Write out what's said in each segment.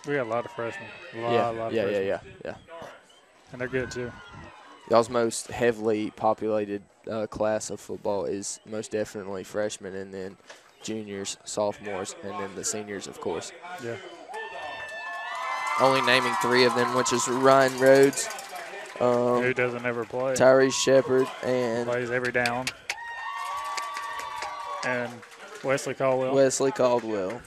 We got a lot of freshmen. A lot of freshmen. Yeah. And they're good, too. Y'all's most heavily populated class of football is most definitely freshmen, and then juniors, sophomores, and then the seniors, of course. Yeah. Only naming 3 of them, which is Ryan Rhodes, Who doesn't ever play. Tyrese Shepard, and plays every down. And Wesley Caldwell.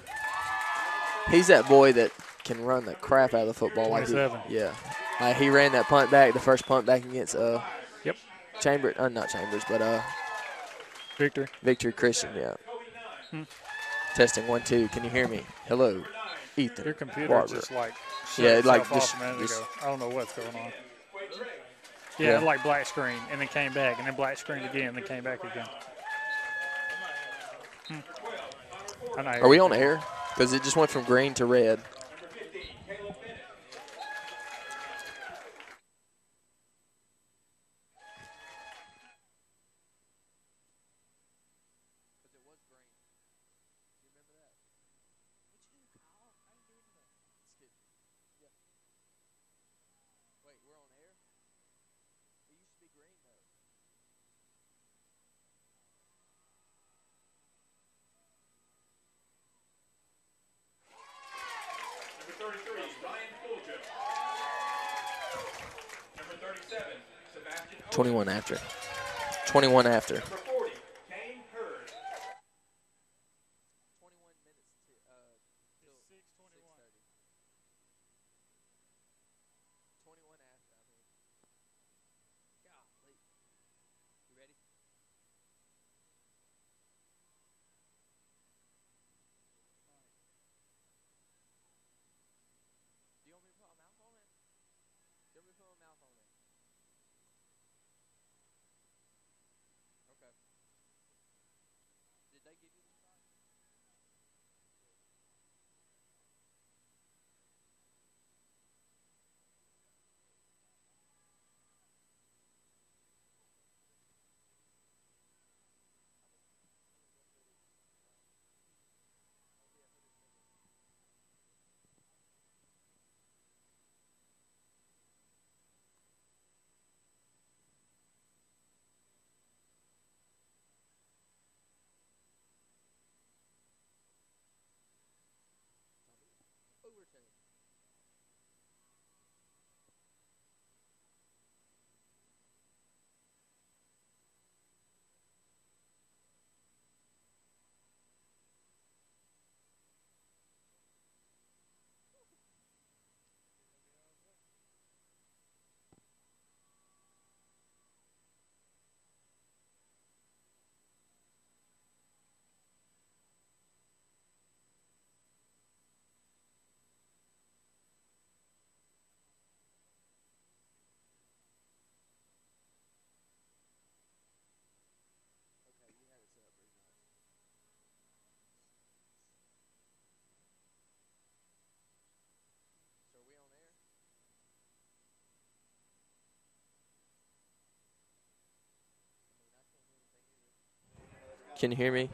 He's that boy that can run the crap out of the football. 27. He ran that punt back, the first punt back against Yep. not Chambers, but Victory Christian, yeah. Testing 1 2. Can you hear me? Hello, Ethan. Your computer Barber. just like just off a minute ago. I don't know what's going on. Yeah. Like black screen and then came back and then black screen again and then came back again. Are we on air? Because it just went from green to red. Number 33, Ryan Fuljo. Number 37, Sebastian Owen. 21 after. 21 after. Number 40, Kane Hurd. 21 minutes till 6:30. 21 after, I mean. Golly. You ready? Do you want me to put my mouth on it? Do you want me to put my mouth on it? Okay. Did they give you the spot? Overtime. Okay, you had it set up pretty nice. So are we on air? Can you hear me?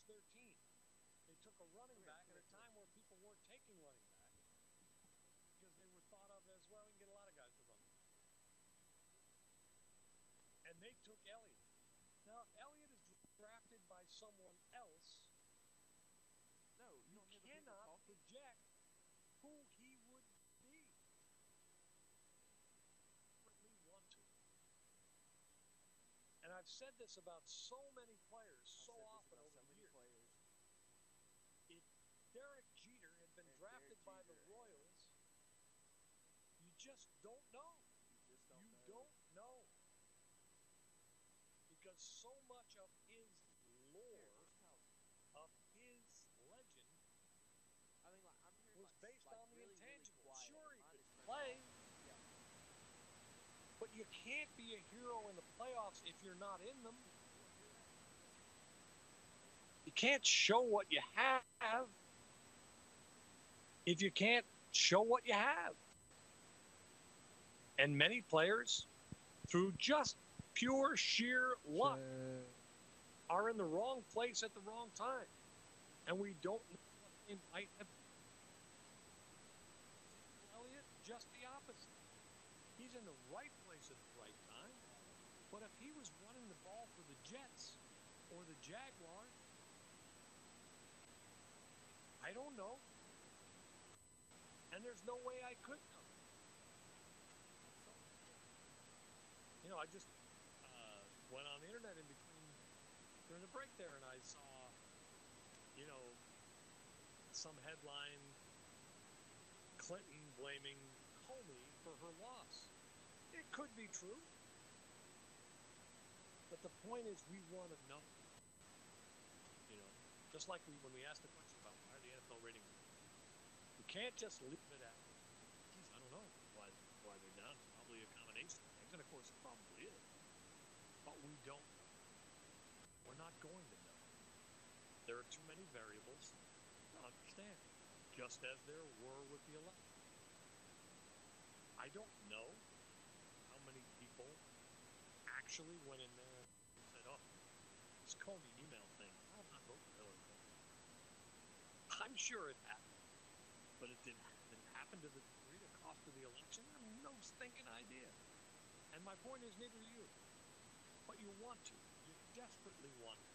their team. They took a running back at a time where people weren't taking running back because they were thought of as, well, we can get a lot of guys to run. And they took Elliott. Now, if Elliott is drafted by someone else, No, you don't hear the people cannot talking. project who he would be. We want to. And I've said this about so many players so often over the years. If Derek Jeter had been drafted by the Royals, you just don't know. You don't know. Because so much of his lore, of his legend, was based on the intangible. Sure, he could play, but you can't be a hero in the playoffs if you're not in them. You can't show what you have if you can't show what you have. And many players, through just pure sheer luck, are in the wrong place at the wrong time. And we don't know what they might have. Elliott, just the opposite. He's in the right place at the right time. But if he was running the ball for the Jets or the Jaguars, I don't know. And there's no way I could know. You know, I just went on the internet in between during the break there, and I saw, you know, some headline, Clinton blaming Comey for her loss. It could be true. But the point is, we want to know. You know, just like when we asked the question about why are the NFL ratings, we can't just leave it at, geez, I don't know why they're down. It's probably a combination of things, and of course it probably is. But we don't know. We're not going to know. There are too many variables to understand, just as there were with the election. I don't know how many people actually went in there and said, oh, this Comey email thing, I'm not voting for Hillary Clinton. I'm sure it happened, but it didn't happen to the degree the cost of the election. I have no stinking idea. And my point is, neither do you. But you want to. You desperately want to.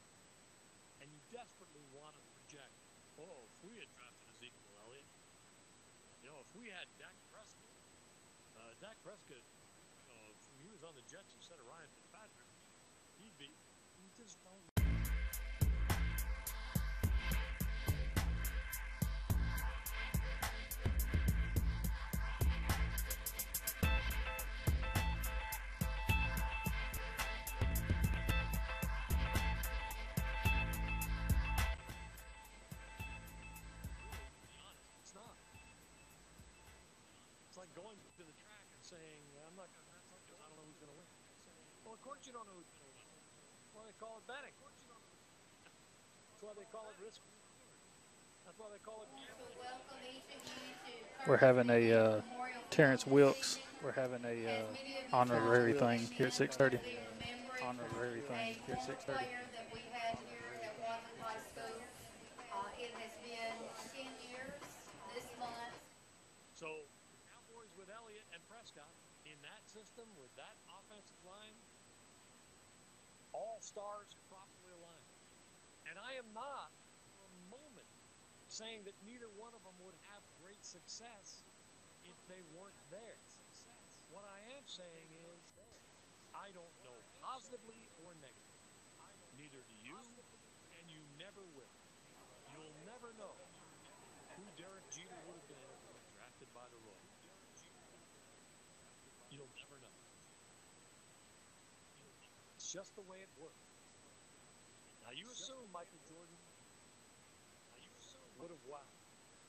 And you desperately want to project, oh, if we had drafted Ezekiel Elliott, you know, if we had Dak Prescott, you know, if he was on the Jets instead of Ryan Fitzpatrick, he'd be, you just don't. Going to the track and saying, I'm not going to wrestle because I don't know who's going to win. Well, of course you don't know who's going to win. That's why they call it betting. That's why they call it risk. That's why they call it gambling. We're having a Terrence Wilkes. We're having a honorary thing here at 6:30. Honorary thing here at 6:30. That we had here at Wadley High School. It has been 10 years this month. So, Cowboys with Elliott and Prescott in that system with that offensive line, all stars properly aligned. And I am not for a moment saying that neither one of them would have great success if they weren't there. What I am saying is I don't know positively or negatively. Neither do you, and you never will. You'll never know who Derek Jeter would have been if he was drafted by the Royals. You'll never know. It's just the way it works. Now you assume Michael Jordan would have wowed.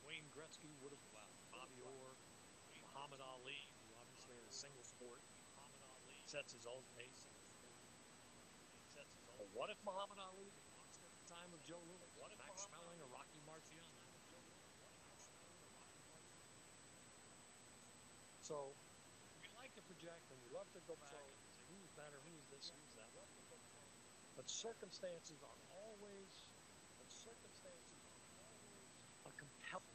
Wayne Gretzky would have wowed. Bobby Orr, Muhammad Ali, who obviously in a single sport sets his own pace. But what if Muhammad Ali boxed at the time of Joe Louis? What if Max Schmeling or Rocky Marciano? So we like to project and we love to go back and say who's better, who's this, who's that. But circumstances are always compelling.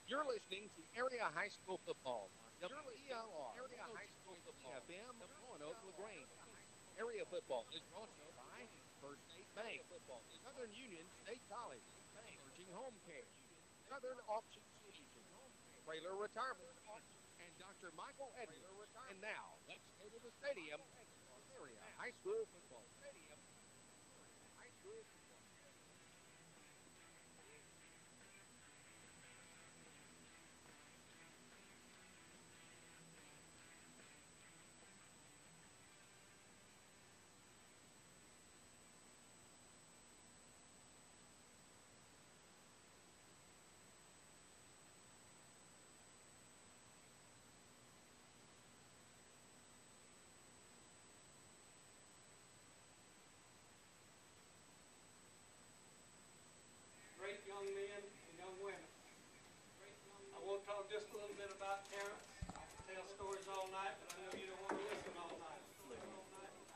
You're listening to Area High School Football on WELR, Area High School Football FM, Roanoke, LaGrange. Area football is brought to you by First State Bank, Southern Union State College, Urging Home Care, Southern Auction Solutions, Trailer Retirement, and Dr. Michael Edwards. And now, let's go to the stadium for Area High School Football. Great young men and young women. I want to talk just a little bit about Terrence. I can tell stories all night, but I know you don't want to listen all night.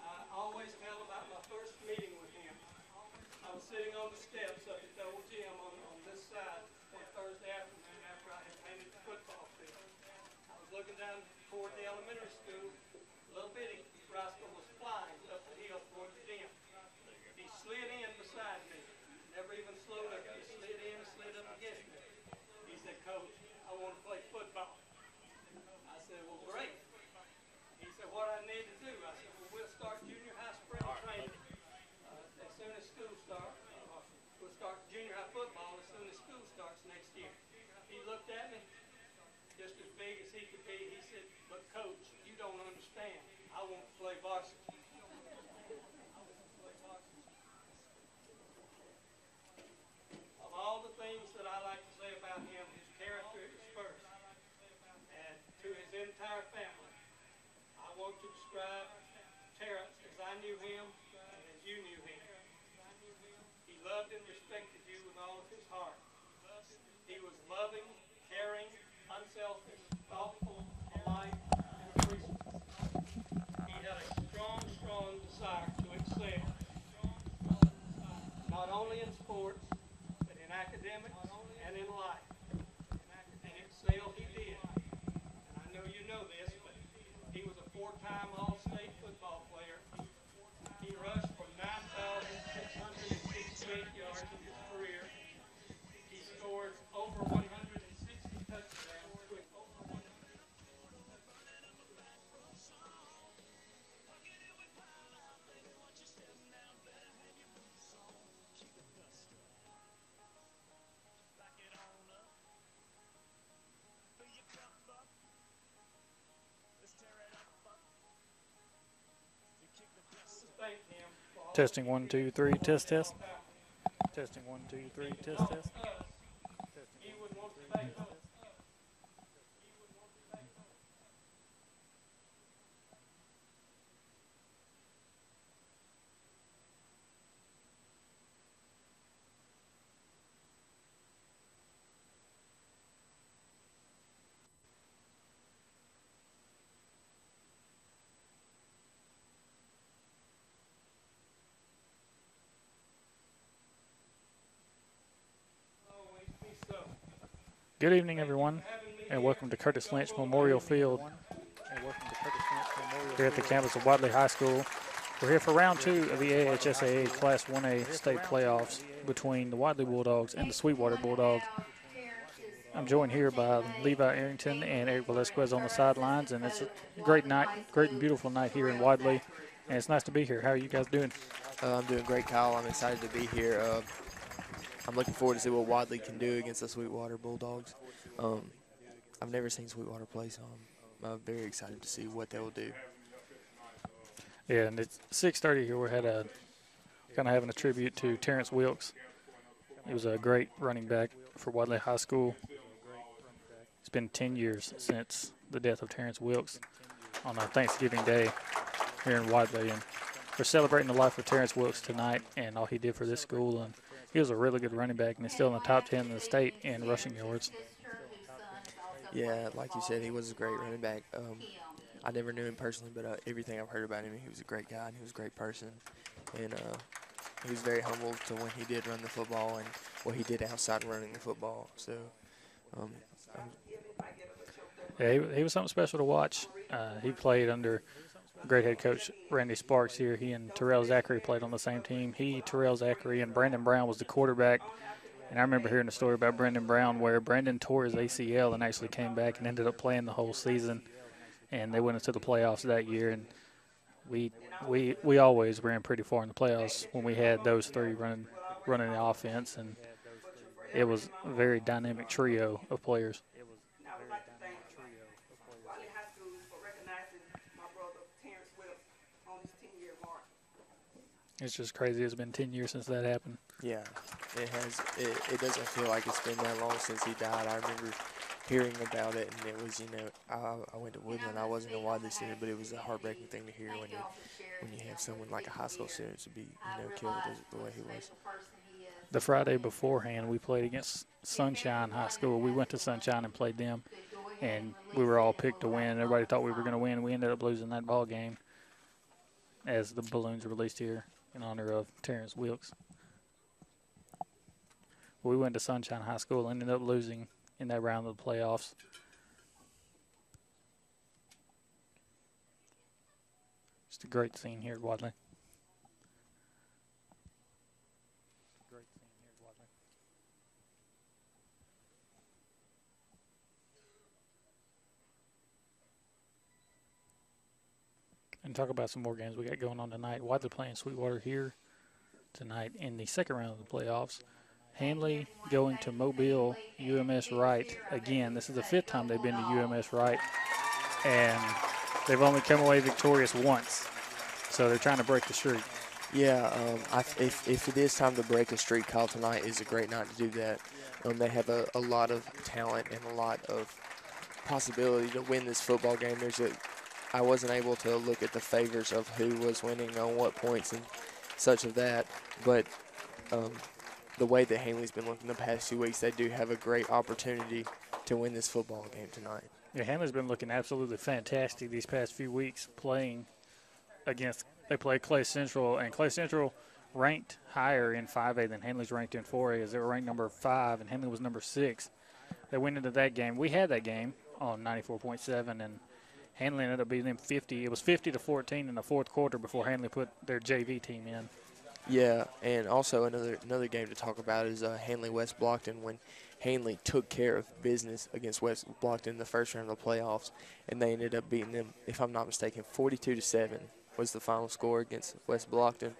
I always tell about my first meeting with him. I was sitting on the steps up at the old gym on this side one Thursday afternoon after I had painted the football field. I was looking down toward the elementary school. Little bitty rascal was flying up the hill toward the gym. He slid in beside me. Never even slowed up. He slid in and slid up against me. He said, "Coach, I want to play football." I said, "Well, great." He said, "What I need to do?" I said, "Well, we'll start junior high spring training as soon as school starts. We'll start junior high football as soon as school starts next year." He looked at me, just as big as he could be. He said, "But Coach, you don't understand. I want to play varsity." Of all the things that I like to say about him, his character is first. And to his entire family, I want to describe Terrence as I knew him and as you knew him. He loved and respected you with all of his heart. He was loving, caring, unselfish, thoughtful, polite, and appreciative. He had a strong, strong desire to excel, not only in sports, but in academics and in life. And excel he did. And I know you know this, but he was a four-time All-State football player. He rushed for 9,668 yards in his career. He scored over 160 touchdowns with thank him for all Testing 1, 2, 3. Test. Testing 1, 2, 3. Test. he would want to thank us. Good evening, everyone, and welcome to Curtis Lynch Memorial Field here at the campus of Wadley High School. We're here for round 2 of the AHSAA Class 1A state playoffs between the Wadley Bulldogs and the Sweetwater Bulldogs. I'm joined here by Levi Arrington and Eric Velasquez on the sidelines, and it's a great night, great and beautiful night here in Wadley, and it's nice to be here. How are you guys doing? I'm doing great, Kyle. I'm excited to be here. I'm looking forward to see what Wadley can do against the Sweetwater Bulldogs. I've never seen Sweetwater play, so I'm very excited to see what they will do. Yeah, and it's 6:30 here. We're kind of having a tribute to Terrence Wilkes. He was a great running back for Wadley High School. It's been 10 years since the death of Terrence Wilkes on Thanksgiving Day here in Wadley, and we're celebrating the life of Terrence Wilkes tonight and all he did for this school. And he was a really good running back, and he's still in the top 10 in the state in rushing yards. Yeah, like you said, he was a great running back. I never knew him personally, but everything I've heard about him, he was a great guy and he was a great person. And he was very humble to when he did run the football and what he did outside running the football. So, um, Yeah, he was something special to watch. He played under great head coach Randy Sparks here. He and Terrell Zachary played on the same team. He, Terrell Zachary, and Brandon Brown was the quarterback. And I remember hearing a story about Brandon Brown where Brandon tore his ACL and actually came back and ended up playing the whole season. And they went into the playoffs that year. And we always ran pretty far in the playoffs when we had those three running the offense. And it was a very dynamic trio of players. And I would like to thank Wadley High School for recognizing my brother Terrence Wilkes on his 10-year mark. It's just crazy. It's been 10 years since that happened. yeah, it has. It doesn't feel like it's been that long since he died. I remember hearing about it, and it was, I went to Woodland. I wasn't a Wadley student, but it was a heartbreaking thing to hear when you have someone like a high school student to be, killed the way he was. The Friday beforehand, we played against Sunshine High School. We went to Sunshine and played them, and we were all picked to win. Everybody thought we were going to win. We ended up losing that ball game as the balloons were released here in honor of Terrence Wilkes. We went to Sunshine High School and ended up losing in that round of the playoffs. Just a great scene here at Wadley. And talk about some more games we got going on tonight. Wadley playing Sweetwater here tonight in the second round of the playoffs. Hanley going to Mobile, UMS Wright again. This is the 5th time they've been to UMS Wright, and they've only come away victorious once. So they're trying to break the streak. Yeah, if it is time to break a streak, Kyle, tonight is a great night to do that. They have a lot of talent and a lot of possibility to win this football game. I wasn't able to look at the favors of who was winning on what points and such of that, but the way that Hanley's been looking the past 2 weeks, they do have a great opportunity to win this football game tonight. Yeah, Hanley's been looking absolutely fantastic these past few weeks playing against – they play Clay Central, and Clay Central ranked higher in 5A than Hanley's ranked in 4A, as they were ranked number 5, and Hanley was number 6. They went into that game. We had that game on 94.7, and Hanley ended up beating them 50. It was 50-14 in the fourth quarter before Hanley put their JV team in. Yeah, and also another game to talk about is Hanley-West Blockton, when Hanley took care of business against West Blockton in the first round of the playoffs, and they ended up beating them, if I'm not mistaken, 42-7 was the final score against West Blockton.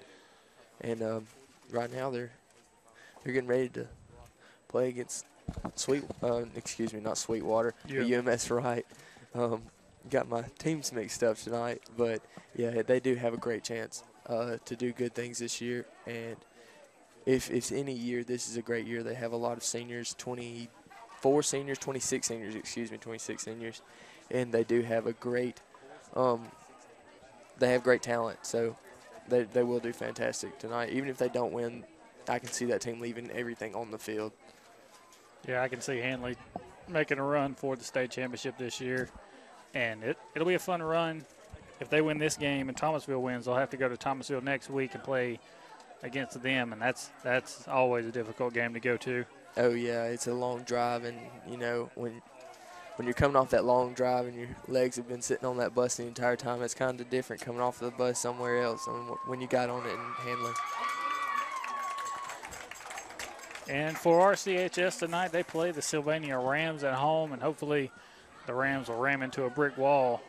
And right now they're getting ready to play against not Sweetwater, but UMS Wright. Got my teams mixed up tonight, but yeah, they do have a great chance to do good things this year. And if it's any year, this is a great year. They have a lot of seniors, 26 seniors, and they do have a great, they have great talent. So they will do fantastic tonight. Even if they don't win, I can see that team leaving everything on the field. Yeah, I can see Hanley making a run for the state championship this year. And it'll be a fun run. If they win this game and Thomasville wins, they'll have to go to Thomasville next week and play against them, and that's always a difficult game to go to. Oh, yeah, it's a long drive, and, when you're coming off that long drive and your legs have been sitting on that bus the entire time, it's kind of different coming off the bus somewhere else when you got on it and handling. And for RCHS tonight, they play the Sylvania Rams at home, and hopefully – the Rams will ram into a brick wall,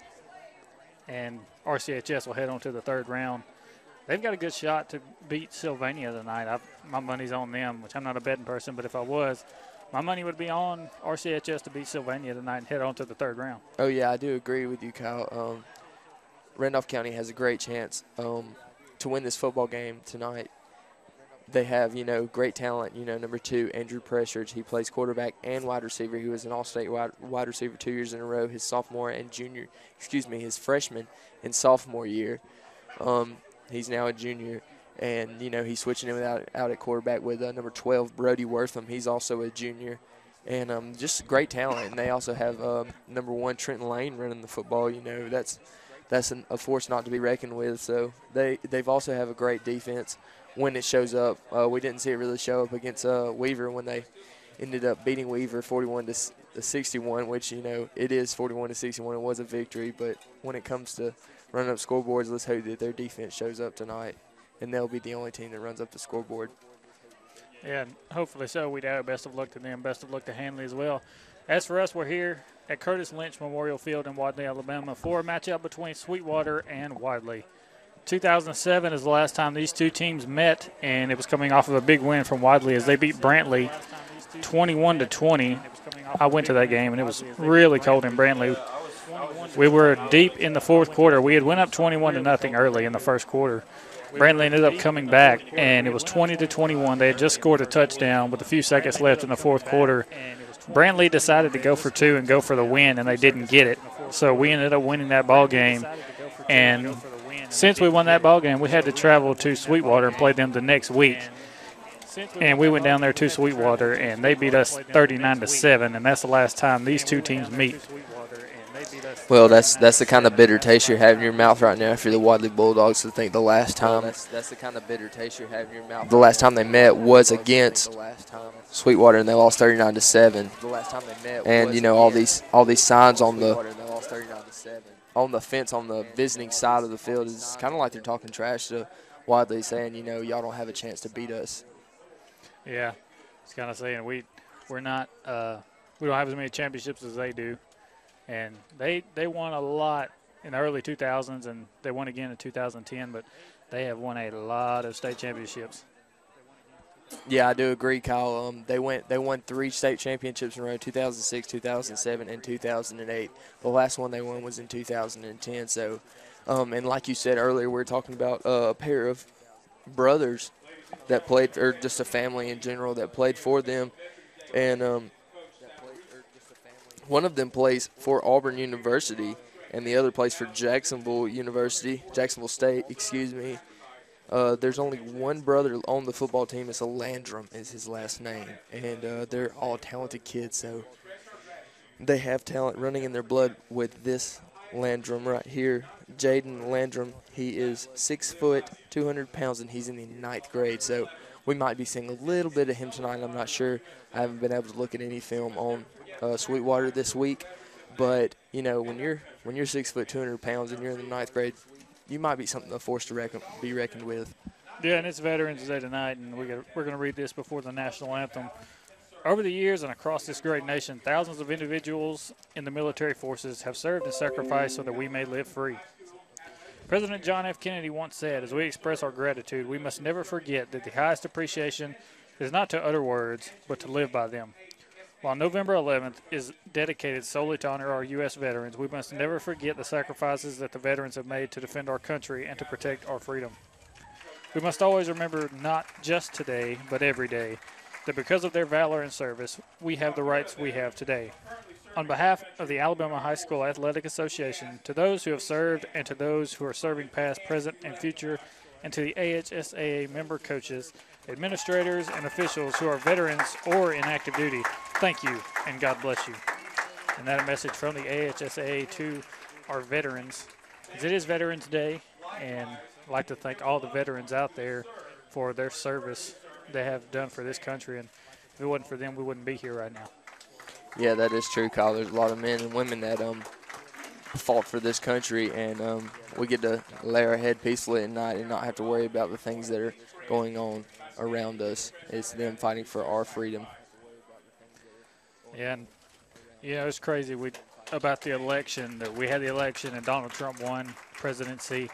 and RCHS will head on to the third round. They've got a good shot to beat Sylvania tonight. My money's on them, which I'm not a betting person, but if I was, my money would be on RCHS to beat Sylvania tonight and head on to the third round. Oh, yeah, I do agree with you, Kyle. Randolph County has a great chance to win this football game tonight. They have, great talent. Number 2, Andrew Pressure. He plays quarterback and wide receiver. He was an all-state wide receiver 2 years in a row, his his freshman and sophomore year. He's now a junior, and, he's switching him out at quarterback with number 12, Brody Wortham. He's also a junior. and just great talent. And they also have number 1 Trenton Lane running the football. You know, that's a force not to be reckoned with. So they've also have a great defense when it shows up. We didn't see it really show up against Weaver when they ended up beating Weaver 41-61, which, you know, it is 41-61. It was a victory, but when it comes to running up scoreboards, let's hope that their defense shows up tonight, and they'll be the only team that runs up the scoreboard. Yeah, hopefully so. We'd have best of luck to them. Best of luck to Hanley as well. As for us, we're here at Curtis Lynch Memorial Field in Wadley, Alabama for a matchup between Sweetwater and Wadley. 2007 is the last time these two teams met, and it was coming off of a big win from Wadley as they beat Brantley 21-20. I went to that game, and it was really cold in Brantley. We were deep in the fourth quarter. We had went up 21-0 early in the first quarter. Brantley ended up coming back, and it was 20-21. They had just scored a touchdown with a few seconds left in the fourth quarter. Brantley decided to go for 2 and go for the win, and they didn't get it. So we ended up winning that ball game. And since we won that ball game, we had to travel to Sweetwater and play them the next week. And we went down there to Sweetwater, and they beat us 39-7, and that's the last time these two teams meet. Well, that's the kind of bitter taste you're having in your mouth right now if you're the Wadley Bulldogs. To think the last time that's the kind of bitter taste you're having in your mouth. The last time they met was against Sweetwater, and they lost 39-7. And you know all these signs on the fence on the visiting side of the field is kind of like they're talking trash to Wadley, saying, you know, y'all don't have a chance to beat us. Yeah, it's kind of saying we're not we don't have as many championships as they do. And they won a lot in the early 2000s, and they won again in 2010, but they have won a lot of state championships. Yeah, I do agree, Kyle. They won 3 state championships in a row, 2006, 2007, and 2008. The last one they won was in 2010. So, and like you said earlier, we were talking about a pair of brothers that played, or just a family in general that played for them. And one of them plays for Auburn University, and the other plays for Jacksonville State, excuse me. There's only one brother on the football team. It's a Landrum is his last name, and they're all talented kids, so they have talent running in their blood with this Landrum right here. Jaden Landrum, he is 6 foot, 200 pounds, and he's in the 9th grade, so we might be seeing a little bit of him tonight. I'm not sure. I haven't been able to look at any film on Sweetwater this week, but you know, when you're 6 foot, 200 pounds, and you're in the 9th grade, you might be something a force to be reckoned with. Yeah, and it's Veterans Day tonight, and we're going to read this before the national anthem. Over the years and across this great nation, thousands of individuals in the military forces have served and sacrificed so that we may live free. President John F. Kennedy once said, as we express our gratitude, we must never forget that the highest appreciation is not to utter words, but to live by them. While November 11th is dedicated solely to honor our U.S. veterans, we must never forget the sacrifices that the veterans have made to defend our country and to protect our freedom. We must always remember, not just today, but every day, that because of their valor and service, we have the rights we have today. On behalf of the Alabama High School Athletic Association, to those who have served and to those who are serving past, present, and future, and to the AHSAA member coaches, administrators, and officials who are veterans or in active duty, thank you and God bless you. And that a message from the AHSAA to our veterans. As it is Veterans Day, and I'd like to thank all the veterans out there for their service they have done for this country. And if it wasn't for them, we wouldn't be here right now. Yeah, that is true, Kyle. There's a lot of men and women that fought for this country, and we get to lay our head peacefully at night and not have to worry about the things that are going on around us. It's them fighting for our freedom. Yeah, and you know, it's crazy about the election, that we had the election and Donald Trump won presidency,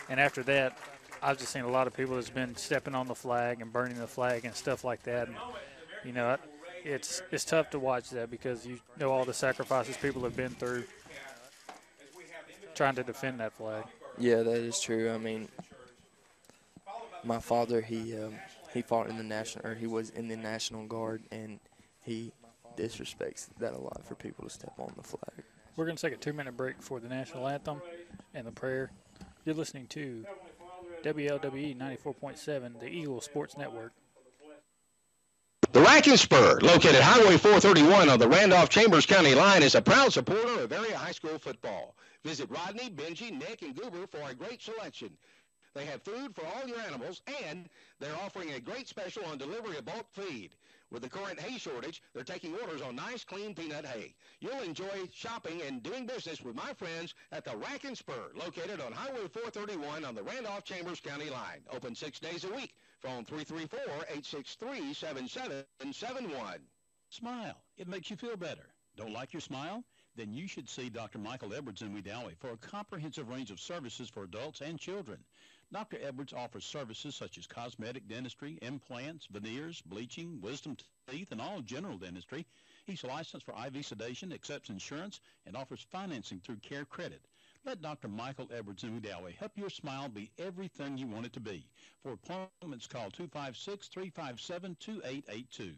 and after that I've just seen a lot of people that's been stepping on the flag and burning the flag and stuff like that. And you know, it's tough to watch that because you know all the sacrifices people have been through trying to defend that flag. Yeah, that is true. I mean, my father, he fought in the national, or he was in the National Guard, and he disrespects that a lot for people to step on the flag. We're going to take a 2-minute break for the national anthem and the prayer. You're listening to WLWE 94.7, the Eagle Sports Network. The Rack and Spur, located Highway 431 on the Randolph-Chambers County line, is a proud supporter of area high school football. Visit Rodney, Benji, Nick, and Goober for a great selection. They have food for all your animals, and they're offering a great special on delivery of bulk feed. With the current hay shortage, they're taking orders on nice, clean peanut hay. You'll enjoy shopping and doing business with my friends at the Rack and Spur, located on Highway 431 on the Randolph-Chambers County line. Open 6 days a week. Phone 334-863-7771. Smile. It makes you feel better. Don't like your smile? Then you should see Dr. Michael Edwards in Wedowee for a comprehensive range of services for adults and children. Dr. Edwards offers services such as cosmetic dentistry, implants, veneers, bleaching, wisdom teeth, and all general dentistry. He's licensed for IV sedation, accepts insurance, and offers financing through Care Credit. Let Dr. Michael Edwards in Wedowee help your smile be everything you want it to be. For appointments, call 256-357-2882.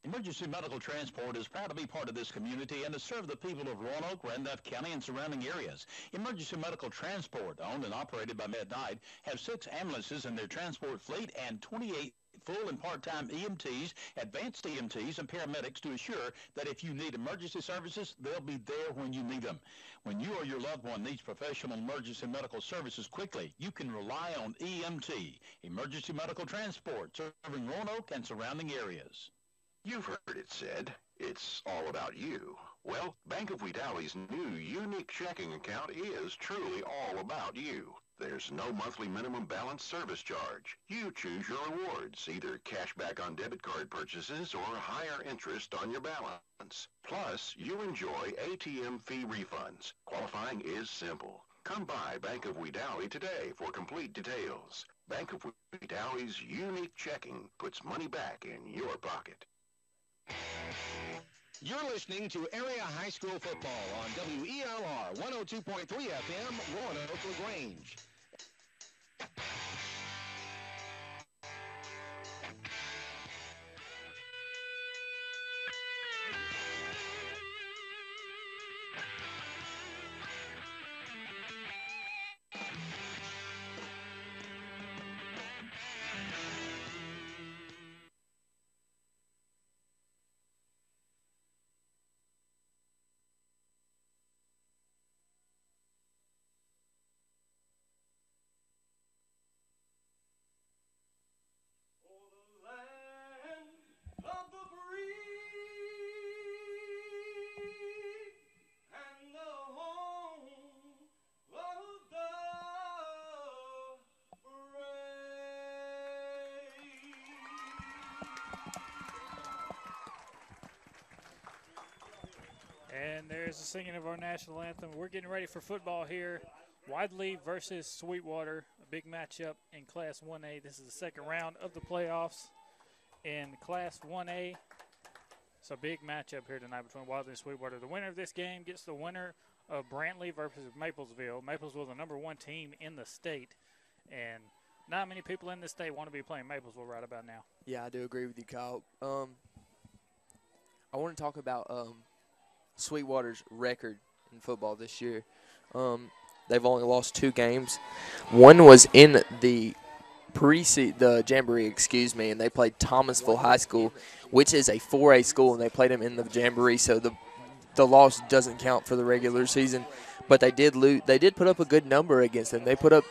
Emergency Medical Transport is proud to be part of this community and to serve the people of Roanoke, Randolph County, and surrounding areas. Emergency Medical Transport, owned and operated by Med-Nite, have 6 ambulances in their transport fleet and 28 full and part-time EMTs, advanced EMTs, and paramedics to assure that if you need emergency services, they'll be there when you need them. When you or your loved one needs professional emergency medical services quickly, you can rely on EMT, Emergency Medical Transport, serving Roanoke and surrounding areas. You've heard it said, it's all about you. Well, Bank of Wedowee's new unique checking account is truly all about you. There's no monthly minimum balance service charge. You choose your rewards, either cash back on debit card purchases or higher interest on your balance. Plus, you enjoy ATM fee refunds. Qualifying is simple. Come by Bank of Wedowee today for complete details. Bank of Wedowee's unique checking puts money back in your pocket. You're listening to Area High School Football on WELR 102.3 FM, Roanoke LaGrange. And there's the singing of our national anthem. We're getting ready for football here. Wadley versus Sweetwater, a big matchup in Class 1A. This is the second round of the playoffs in Class 1A. It's a big matchup here tonight between Wadley and Sweetwater. The winner of this game gets the winner of Brantley versus Maplesville. Maplesville, the #1 team in the state. And not many people in this state want to be playing Maplesville right about now. Yeah, I do agree with you, Kyle. I want to talk about Sweetwater's record in football this year. They've only lost 2 games. One was in the Jamboree, and they played Thomasville High School, which is a 4A school, and they played them in the Jamboree, so the loss doesn't count for the regular season. But they did lose. They did put up a good number against them. They put up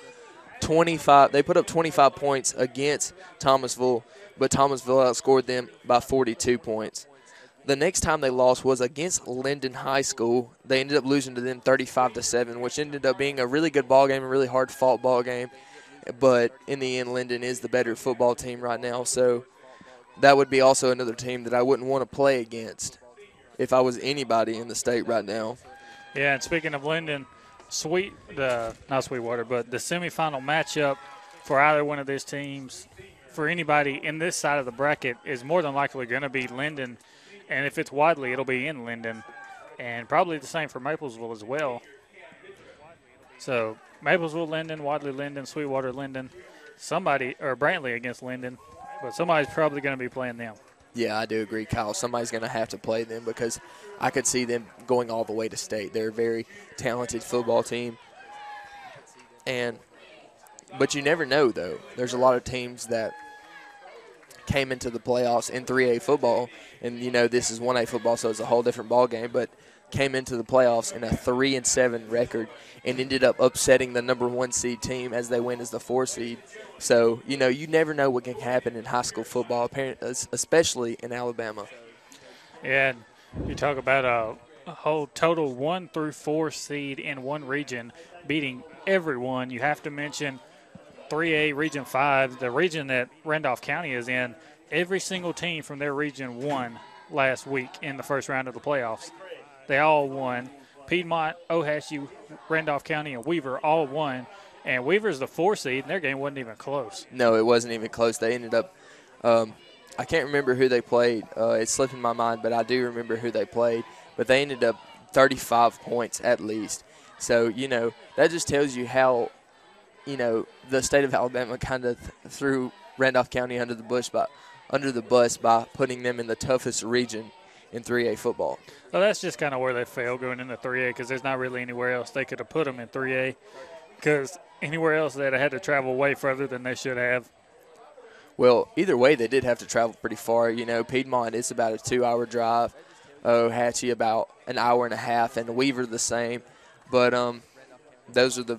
25. They put up 25 points against Thomasville, but Thomasville outscored them by 42 points. The next time they lost was against Linden High School. They ended up losing to them 35-7, which ended up being a really good ball game, a really hard-fought ball game. But in the end, Linden is the better football team right now. So that would be also another team that I wouldn't want to play against if I was anybody in the state right now. Yeah, and speaking of Linden, not Sweetwater, but the semifinal matchup for either one of these teams, for anybody in this side of the bracket, is more than likely going to be Linden. And if it's Wadley, it'll be in Linden. And probably the same for Maplesville as well. So Maplesville, Linden, Wadley, Linden, Sweetwater, Linden. Somebody, or Brantley against Linden. But somebody's probably going to be playing them. Yeah, I do agree, Kyle. Somebody's going to have to play them because I could see them going all the way to state. They're a very talented football team. But you never know, though. There's a lot of teams that came into the playoffs in 3A football, and this is 1A football, so it's a whole different ball game, but came into the playoffs in a 3-7 record and ended up upsetting the number 1 seed team as they went as the 4 seed. So, you never know what can happen in high school football, especially in Alabama. And you talk about a whole total 1 through 4 seed in one region beating everyone. You have to mention 3A Region 5, the region that Randolph County is in. Every single team from their region won last week in the first round of the playoffs. They all won. Piedmont, Ohatchee, Randolph County, and Weaver all won. And Weaver's the 4 seed, and their game wasn't even close. No, it wasn't even close. They ended up I can't remember who they played. It's slipping my mind, but I do remember who they played. But they ended up 35 points at least. So, that just tells you how, the state of Alabama kind of threw Randolph County under the bus by putting them in the toughest region in 3A football. Well, that's just kind of where they fail going into 3A because there's not really anywhere else they could have put them in 3A because anywhere else they'd have had to travel way further than they should have. Well, either way, they did have to travel pretty far. Piedmont is about a 2-hour drive. Ohatchee about an hour and a half, and Weaver the same. But those are the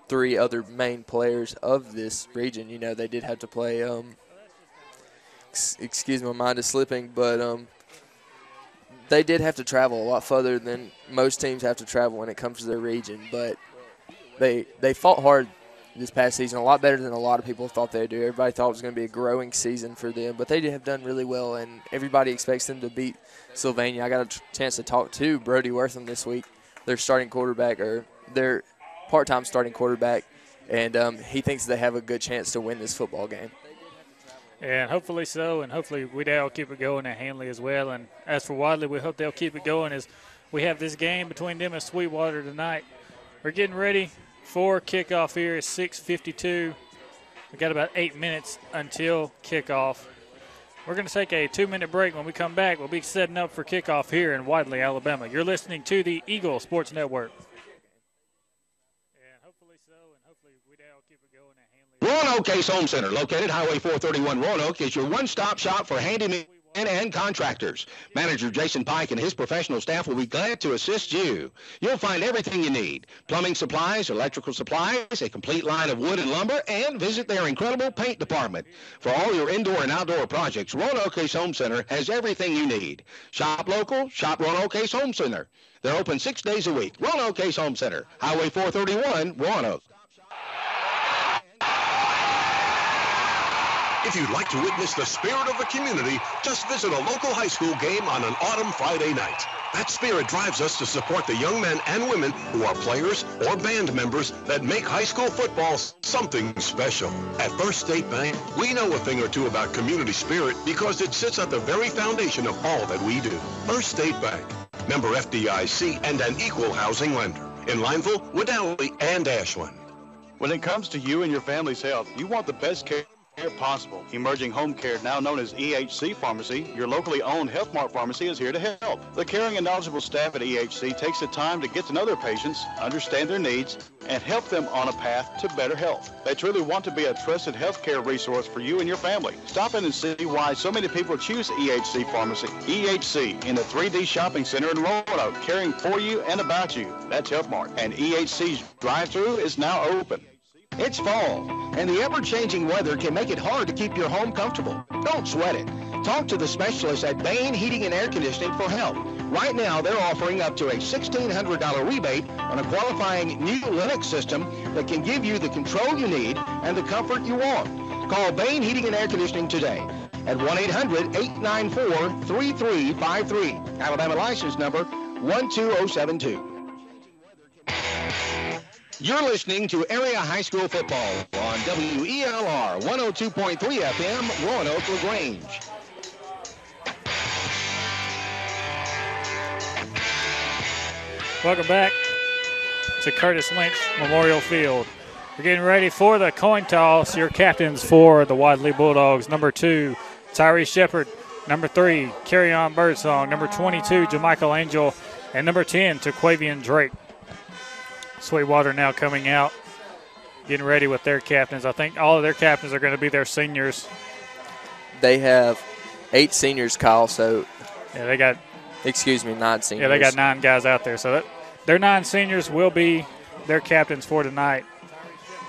3 other main players of this region. They did have to play. Excuse my mind is slipping, but they did have to travel a lot further than most teams have to travel when it comes to their region. But they fought hard this past season, a lot better than a lot of people thought they'd do. Everybody thought it was going to be a growing season for them, but they have done really well, and everybody expects them to beat Sylvania. I got a chance to talk to Brody Wortham this week, their starting quarterback, or their part-time starting quarterback, and he thinks they have a good chance to win this football game. And hopefully so, and hopefully Wadley will keep it going at Hanley as well. And as for Wadley, we hope they'll keep it going as we have this game between them and Sweetwater tonight. We're getting ready for kickoff here. It's 6:52. We've got about 8 minutes until kickoff. We're going to take a 2-minute break. When we come back, we'll be setting up for kickoff here in Wadley, Alabama. You're listening to the Eagle Sports Network. And hopefully so, and hopefully Wadley will keep it going at Hanley. Roanoke Case Home Center, located Highway 431 Roanoke, is your one-stop shop for handymen and contractors. Manager Jason Pike and his professional staff will be glad to assist you. You'll find everything you need: plumbing supplies, electrical supplies, a complete line of wood and lumber, and visit their incredible paint department. For all your indoor and outdoor projects, Roanoke Case Home Center has everything you need. Shop local, shop Roanoke Case Home Center. They're open 6 days a week. Roanoke Case Home Center, Highway 431, Roanoke. If you'd like to witness the spirit of the community, just visit a local high school game on an autumn Friday night. That spirit drives us to support the young men and women who are players or band members that make high school football something special. At First State Bank, we know a thing or two about community spirit because it sits at the very foundation of all that we do. First State Bank, member FDIC, and an equal housing lender in Lineville, Wadley, and Ashland. When it comes to you and your family's health, you want the best care possible. Emerging Home Care, now known as EHC Pharmacy, your locally owned Health Mart pharmacy, is here to help. The caring and knowledgeable staff at EHC takes the time to get to know their patients, understand their needs, and help them on a path to better health. They truly want to be a trusted healthcare resource for you and your family. Stop in and see why so many people choose EHC Pharmacy. EHC in the 3D Shopping Center in Roanoke, caring for you and about you. That's Health Mart. And EHC's drive-thru is now open. It's fall, and the ever-changing weather can make it hard to keep your home comfortable. Don't sweat it. Talk to the specialists at Bain Heating and Air Conditioning for help. Right now, they're offering up to a $1,600 rebate on a qualifying new Linux system that can give you the control you need and the comfort you want. Call Bain Heating and Air Conditioning today at 1-800-894-3353. Alabama license number 12072. You're listening to Area High School Football on WELR 102.3 FM, Roanoke LaGrange. Welcome back to Curtis Lynch Memorial Field. We're getting ready for the coin toss. Your captains for the Wadley Bulldogs: number 2, Tyree Shepard; number 3, Carryon Birdsong; number 22, JaMichael Angel; and number 10, Taquavian Drake. Sweetwater now coming out, getting ready with their captains. I think all of their captains are going to be their seniors. They have 8 seniors, Kyle, so. Yeah, they got. Excuse me, 9 seniors. Yeah, they got 9 guys out there. So their 9 seniors will be their captains for tonight.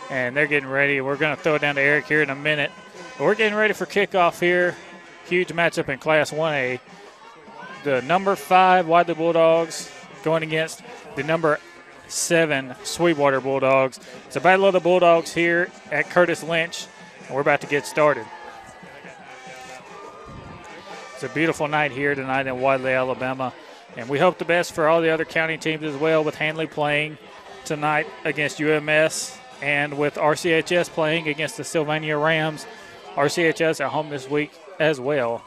And they're getting ready. We're going to throw it down to Eric here in a minute. But we're getting ready for kickoff here. Huge matchup in Class 1A. The number 5 Wadley Bulldogs going against the number 7 Sweetwater Bulldogs. It's a battle of the Bulldogs here at Curtis Lynch, and we're about to get started. It's a beautiful night here tonight in Wadley, Alabama, and we hope the best for all the other county teams as well, with Handley playing tonight against UMS and with RCHS playing against the Sylvania Rams. RCHS at home this week as well.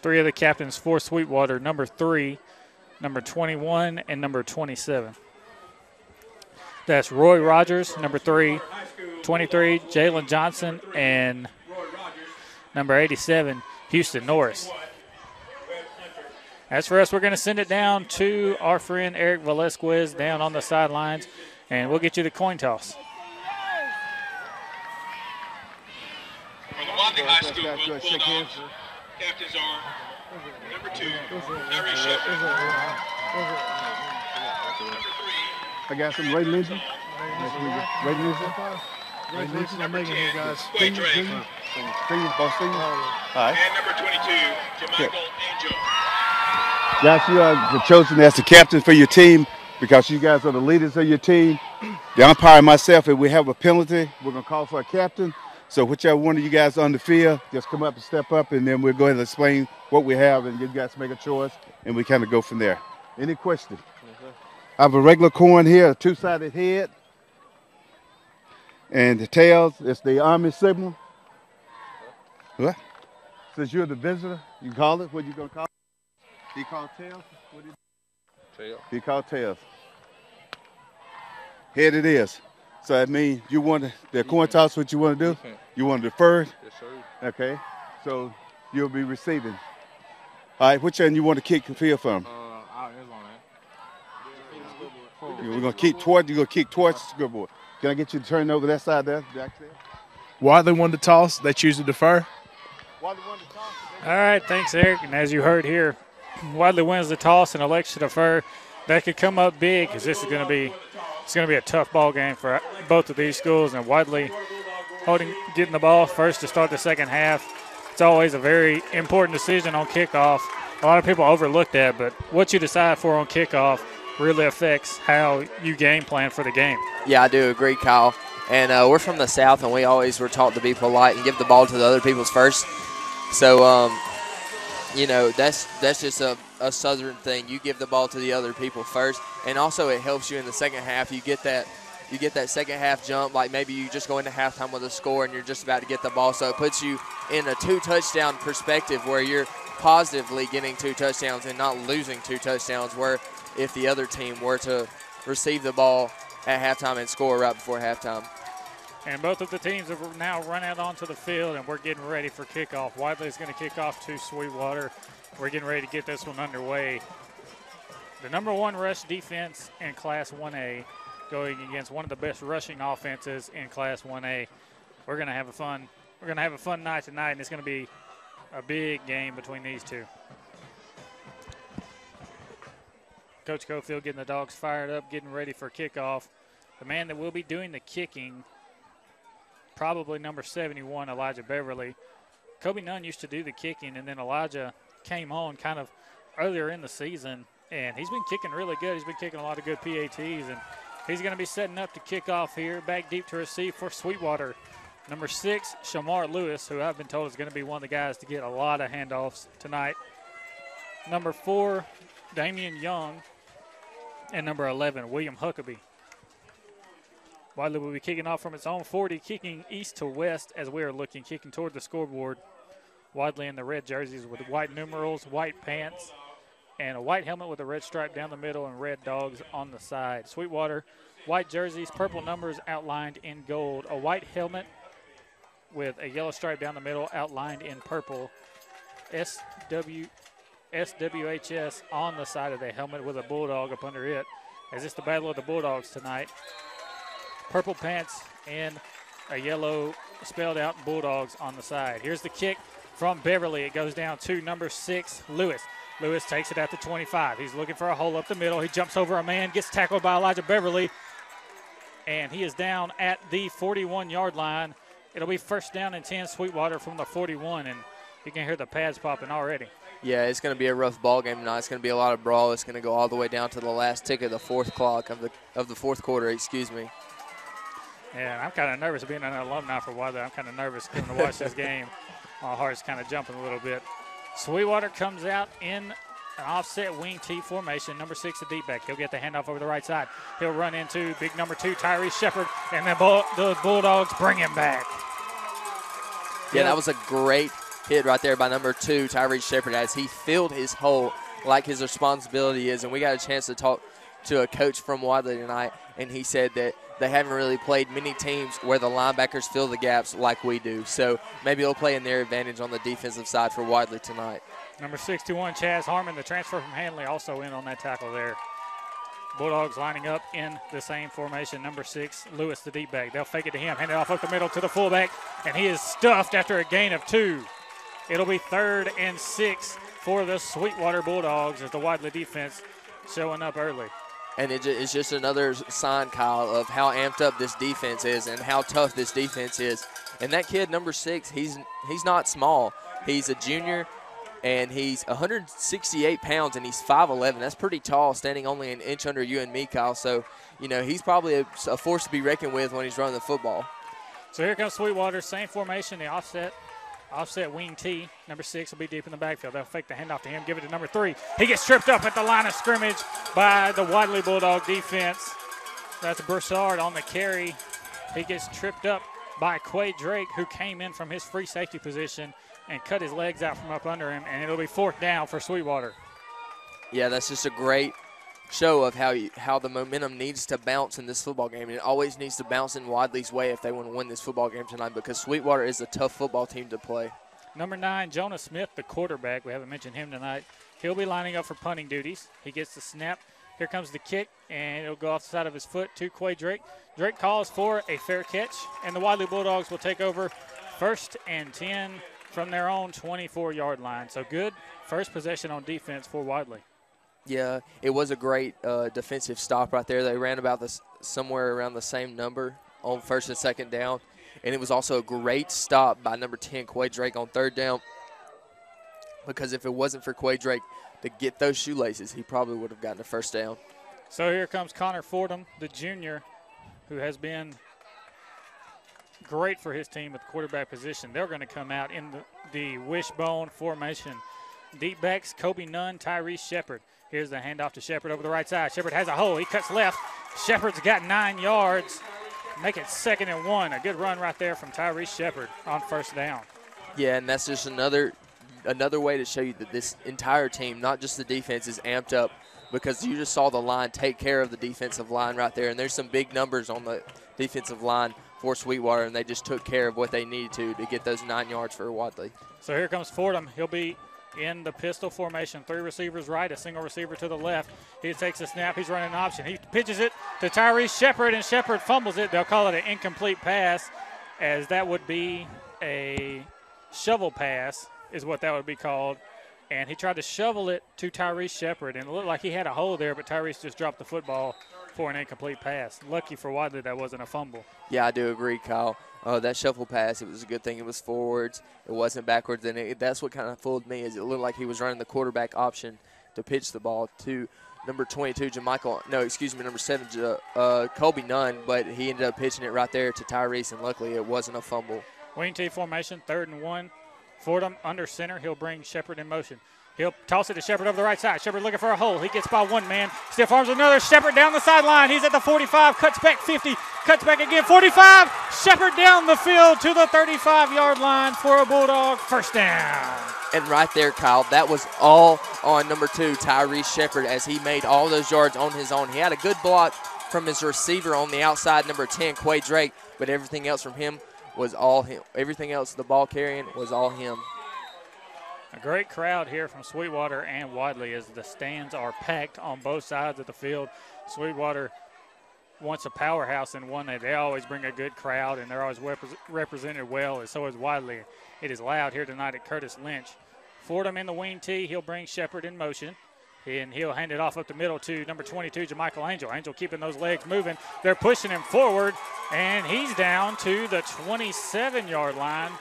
3 of the captains for Sweetwater, number 3, number 21, and number 27. That's Roy Rogers, number 3, 23, Jalen Johnson, and number 87, Houston Norris. As for us, we're going to send it down to our friend Eric Velasquez down on the sidelines, and we'll get you the coin toss. For the Wadley High School Bulldogs, captains are number 2, Larry Shepard. Number 3. I got some Ray Lindsay. Ray Lindsay. Ray Lindsay, number 10, Quay Drake. Both seniors. All right. And number 22, Jamichael Angel. Guys, you are chosen as the captain for your team because you guys are the leaders of your team. The umpire and myself, if we have a penalty, we're going to call for a captain. So whichever one of you guys on the field, just come up and step up, and then we'll go ahead and explain what we have, and you guys make a choice, and we kind of go from there. Any questions? I have a regular coin here, a 2-sided head. And the tails, it's the Army signal. What? Since you're the visitor, you call it. What you going to call it? He called tails? What did tail? He called tails. Head it is. So that means you want the coin toss, what you want to do? You want to defer? Yes, sir. Okay. So you'll be receiving. All right, which end you want to kick the field from? We're going to kick towards, you're going to kick towards the scoreboard. Can I get you to turn over that side there? Wadley won the toss. They choose to defer. Wadley won the toss. All right, thanks, Eric. And as you heard here, Wadley wins the toss and elects to defer. That could come up big because this is going to be a tough ball game for both of these schools. And Wadley getting the ball first to start the second half. It's always a very important decision on kickoff. A lot of people overlook that, but what you decide for on kickoff really affects how you game plan for the game. Yeah, I do agree, Kyle. And we're from the South, and we always were taught to be polite and give the ball to the other people's first. So, you know, that's just a Southern thing. You give the ball to the other people first, and also it helps you in the second half. You get that second half jump, like maybe you just go into halftime with a score and you're just about to get the ball. So it puts you in a 2-touchdown perspective where you're positively getting 2 touchdowns and not losing 2 touchdowns, where if the other team were to receive the ball at halftime and score right before halftime. And both of the teams have now run out onto the field, and we're getting ready for kickoff. Wadley is going to kick off to Sweetwater. We're getting ready to get this one underway. The number 1 rush defense in Class 1A going against one of the best rushing offenses in Class 1A. We're going to have a fun night tonight, and it's going to be a big game between these two. Coach Cofield getting the Dogs fired up, getting ready for kickoff. The man that will be doing the kicking, probably number 71, Elijah Beverly. Kobe Nunn used to do the kicking, and then Elijah came on kind of earlier in the season, and he's been kicking really good. He's been kicking a lot of good PATs, and he's going to be setting up to kick off here. Back deep to receive for Sweetwater. Number 6, Shamar Lewis, who I've been told is going to be one of the guys to get a lot of handoffs tonight. Number 4, Damian Young. And number 11, William Huckabee. Wadley will be kicking off from its own 40, kicking east to west as we are kicking toward the scoreboard. Wadley in the red jerseys with white numerals, white pants, and a white helmet with a red stripe down the middle and red dogs on the side. Sweetwater, white jerseys, purple numbers outlined in gold. A white helmet with a yellow stripe down the middle outlined in purple. SWHS on the side of the helmet with a bulldog up under it, as it's the battle of the Bulldogs tonight. purple pants and a yellow spelled out Bulldogs on the side. Here's the kick from Beverly. It goes down to number 6, Lewis. Lewis takes it at the 25. He's looking for a hole up the middle. He jumps over a man, gets tackled by Elijah Beverly, and he is down at the 41-yard line. It'll be first down and 10, Sweetwater from the 41, and you can hear the pads popping already. Yeah, it's going to be a rough ball game tonight. It's going to be a lot of brawl. It's going to go all the way down to the last tick of the fourth quarter. Excuse me. Yeah, I'm kind of nervous being an alumni for Wadley. I'm kind of nervous coming to watch this game. My heart's kind of jumping a little bit. Sweetwater comes out in an offset wing T formation. Number 6, the deep back. He'll get the handoff over the right side. He'll run into big number 2, Tyrese Shepard, and then the Bulldogs bring him back. Yeah, that was a great hit right there by number 2, Tyrese Shepard, as he filled his hole like his responsibility is. And we got a chance to talk to a coach from Wadley tonight, and he said that they haven't really played many teams where the linebackers fill the gaps like we do. So maybe it'll play in their advantage on the defensive side for Wadley tonight. Number 61, Chaz Harmon, the transfer from Hanley, also in on that tackle there. Bulldogs lining up in the same formation. Number 6, Lewis, the deep back. They'll fake it to him, hand it off up the middle to the fullback, and he is stuffed after a gain of 2. It'll be 3rd and 6 for the Sweetwater Bulldogs as the Wadley defense showing up early. And it's just another sign, Kyle, of how amped up this defense is and how tough this defense is. And that kid, number 6, he's not small. He's a junior, and he's 168 pounds, and he's 5'11". That's pretty tall, standing only an inch under you and me, Kyle. So, you know, he's probably a force to be reckoned with when he's running the football. So here comes Sweetwater, same formation, the offset wing T. Number 6 will be deep in the backfield. They'll fake the handoff to him, give it to number 3. He gets tripped up at the line of scrimmage by the Wadley Bulldog defense. That's Broussard on the carry. He gets tripped up by Quay Drake, who came in from his free safety position and cut his legs out from up under him, and it'll be 4th down for Sweetwater. Yeah, that's just a great show of how the momentum needs to bounce in this football game. And it always needs to bounce in Wadley's way if they want to win this football game tonight, because Sweetwater is a tough football team to play. Number 9, Jonah Smith, the quarterback. We haven't mentioned him tonight. He'll be lining up for punting duties. He gets the snap. Here comes the kick, and it'll go off the side of his foot to Quay Drake. Drake calls for a fair catch, and the Wadley Bulldogs will take over 1st and 10 from their own 24-yard line. So good first possession on defense for Wadley. Yeah, it was a great defensive stop right there. They ran about somewhere around the same number on 1st and 2nd down. And it was also a great stop by number 10, Quay Drake, on 3rd down. Because if it wasn't for Quay Drake to get those shoelaces, he probably would have gotten a 1st down. So here comes Connor Fordham, the junior, who has been great for his team at the quarterback position. They're going to come out in the wishbone formation. Deep backs, Kobe Nunn, Tyrese Shepard. Here's the handoff to Shepard over the right side. Shepard has a hole. He cuts left. Shepard's got 9 yards. Make it 2nd and 1. A good run right there from Tyrese Shepard on 1st down. Yeah, and that's just another way to show you that this entire team, not just the defense, is amped up, because you just saw the line take care of the defensive line right there. And there's some big numbers on the defensive line for Sweetwater, and they just took care of what they needed to get those 9 yards for Wadley. So here comes Fordham. He'll be in the pistol formation. 3 receivers right, a single receiver to the left. He takes a snap. He's running an option. He pitches it to Tyrese Shepard, and Shepard fumbles it. They'll call it an incomplete pass, as that would be a shovel pass is what that would be called. And he tried to shovel it to Tyrese Shepard, and it looked like he had a hole there, but Tyrese just dropped the football for an incomplete pass. Lucky for Wadley that wasn't a fumble. Yeah, I do agree, Kyle. That shuffle pass, it was a good thing it was forwards. It wasn't backwards. And that's what kind of fooled me, is it looked like he was running the quarterback option to pitch the ball to number 22, number 7, Colby Nunn, but he ended up pitching it right there to Tyrese, and luckily it wasn't a fumble. Wing T formation, 3rd and 1. Fordham under center. He'll bring Shepard in motion. He'll toss it to Shepard over the right side. Shepard looking for a hole. He gets by 1 man. Stiff arms another. Shepard down the sideline. He's at the 45. Cuts back 50. Cuts back again. 45. Shepard down the field to the 35-yard line for a Bulldog 1st down. And right there, Kyle, that was all on number 2, Tyrese Shepard, as he made all those yards on his own. He had a good block from his receiver on the outside, number 10, Quay Drake, but everything else from him was all him. Everything else, the ball carrying, was all him. A great crowd here from Sweetwater and Wadley, as the stands are packed on both sides of the field. Sweetwater once a powerhouse in 1A. They always bring a good crowd, and they're always represented well, and so is Wadley. It is loud here tonight at Curtis Lynch. Fordham in the wing tee. He'll bring Shepard in motion, and he'll hand it off up the middle to number 22, JaMichael Angel. Angel keeping those legs moving. They're pushing him forward, and he's down to the 27-yard line.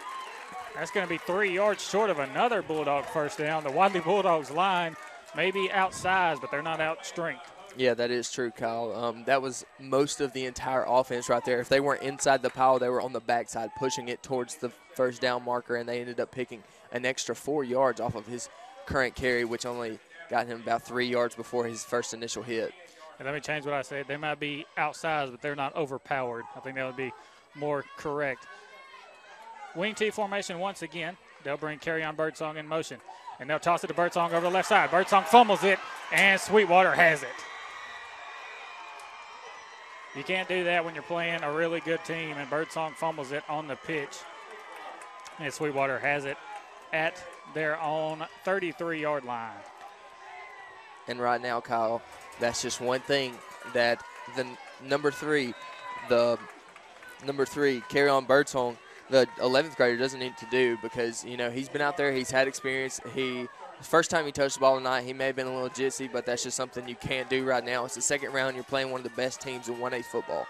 That's going to be 3 yards short of another Bulldog first down. The Wadley Bulldogs line may be outsized, but they're not out strength. Yeah, that is true, Kyle. That was most of the entire offense right there. If they weren't inside the pile, they were on the backside pushing it towards the first down marker, and they ended up picking an extra 4 yards off of his current carry, which only got him about 3 yards before his first initial hit. And let me change what I said. They might be outsized, but they're not overpowered. I think that would be more correct. Wing T formation once again. They'll bring Carryon Birdsong in motion, and they'll toss it to Birdsong over the left side. Birdsong fumbles it, and Sweetwater has it. You can't do that when you're playing a really good team, and Birdsong fumbles it on the pitch. And Sweetwater has it at their own 33-yard line. And right now, Kyle, that's just one thing that the number three, Carryon Birdsong, the 11th grader, doesn't need to do, because, you know, he's been out there, he's had experience. The first time he touched the ball tonight, he may have been a little jitsi, but that's just something you can't do right now. It's the second round. You're playing one of the best teams in 1A football.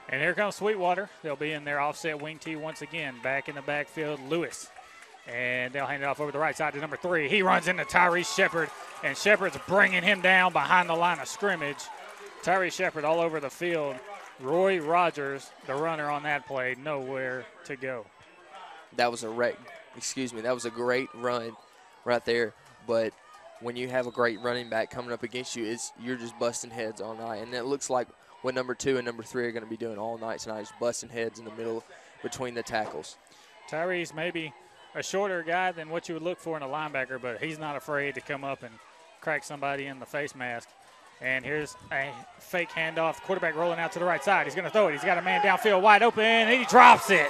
And here comes Sweetwater. They'll be in their offset wing tee once again. Back in the backfield, Lewis. And they'll hand it off over the right side to number 3. He runs into Tyrese Shepard, and Shepard's bringing him down behind the line of scrimmage. Tyrese Shepard all over the field. Roy Rogers, the runner on that play, nowhere to go. That was a great run right there, but when you have a great running back coming up against you, you're just busting heads all night, and it looks like what number 2 and number 3 are going to be doing all night tonight, is busting heads in the middle between the tackles. Tyrese may be a shorter guy than what you would look for in a linebacker, but he's not afraid to come up and crack somebody in the face mask. And here's a fake handoff. Quarterback rolling out to the right side. He's going to throw it. He's got a man downfield wide open, and he drops it.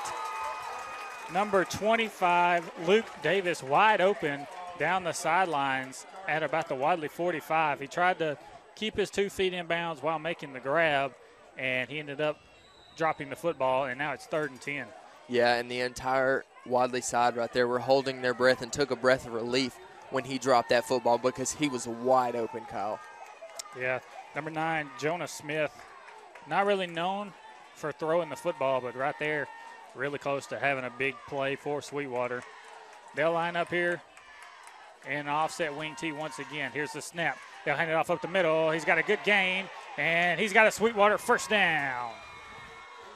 Number 25, Luke Davis, wide open down the sidelines at about the Wadley 45. He tried to keep his 2 feet in bounds while making the grab, and he ended up dropping the football, and now it's 3rd and 10. Yeah, and the entire Wadley side right there were holding their breath and took a breath of relief when he dropped that football, because he was wide open, Kyle. Yeah, number 9, Jonah Smith, not really known for throwing the football, but right there, really close to having a big play for Sweetwater. They'll line up here in offset wing tee once again. Here's the snap. They'll hand it off up the middle. He's got a good gain, and he's got a Sweetwater first down.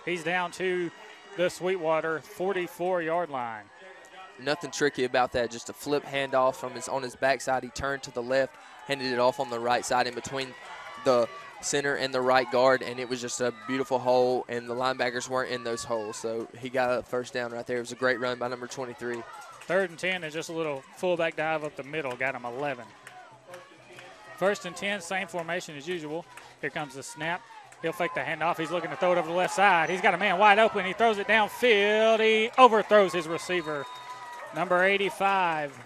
He's down to the Sweetwater 44-yard line. Nothing tricky about that, just a flip handoff on his backside. He turned to the left, handed it off on the right side in between the center and the right guard, and it was just a beautiful hole, and the linebackers weren't in those holes, so he got a first down right there. It was a great run by number 23. 3rd and 10 is just a little fullback dive up the middle, got him 11. 1st and 10, same formation as usual. Here comes the snap. He'll fake the handoff. He's looking to throw it over the left side. He's got a man wide open. He throws it downfield. He overthrows his receiver. Number 85,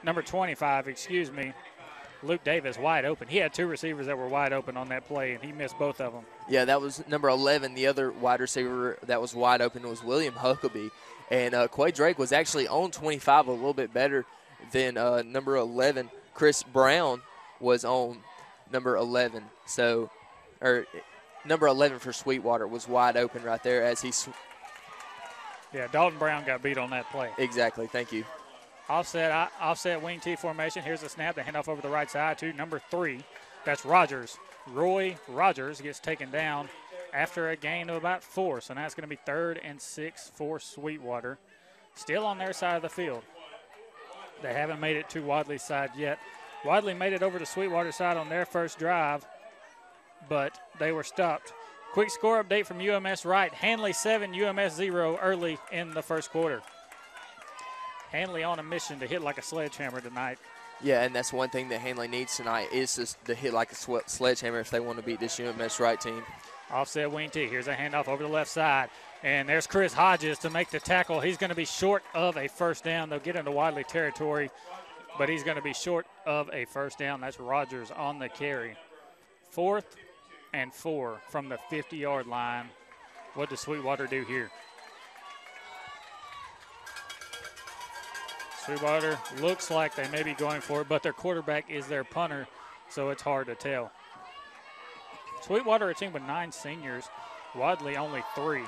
number 25, excuse me. Luke Davis wide open. He had 2 receivers that were wide open on that play, and he missed both of them. Yeah, that was number 11. The other wide receiver that was wide open was William Huckabee. And Quay Drake was actually on 25 a little bit better than number 11. Chris Brown was on number 11. Number 11 for Sweetwater was wide open right there as he Yeah, Dalton Brown got beat on that play. Exactly, thank you. Offset wing T formation. Here's the snap. The handoff over the right side to number 3. That's Rogers. Roy Rogers gets taken down after a gain of about 4. So now it's going to be 3rd and 6 for Sweetwater. Still on their side of the field. They haven't made it to Wadley's side yet. Wadley made it over to Sweetwater's side on their first drive, but they were stopped. Quick score update from UMS Wright. Hanley 7, UMS 0 early in the first quarter. Hanley on a mission to hit like a sledgehammer tonight. Yeah, and that's one thing that Hanley needs tonight is just to hit like a sledgehammer if they want to beat this UMS Wright team. Offset wing T. Here's a handoff over the left side. And there's Chris Hodges to make the tackle. He's going to be short of a first down. They'll get into Wadley territory, but he's going to be short of a first down. That's Rogers on the carry. 4th and 4 from the 50-yard line. What does Sweetwater do here? Sweetwater looks like they may be going for it, but their quarterback is their punter, so it's hard to tell. Sweetwater, a team with 9 seniors. Wadley, only 3.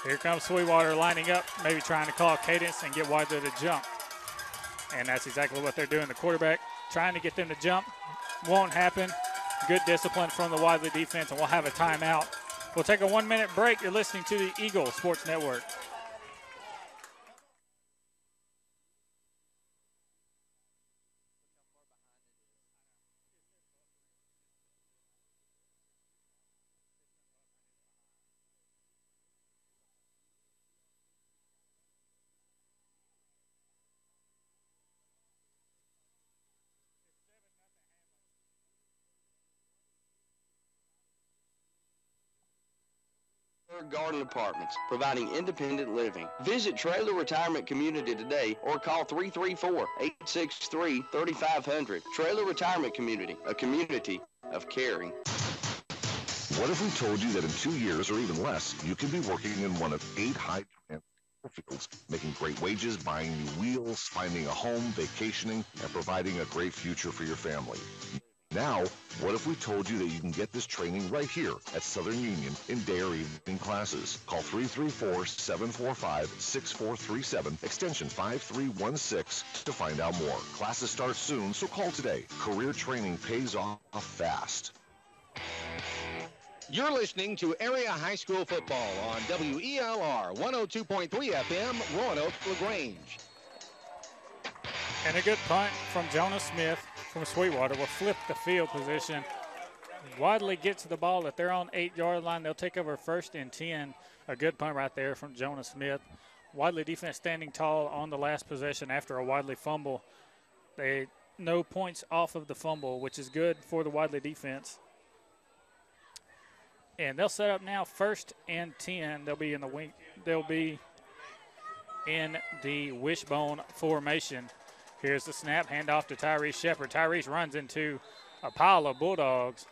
Here comes Sweetwater lining up, maybe trying to call cadence and get Wadley to jump. And that's exactly what they're doing. The quarterback trying to get them to jump. Won't happen. Good discipline from the Wadley defense, and we'll have a timeout. We'll take a 1-minute break. You're listening to the Eagle Sports Network. Garden Apartments, providing independent living. Visit Trailer Retirement Community today or call 334-863-3500. Trailer Retirement Community, a community of caring. What if we told you that in 2 years or even less, you could be working in one of 8 high-demand fields, making great wages, buying new wheels, finding a home, vacationing, and providing a great future for your family? Now, what if we told you that you can get this training right here at Southern Union in day or evening classes? Call 334-745-6437, extension 5316 to find out more. Classes start soon, so call today. Career training pays off fast. You're listening to Area High School Football on WELR 102.3 FM, Roanoke, LaGrange. And a good punt from Jonas Smith from Sweetwater will flip the field position. Wadley gets the ball at their own 8-yard line. They'll take over 1st and 10. A good punt right there from Jonas Smith. Wadley defense standing tall on the last possession after a Wadley fumble. They no points off of the fumble, which is good for the Wadley defense. And they'll set up now 1st and 10. They'll be in the wing. They'll be in the wishbone formation. Here's the snap, handoff to Tyrese Shepard. Tyrese runs into a pile of Bulldogs,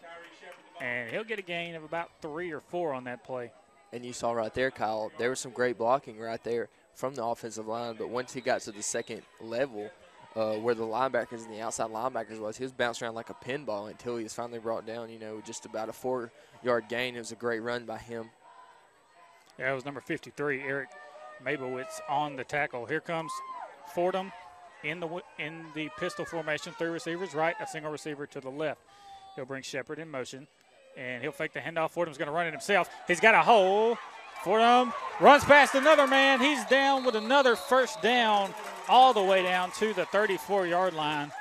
and he'll get a gain of about 3 or 4 on that play. And you saw right there, Kyle, there was some great blocking right there from the offensive line, but once he got to the second level where the linebackers and the outside linebackers was, he was bouncing around like a pinball until he was finally brought down, just about a 4-yard gain. It was a great run by him. Yeah, it was number 53, Eric Mabowitz, on the tackle. Here comes Fordham. In the pistol formation, 3 receivers right, a single receiver to the left. He'll bring Shepard in motion, and he'll fake the handoff. Fordham's going to run it himself. He's got a hole. Fordham runs past another man. He's down with another 1st down all the way down to the 34-yard line.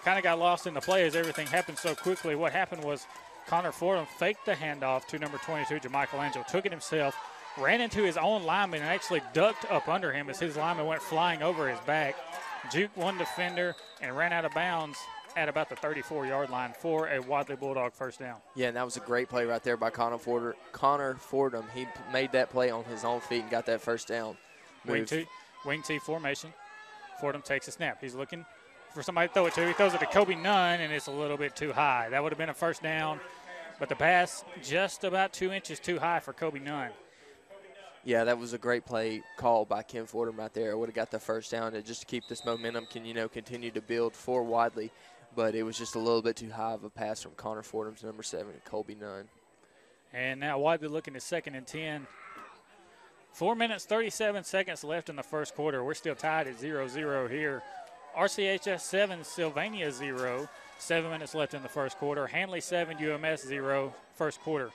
Kind of got lost in the play as everything happened so quickly. What happened was Connor Fordham faked the handoff to number 22, JaMichael Angel, took it himself, ran into his own lineman, and actually ducked up under him as his lineman went flying over his back. Juked one defender and ran out of bounds at about the 34-yard line for a Wadley Bulldog 1st down. Yeah, and that was a great play right there by Connor Fordham. He made that play on his own feet and got that 1st down. Wing T formation. Fordham takes a snap. He's looking for somebody to throw it to. He throws it to Kobe Nunn, and it's a little bit too high. That would have been a 1st down, but the pass just about 2 inches too high for Kobe Nunn. Yeah, that was a great play call by Ken Fordham right there. Would have got the 1st down to just keep this momentum continue to build for Wadley. But it was just a little bit too high of a pass from Connor Fordham's number 7, Colby Nunn. And now Wadley looking at 2nd and 10. 4 minutes, 37 seconds left in the 1st quarter. We're still tied at 0-0 here. RCHS 7, Sylvania 0. 7 minutes left in the 1st quarter. Handley 7, UMS 0, 1st quarter.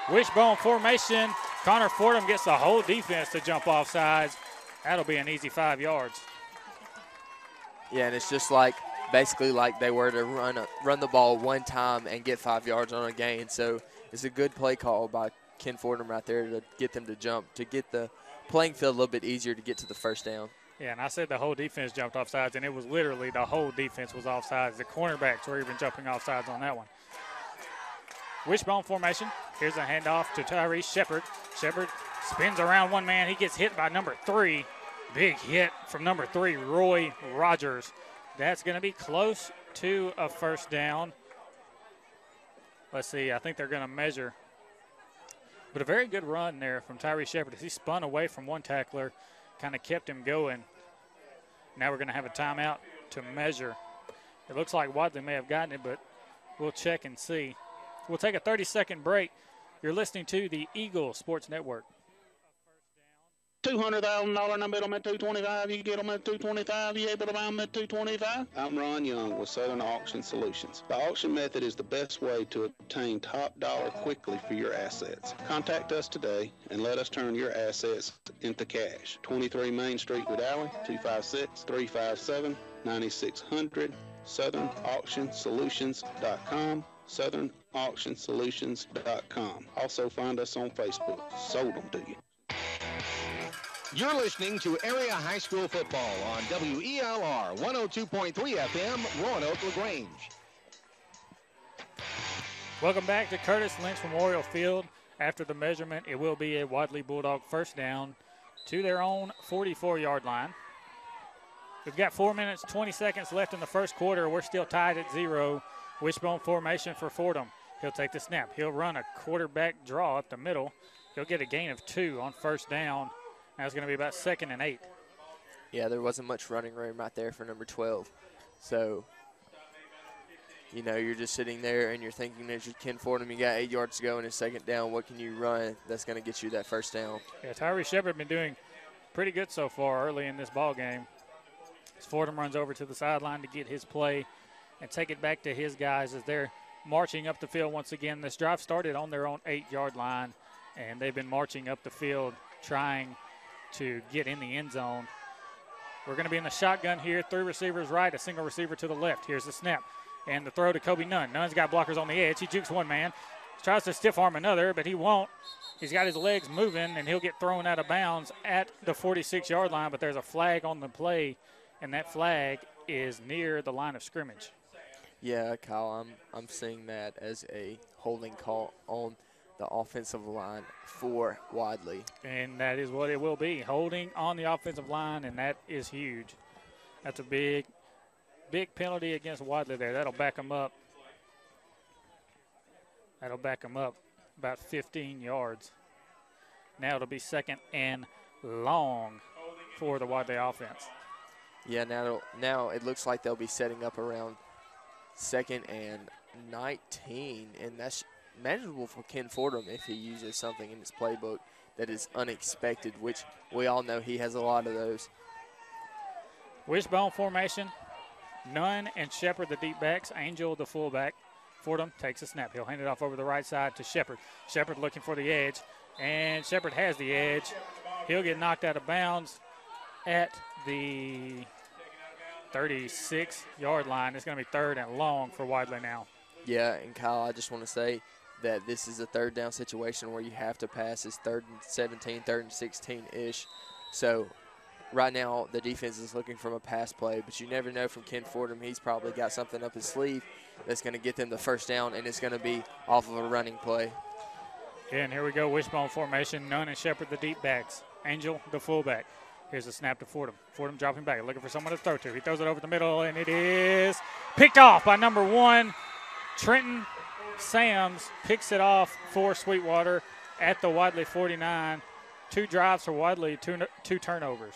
Wishbone formation. Connor Fordham gets the whole defense to jump off sides. That'll be an easy 5 yards. Yeah, and it's just basically like they were to run the ball one time and get 5 yards on a gain. So it's a good play call by Ken Fordham right there to get them to jump, to get the playing field a little bit easier to get to the 1st down. Yeah, and I said the whole defense jumped off sides, and it was literally the whole defense was off sides. The cornerbacks were even jumping off sides on that one. Wishbone formation. Here's a handoff to Tyrese Shepard. Shepard spins around one man. He gets hit by number 3. Big hit from number 3, Roy Rogers. That's going to be close to a 1st down. Let's see, I think they're going to measure. But a very good run there from Tyree Shepard as he spun away from one tackler, kind of kept him going. Now we're going to have a timeout to measure. It looks like Wadley may have gotten it, but we'll check and see. We'll take a 30-second break. You're listening to the Eagle Sports Network. $200,000 and I bet them at 225. You get them at 225. You able to buy them at 225? I'm Ron Young with Southern Auction Solutions. The auction method is the best way to obtain top dollar quickly for your assets. Contact us today and let us turn your assets into cash. 23 Main Street, Wadley, 256-357-9600. SouthernAuctionSolutions.com. SouthernAuctionSolutions.com. Also find us on Facebook. Sold them to you. You're listening to Area High School Football on WELR 102.3 FM, Roanoke, LaGrange. Welcome back to Curtis Lynch Memorial Field. After the measurement, it will be a Wadley Bulldog first down to their own 44-yard line. We've got 4 minutes, 20 seconds left in the first quarter. We're still tied at 0. Wishbone formation for Fordham. He'll take the snap. He'll run a quarterback draw up the middle. He'll get a gain of 2 on first down. Now it's going to be about 2nd and 8. Yeah, there wasn't much running room right there for number 12. So, you know, you're just sitting there and you're thinking as you're Ken Fordham, you got 8 yards to go and it's 2nd down. What can you run that's going to get you that first down? Yeah, Tyree Shepard been doing pretty good so far early in this ball game. As Fordham runs over to the sideline to get his play and take it back to his guys as they're marching up the field once again. This drive started on their own 8-yard line, and they've been marching up the field trying to get in the end zone. We're going to be in the shotgun here. 3 receivers right, a single receiver to the left. Here's the snap and the throw to Kobe Nunn. Nunn's got blockers on the edge. He jukes one man, tries to stiff arm another, but he won't. He's got his legs moving, and he'll get thrown out of bounds at the 46-yard line, but there's a flag on the play, and that flag is near the line of scrimmage. Yeah, Kyle, I'm seeing that as a holding call on the offensive line for Wadley. And that is what it will be, holding on the offensive line, and that is huge. That's a big penalty against Wadley there. That'll back them up. That'll back them up about 15 yards. Now it'll be 2nd and long for the Wadley offense. Yeah, now it looks like they'll be setting up around 2nd and 19, and that's manageable for Ken Fordham if he uses something in his playbook that is unexpected, which we all know he has a lot of those. Wishbone formation. Nunn and Shepard, the deep backs. Angel, the fullback. Fordham takes a snap. He'll hand it off over the right side to Shepard. Shepard looking for the edge, and Shepard has the edge. He'll get knocked out of bounds at the 36-yard line. It's going to be 3rd and long for Wadley now. Yeah, and Kyle, I just want to say that this is a 3rd down situation where you have to pass. It's 3rd and 17, 3rd and 16-ish. So right now the defense is looking for a pass play, but you never know from Ken Fordham. He's probably got something up his sleeve that's going to get them the first down, and it's going to be off of a running play. And here we go, wishbone formation. Nunn and Shepard, the deep backs. Angel, the fullback. Here's a snap to Fordham. Fordham dropping back, looking for someone to throw to. He throws it over the middle, and it is picked off by number 1. Trenton Sams picks it off for Sweetwater at the Wadley 49. 2 drives for Wadley, two turnovers.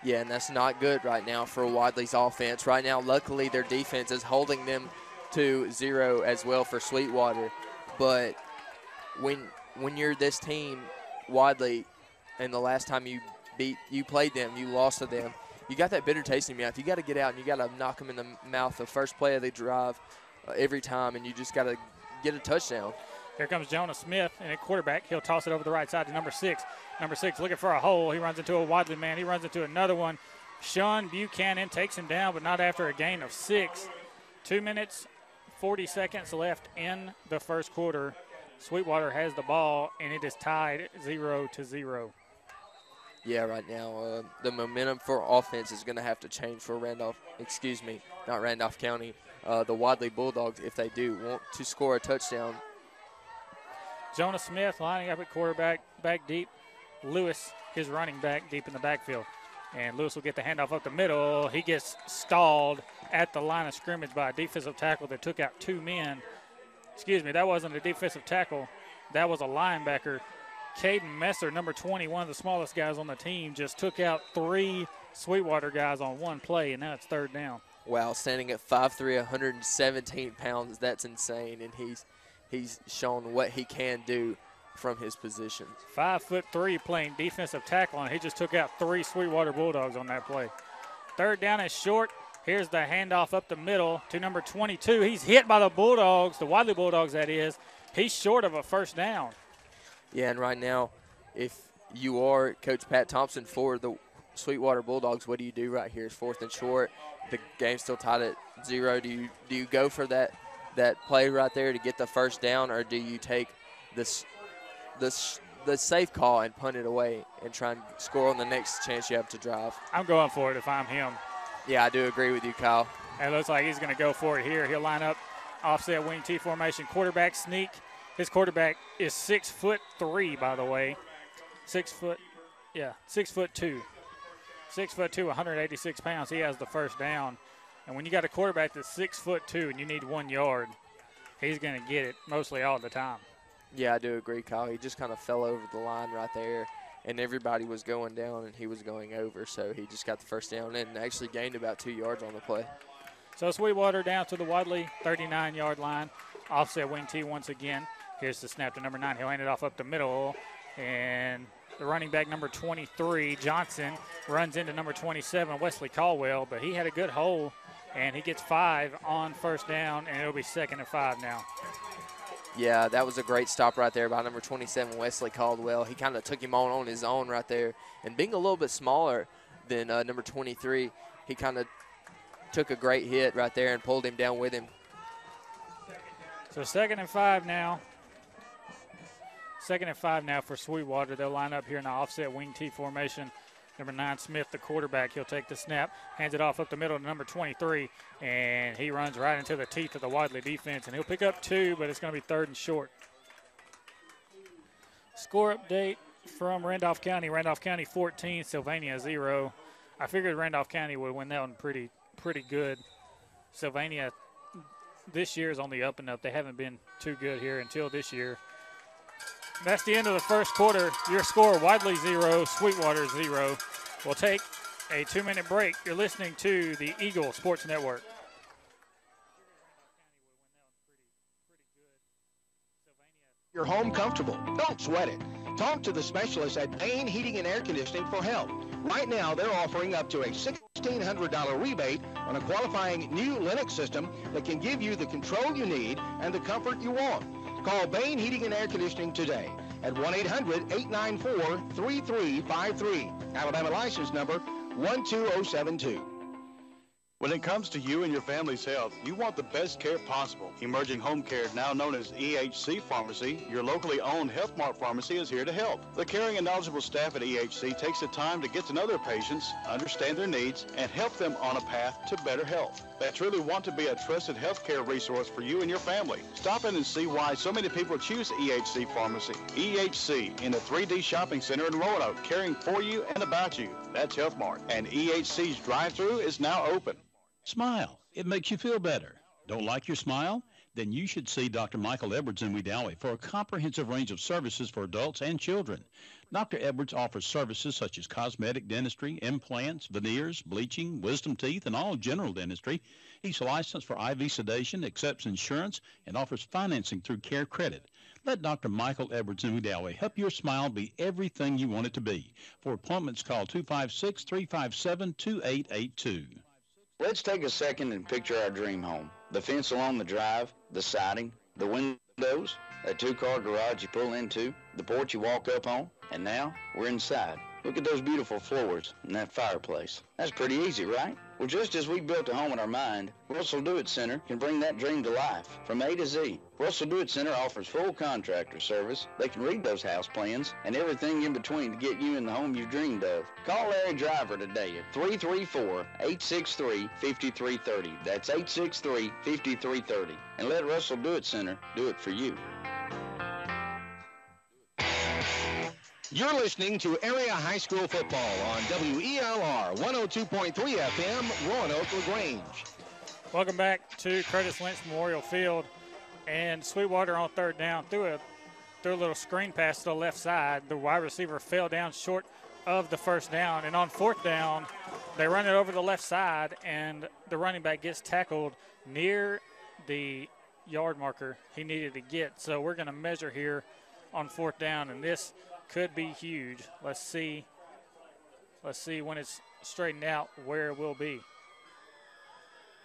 Yeah, and that's not good right now for Wadley's offense. Right now, luckily, their defense is holding them to 0 as well for Sweetwater. But when you're this team, Wadley, and the last time you played them, you lost to them, you got that bitter taste in your mouth. You got to get out and you got to knock them in the mouth the first play of the drive every time, and you just got to get a touchdown. Here comes Jonah Smith, and at quarterback, he'll toss it over the right side to number 6. Number 6 looking for a hole. He runs into a Wadley man. He runs into another one. Sean Buchanan takes him down, but not after a gain of 6. 2 minutes, 40 seconds left in the first quarter. Sweetwater has the ball, and it is tied 0-0. Yeah, right now the momentum for offense is going to have to change for not Randolph County, the Wadley Bulldogs, if they do want to score a touchdown. Jonah Smith lining up at quarterback, back deep. Lewis, his running back, deep in the backfield. And Lewis will get the handoff up the middle. He gets stalled at the line of scrimmage by a defensive tackle that took out 2 men. excuse me, that wasn't a defensive tackle. That was a linebacker. Caden Messer, number 20, one of the smallest guys on the team, just took out 3 Sweetwater guys on one play, and now it's 3rd down. Wow, standing at 5'3", 117 pounds, that's insane, and he's shown what he can do from his position. 5'3", playing defensive tackle, and he just took out 3 Sweetwater Bulldogs on that play. 3rd down is short. Here's the handoff up the middle to number 22. He's hit by the Bulldogs, the Wadley Bulldogs, that is. He's short of a 1st down. Yeah, and right now, if you are Coach Pat Thompson for the Sweetwater Bulldogs, what do you do right here? It's 4th and short. The game's still tied at 0. Do you go for that play right there to get the 1st down, or do you take the safe call and punt it away and try and score on the next chance you have to drive? I'm going for it if I'm him. Yeah, I do agree with you, Kyle. It looks like he's going to go for it here. He'll line up offset wing T formation, quarterback sneak. His quarterback is 6'3", by the way. 6'2". 6'2", 186 pounds. He has the 1st down. And when you got a quarterback that's 6'2" and you need 1 yard, he's going to get it mostly all the time. Yeah, I do agree, Kyle. He just kind of fell over the line right there, and everybody was going down and he was going over, so he just got the 1st down and actually gained about 2 yards on the play. So Sweetwater down to the Wadley 39-yard line. Offset wing T once again. Here's the snap to number 9. He'll hand it off up the middle, and the running back number 23, Johnson, runs into number 27, Wesley Caldwell, but he had a good hole, and he gets 5 on 1st down, and it'll be 2nd and 5 now. Yeah, that was a great stop right there by number 27, Wesley Caldwell. He kind of took him on his own right there, and being a little bit smaller than number 23, he kind of took a great hit right there and pulled him down with him. So 2nd and 5 now. 2nd and 5 now for Sweetwater. They'll line up here in the offset wing T formation. Number 9, Smith, the quarterback. He'll take the snap, hands it off up the middle to number 23, and he runs right into the teeth of the Wadley defense, and he'll pick up 2, but it's going to be 3rd and short. Score update from Randolph County. Randolph County 14, Sylvania 0. I figured Randolph County would win that one pretty good. Sylvania this year is on the up and up. They haven't been too good here until this year. That's the end of the 1st quarter. Your score, Wadley 0, Sweetwater 0. We'll take a 2-minute break. You're listening to the Eagle Sports Network. Your home comfortable. Don't sweat it. Talk to the specialists at Bain Heating and Air Conditioning for help. Right now, they're offering up to a $1,600 rebate on a qualifying new Lennox system that can give you the control you need and the comfort you want. Call Bain Heating and Air Conditioning today at 1-800-894-3353. Alabama license number 12072. When it comes to you and your family's health, you want the best care possible. Emerging Home Care, now known as EHC Pharmacy, your locally owned Health Mart pharmacy, is here to help. The caring and knowledgeable staff at EHC takes the time to get to know their patients, understand their needs, and help them on a path to better health. They truly want to be a trusted healthcare resource for you and your family. Stop in and see why so many people choose EHC Pharmacy. EHC in the 3D Shopping Center in Roanoke, caring for you and about you. That's Health Mart. And EHC's drive-thru is now open. Smile. It makes you feel better. Don't like your smile? Then you should see Dr. Michael Edwards in Wedowee for a comprehensive range of services for adults and children. Dr. Edwards offers services such as cosmetic dentistry, implants, veneers, bleaching, wisdom teeth, and all general dentistry. He's licensed for IV sedation, accepts insurance, and offers financing through Care Credit. Let Dr. Michael Edwards in Wedowee help your smile be everything you want it to be. For appointments, call 256-357-2882. Let's take a second and picture our dream home. The fence along the drive, the siding, the windows, that 2-car garage you pull into, the porch you walk up on, and now we're inside. Look at those beautiful floors and that fireplace. That's pretty easy, right? Well, just as we built a home in our mind, Russell Do-It Center can bring that dream to life from A to Z. Russell Do-It Center offers full contractor service. They can read those house plans and everything in between to get you in the home you've dreamed of. Call Larry Driver today at 334-863-5330. That's 863-5330. And let Russell Do-It Center do it for you. You're listening to Area High School Football on WELR 102.3 FM, Roanoke LaGrange. Welcome back to Curtis Lynch Memorial Field. And Sweetwater on third down threw a little screen pass to the left side. The wide receiver fell down short of the first down. And on fourth down, they run it over the left side, and the running back gets tackled near the yard marker he needed to get. So we're going to measure here on fourth down, and this could be huge. Let's see when it's straightened out where it will be.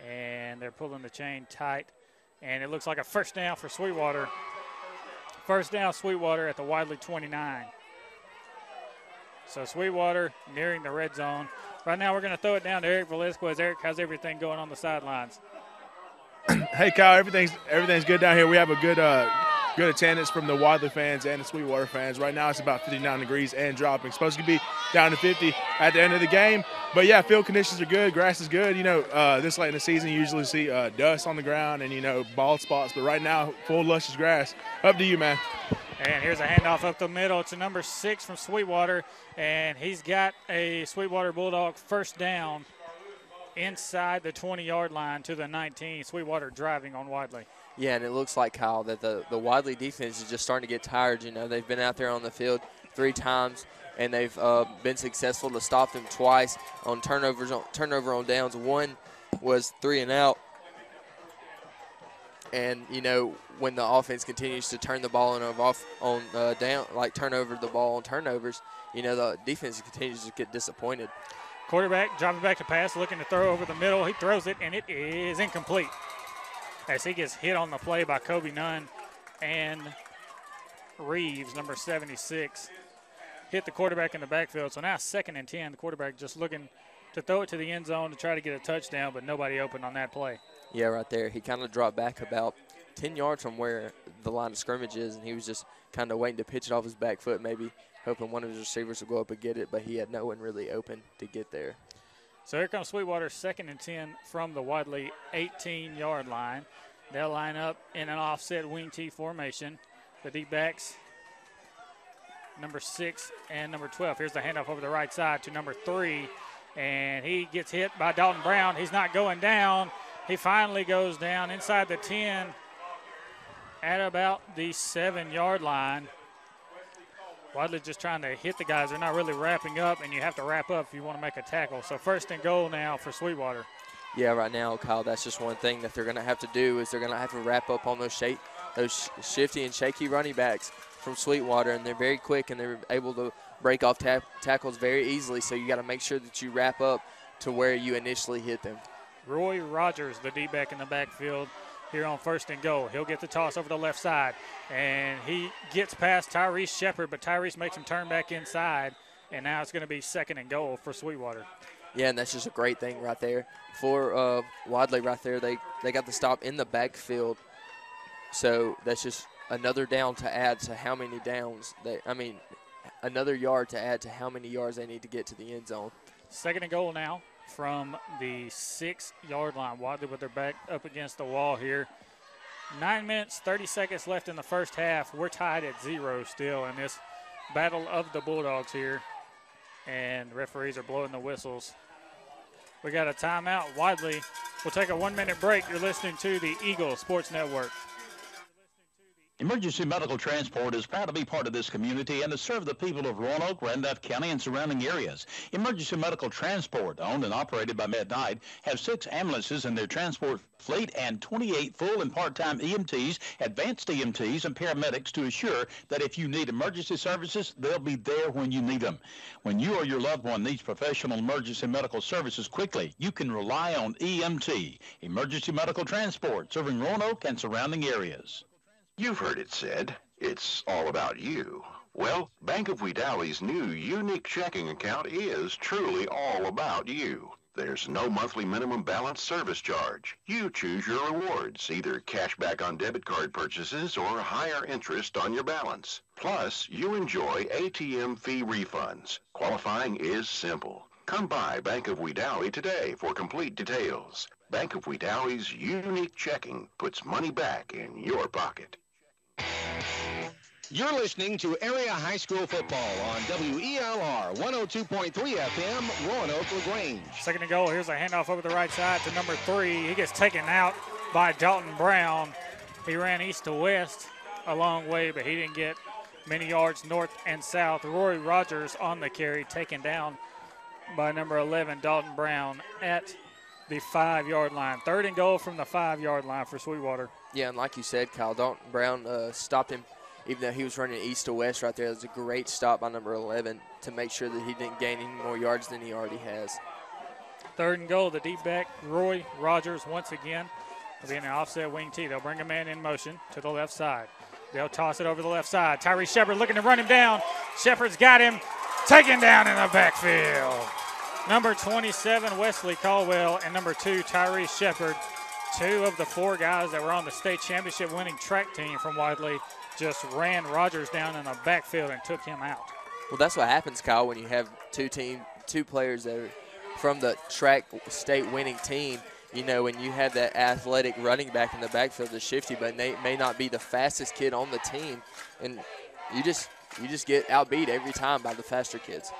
And they're pulling the chain tight, and it looks like a first down for Sweetwater. First down, Sweetwater at the Wadley 29. So Sweetwater nearing the red zone. Right now we're going to throw it down to Eric Velasquez. Eric, how's everything going on the sidelines? Hey, Kyle, everything's good down here. We have a good attendance from the Wadley fans and the Sweetwater fans. Right now it's about 59 degrees and dropping. Supposed to be down to 50 at the end of the game. But, yeah, field conditions are good. Grass is good. You know, this late in the season you usually see dust on the ground and, you know, bald spots. But right now, full luscious grass. Up to you, man. And here's a handoff up the middle to number 6 from Sweetwater. And he's got a Sweetwater Bulldog first down inside the 20-yard line to the 19. Sweetwater driving on Wadley. Yeah, and it looks like, Kyle, that the Wadley defense is just starting to get tired. You know, they've been out there on the field 3 times, and they've been successful to stop them twice on turnover on downs. One was 3 and out. And, you know, when the offense continues to turn the ball turn over the ball on turnovers, you know, the defense continues to get disappointed. Quarterback dropping back to pass, looking to throw over the middle. He throws it, and it is incomplete as he gets hit on the play by Kobe Nunn, and Reeves, number 76, hit the quarterback in the backfield. So now 2nd and 10. The quarterback just looking to throw it to the end zone to try to get a touchdown, but nobody open on that play. Yeah, right there. He kind of dropped back about 10 yards from where the line of scrimmage is, and he was just kind of waiting to pitch it off his back foot, maybe hoping one of his receivers would go up and get it, but he had no one really open to get there. So here comes Sweetwater, 2nd and 10 from the Wadley 18-yard line. They'll line up in an offset wing T formation. The D-backs, number 6 and number 12. Here's the handoff over the right side to number 3, and he gets hit by Dalton Brown. He's not going down. He finally goes down inside the 10 at about the 7-yard line. Wadley just trying to hit the guys. They're not really wrapping up, and you have to wrap up if you want to make a tackle. So 1st and goal now for Sweetwater. Yeah, right now, Kyle, that's just one thing that they're going to have to do is they're going to have to wrap up on those shifty and shaky running backs from Sweetwater, and they're very quick, and they're able to break off tackles very easily. So you got to make sure that you wrap up to where you initially hit them. Roy Rogers, the D-back in the backfield, here on 1st and goal. He'll get the toss over the left side, and he gets past Tyrese Shepard, but Tyrese makes him turn back inside, and now it's going to be 2nd and goal for Sweetwater. Yeah, and that's just a great thing right there for Wadley right there. They got the stop in the backfield, so that's just another down to add to how many downs another yard to add to how many yards they need to get to the end zone. 2nd and goal now from the 6-yard line. Wadley with their back up against the wall here. 9 minutes, 30 seconds left in the first half. We're tied at 0 still in this battle of the Bulldogs here, and referees are blowing the whistles. We got a timeout. Wadley will take a 1-minute break. You're listening to the Eagle Sports Network. Emergency Medical Transport is proud to be part of this community and to serve the people of Roanoke, Randolph County, and surrounding areas. Emergency Medical Transport, owned and operated by Med-Nite, have 6 ambulances in their transport fleet and 28 full and part-time EMTs, advanced EMTs, and paramedics to assure that if you need emergency services, they'll be there when you need them. When you or your loved one needs professional emergency medical services quickly, you can rely on EMT, Emergency Medical Transport, serving Roanoke and surrounding areas. You've heard it said, it's all about you. Well, Bank of Wadley's new unique checking account is truly all about you. There's no monthly minimum balance service charge. You choose your rewards, either cash back on debit card purchases or higher interest on your balance. Plus, you enjoy ATM fee refunds. Qualifying is simple. Come by Bank of Wadley today for complete details. Bank of Wadley's unique checking puts money back in your pocket. You're listening to Area High School Football on WELR 102.3 FM, Roanoke LaGrange. 2nd and goal. Here's a handoff over the right side to number 3. He gets taken out by Dalton Brown. He ran east to west a long way, but he didn't get many yards north and south. Rory Rogers on the carry, taken down by number 11, Dalton Brown, at the 5-yard line. 3rd and goal from the 5-yard line for Sweetwater. Yeah, and like you said, Kyle, Dalton Brown stopped him, even though he was running east to west right there. It was a great stop by number 11 to make sure that he didn't gain any more yards than he already has. 3rd and goal, the deep back, Roy Rogers once again. Will be in an offset wing tee. They'll bring a man in motion to the left side. They'll toss it over the left side. Tyree Shepard looking to run him down. Shepard's got him, taken down in the backfield. Number 27, Wesley Caldwell, and number 2, Tyree Shepard. 2 of the 4 guys that were on the state championship winning track team from Wadley just ran Rogers down in the backfield and took him out. Well, that's what happens, Kyle, when you have two players that are from the track state winning team. You know, when you have that athletic running back in the backfield that's shifty, but they may not be the fastest kid on the team, and you just get outbeat every time by the faster kids.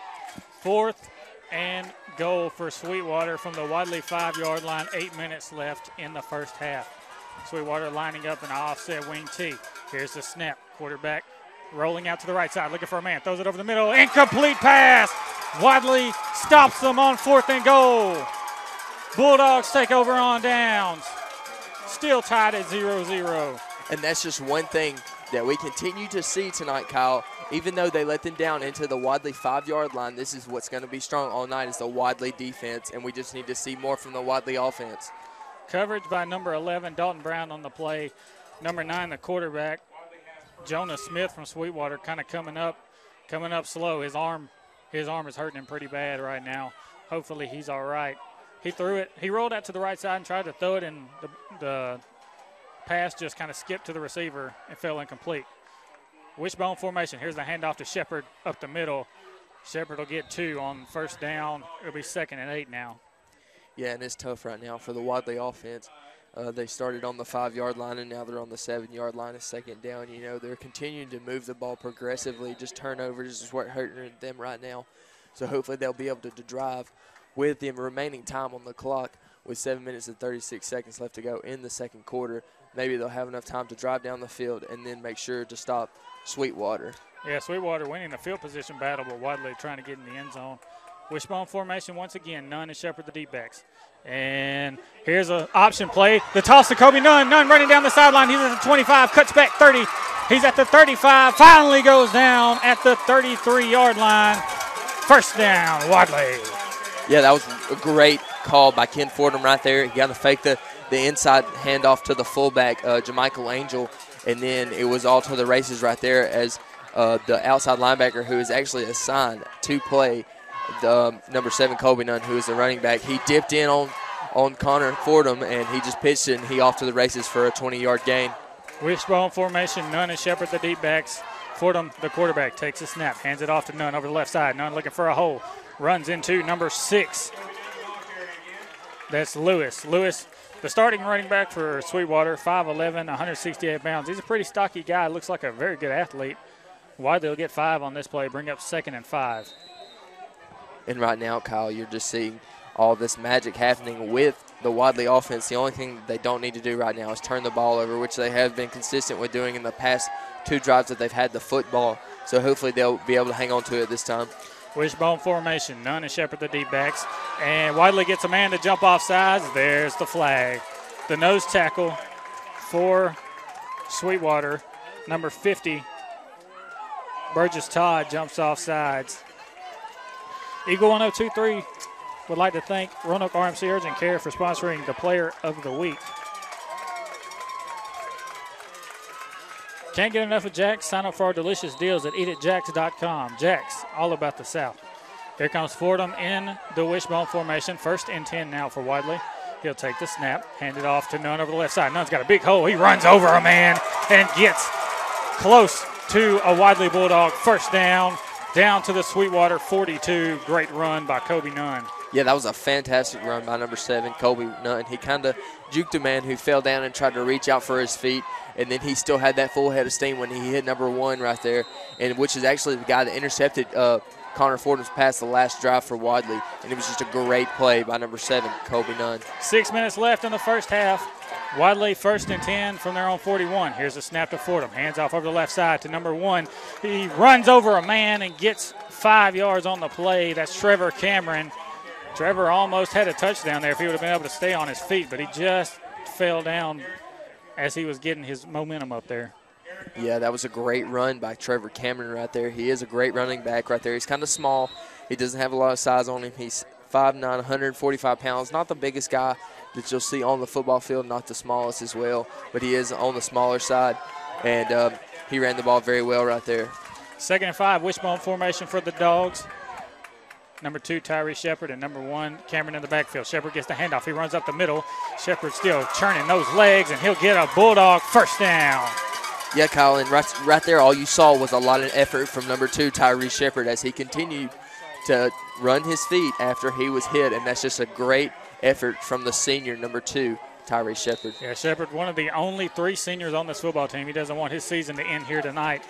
4th and goal for Sweetwater from the Wadley 5-yard line. 8 minutes left in the first half. Sweetwater lining up an offset wing tee. Here's the snap. Quarterback rolling out to the right side, looking for a man. Throws it over the middle. Incomplete pass. Wadley stops them on 4th and goal. Bulldogs take over on downs. Still tied at 0-0. And that's just one thing that we continue to see tonight, Kyle. Even though they let them down into the Wadley 5-yard line, this is what's going to be strong all night is the Wadley defense, and we just need to see more from the Wadley offense. Coverage by number 11, Dalton Brown on the play. Number 9, the quarterback, Jonah Smith from Sweetwater, kind of coming up slow. His arm is hurting him pretty bad right now. Hopefully he's all right. He threw it. He rolled out to the right side and tried to throw it, and the pass just kind of skipped to the receiver and fell incomplete. Wishbone formation. Here's the handoff to Shepard up the middle. Shepard will get 2 on 1st down. It'll be 2nd and 8 now. Yeah, and it's tough right now for the Wadley offense. They started on the 5-yard line, and now they're on the 7-yard line. It's 2nd down. You know, they're continuing to move the ball progressively. Just turnovers is what hurting them right now. So hopefully they'll be able to drive with the remaining time on the clock with 7 minutes and 36 seconds left to go in the 2nd quarter. Maybe they'll have enough time to drive down the field and then make sure to stop Sweetwater. Yeah, Sweetwater winning the field position battle, but Wadley trying to get in the end zone. Wishbone formation once again. Nunn and Shepard the D-backs. And here's an option play. The toss to Kobe Nunn. Nunn running down the sideline. He's at the 25, cuts back 30. He's at the 35, finally goes down at the 33-yard line. 1st down, Wadley. Yeah, that was a great call by Ken Fordham right there. He got to fake the inside handoff to the fullback, Jamichael Angel, and then it was all to the races right there as the outside linebacker who is actually assigned to play the number 7, Colby Nunn, who is the running back. He dipped in on Connor Fordham, and he just pitched it, and he off to the races for a 20-yard gain. Wishbone formation, Nunn and Shepard the deep backs. Fordham, the quarterback, takes a snap, hands it off to Nunn over the left side. Nunn looking for a hole. Runs into number 6. That's Lewis. Lewis, the starting running back for Sweetwater, 5'11", 168 pounds. He's a pretty stocky guy. Looks like a very good athlete. Wadley will get 5 on this play, bring up 2nd and 5. And right now, Kyle, you're just seeing all this magic happening with the Wadley offense. The only thing they don't need to do right now is turn the ball over, which they have been consistent with doing in the past 2 drives that they've had the football. So hopefully they'll be able to hang on to it this time. Wishbone formation, Nunn and Shepard the D-backs. And Wadley gets a man to jump off sides. There's the flag. The nose tackle for Sweetwater, number 50, Burgess Todd, jumps off sides. Eagle 1023 would like to thank Roanoke RMC Urgent Care for sponsoring the Player of the Week. Can't get enough of Jack's? Sign up for our delicious deals at eatatjacks.com. Jack's, all about the South. Here comes Fordham in the wishbone formation. 1st and 10 now for Wadley. He'll take the snap, hand it off to Nunn over the left side. Nunn's got a big hole. He runs over a man and gets close to a Wadley Bulldog. 1st down to the Sweetwater 42. Great run by Kobe Nunn. Yeah, that was a fantastic run by number 7, Kobe Nunn. He kind of juked a man who fell down and tried to reach out for his feet, and then he still had that full head of steam when he hit number 1 right there, and which is actually the guy that intercepted Connor Fordham's pass the last drive for Wadley, and it was just a great play by number 7, Kobe Nunn. 6 minutes left in the first half. Wadley 1st and 10 from their own 41. Here's a snap to Fordham. Hands off over the left side to number 1. He runs over a man and gets 5 yards on the play. That's Trevor Cameron. Trevor almost had a touchdown there if he would have been able to stay on his feet, but he just fell down as he was getting his momentum up there. Yeah, that was a great run by Trevor Cameron right there. He is a great running back right there. He's kind of small. He doesn't have a lot of size on him. He's 5'9", 145 pounds. Not the biggest guy that you'll see on the football field, not the smallest as well, but he is on the smaller side, and he ran the ball very well right there. 2nd and 5, wishbone formation for the Dogs. Number 2, Tyree Shepard, and number 1, Cameron in the backfield. Shepard gets the handoff. He runs up the middle. Shepard still churning those legs, and he'll get a Bulldog first down. Yeah, Kyle, and right there all you saw was a lot of effort from number 2, Tyree Shepard, as he continued to run his feet after he was hit, and that's just a great effort from the senior, number 2, Tyree Shepard. Yeah, Shepard, one of the only 3 seniors on this football team. He doesn't want his season to end here tonight.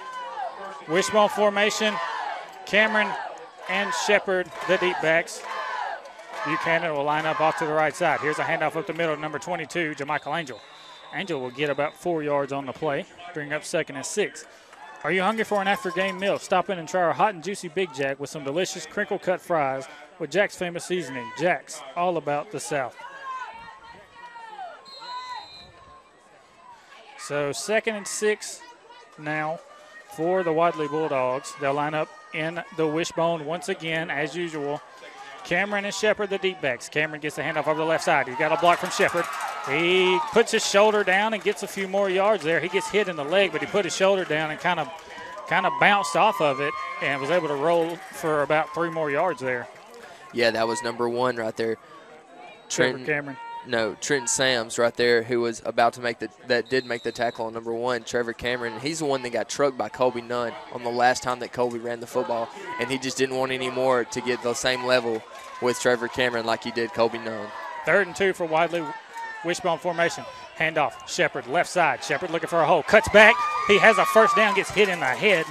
Wishbone formation, Cameron and Shepard, the deep backs. Buchanan will line up off to the right side. Here's a handoff up the middle to number 22, JaMichael Angel. Angel will get about 4 yards on the play, bring up 2nd and 6. Are you hungry for an after-game meal? Stop in and try our hot and juicy Big Jack with some delicious crinkle-cut fries with Jack's famous seasoning. Jack's, all about the South. So 2nd and 6 now for the Wadley Bulldogs. They'll line up in the wishbone once again, as usual. Cameron and Shepard, the deep backs. Cameron gets the handoff over the left side. He's got a block from Shepard. He puts his shoulder down and gets a few more yards there. He gets hit in the leg, but he put his shoulder down and kind of bounced off of it and was able to roll for about 3 more yards there. Yeah, that was number 1 right there. Trevor Cameron. No, Trenton Sams right there, who was about to make that did make the tackle on number 1, Trevor Cameron. He's the one that got trucked by Colby Nunn on the last time that Colby ran the football, and he just didn't want any more to get the same level with Trevor Cameron like he did Colby Nunn. 3rd and 2 for Wadley, wishbone formation. Handoff, Shepard, left side. Shepard looking for a hole, cuts back. He has a first down, gets hit in the head,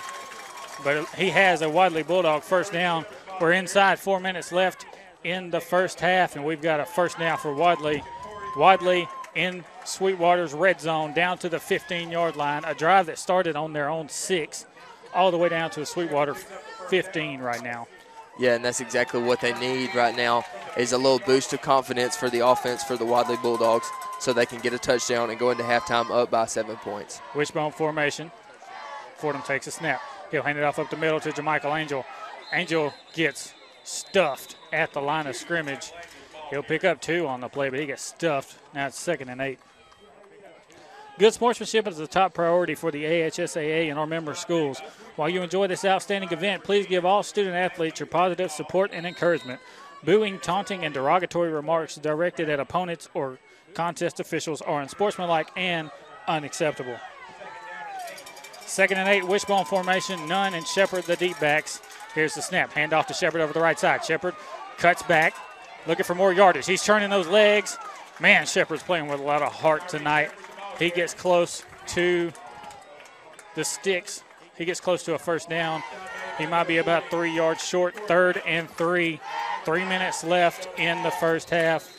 but he has a Wadley Bulldog first down. We're inside 4 minutes left in the first half, and we've got a first down for Wadley. Wadley in Sweetwater's red zone down to the 15-yard line, a drive that started on their own 6 all the way down to a Sweetwater 15 right now. Yeah, and that's exactly what they need right now is a little boost of confidence for the offense for the Wadley Bulldogs so they can get a touchdown and go into halftime up by 7 points. Wishbone formation. Fordham takes a snap. He'll hand it off up the middle to JaMichael Angel. Angel gets stuffed at the line of scrimmage. He'll pick up 2 on the play, but he gets stuffed. Now it's 2nd and 8. Good sportsmanship is a top priority for the AHSAA and our member schools. While you enjoy this outstanding event, please give all student athletes your positive support and encouragement. Booing, taunting, and derogatory remarks directed at opponents or contest officials are unsportsmanlike and unacceptable. 2nd and 8, wishbone formation, Nunn and Shepard, the deep backs. Here's the snap. Hand off to Shepard over the right side. Shepard cuts back, looking for more yardage. He's turning those legs. Man, Shepard's playing with a lot of heart tonight. He gets close to the sticks. He gets close to a first down. He might be about 3 yards short. 3rd and 3. 3 minutes left in the first half.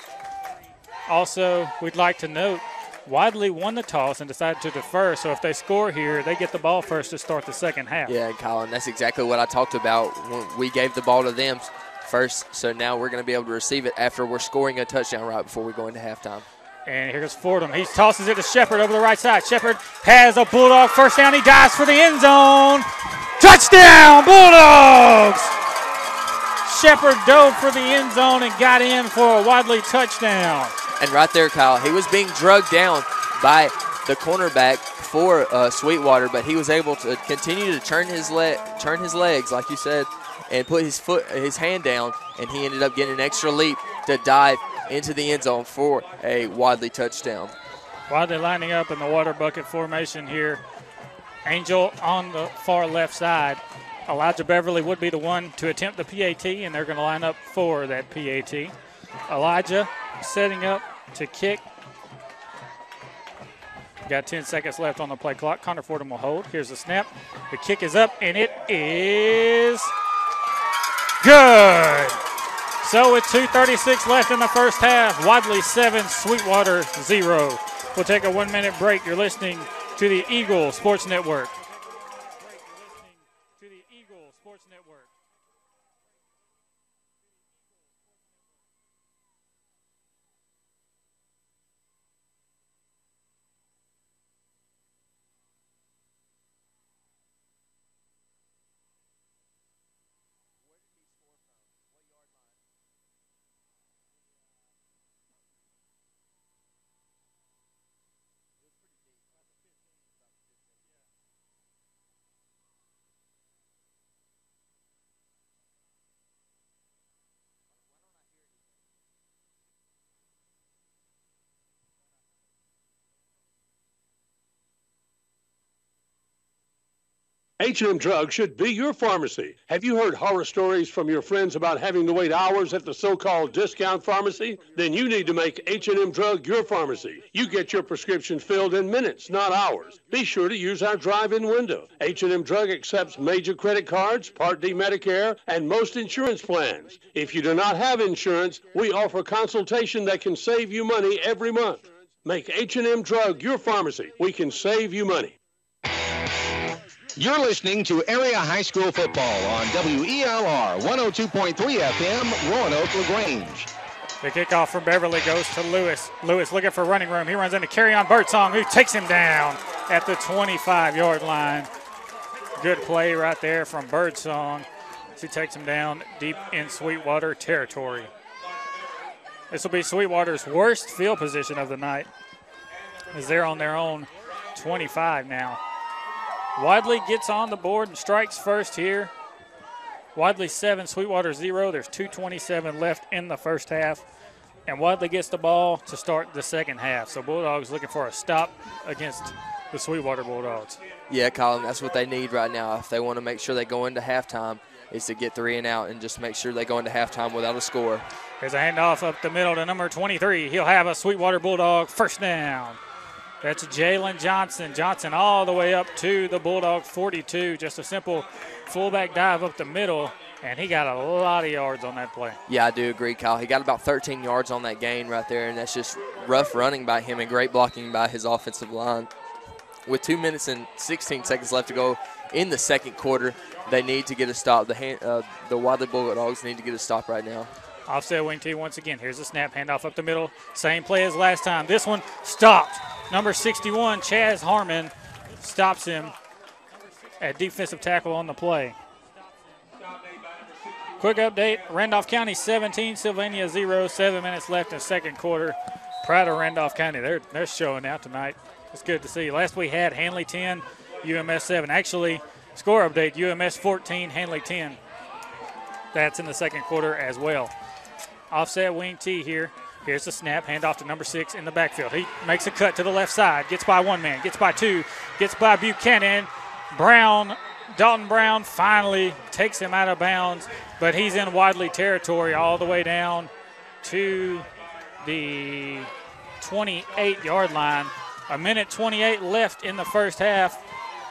Also, we'd like to note, Wadley won the toss and decided to defer, so if they score here, they get the ball first to start the second half. Yeah, Colin, that's exactly what I talked about when we gave the ball to them first, so now we're going to be able to receive it after we're scoring a touchdown right before we go into halftime. And here goes Fordham. He tosses it to Shepard over the right side. Shepard has a Bulldog first down. He dives for the end zone. Touchdown, Bulldogs! Shepard dove for the end zone and got in for a Wadley touchdown. And right there, Kyle, he was being drugged down by the cornerback for Sweetwater, but he was able to continue to turn his legs, like you said, and put his hand down, and he ended up getting an extra leap to dive into the end zone for a Wadley touchdown. Wadley lining up in the water bucket formation here. Angel on the far left side. Elijah Beverly would be the one to attempt the PAT, and they're going to line up for that PAT. Elijah setting up to kick. Got 10 seconds left on the play clock. Connor Fordham will hold. Here's the snap. The kick is up, and it is good. So with 2:36 left in the first half, Wadley 7, Sweetwater 0. We'll take a 1-minute break. You're listening to the Eagle Sports Network. H&M Drug should be your pharmacy. Have you heard horror stories from your friends about having to wait hours at the so-called discount pharmacy? Then you need to make H&M Drug your pharmacy. You get your prescription filled in minutes, not hours. Be sure to use our drive-in window. H&M Drug accepts major credit cards, Part D Medicare, and most insurance plans. If you do not have insurance, we offer consultation that can save you money every month. Make H&M Drug your pharmacy. We can save you money. You're listening to Area High School Football on WELR 102.3 FM, Roanoke LaGrange. The kickoff from Beverly goes to Lewis. Lewis looking for running room. He runs into Carry-On Birdsong, who takes him down at the 25-yard line. Good play right there from Birdsong. She takes him down deep in Sweetwater territory. This will be Sweetwater's worst field position of the night, as they're on their own 25 now. Wadley gets on the board and strikes first here. Wadley 7, Sweetwater 0. There's 2:27 left in the first half. And Wadley gets the ball to start the second half. So Bulldogs looking for a stop against the Sweetwater Bulldogs. Yeah, Colin, that's what they need right now. If they want to make sure they go into halftime, is to get 3 and out and just make sure they go into halftime without a score. There's a handoff up the middle to number 23. He'll have a Sweetwater Bulldog first down. That's Jalen Johnson. Johnson all the way up to the Bulldog 42. Just a simple fullback dive up the middle, and he got a lot of yards on that play. Yeah, I do agree, Kyle. He got about 13 yards on that gain right there, and that's just rough running by him and great blocking by his offensive line. With 2 minutes and 16 seconds left to go in the second quarter, they need to get a stop. The Wadley Bulldogs need to get a stop right now. Offset wing T once again. Here's a snap, handoff up the middle. Same play as last time. This one stopped. Number 61, Chaz Harmon, stops him at defensive tackle on the play. Quick update, Randolph County 17, Sylvania 0, 7 minutes left in second quarter. Proud of Randolph County. They're showing out tonight. It's good to see. Last we had Hanley 10, UMS 7. Actually, score update, UMS 14, Hanley 10. That's in the second quarter as well. Offset wing T here. Here's the snap, handoff to number 6 in the backfield. He makes a cut to the left side, gets by one man, gets by two, gets by Buchanan. Dalton Brown finally takes him out of bounds, but he's in Wadley territory all the way down to the 28-yard line. 1:28 left in the first half.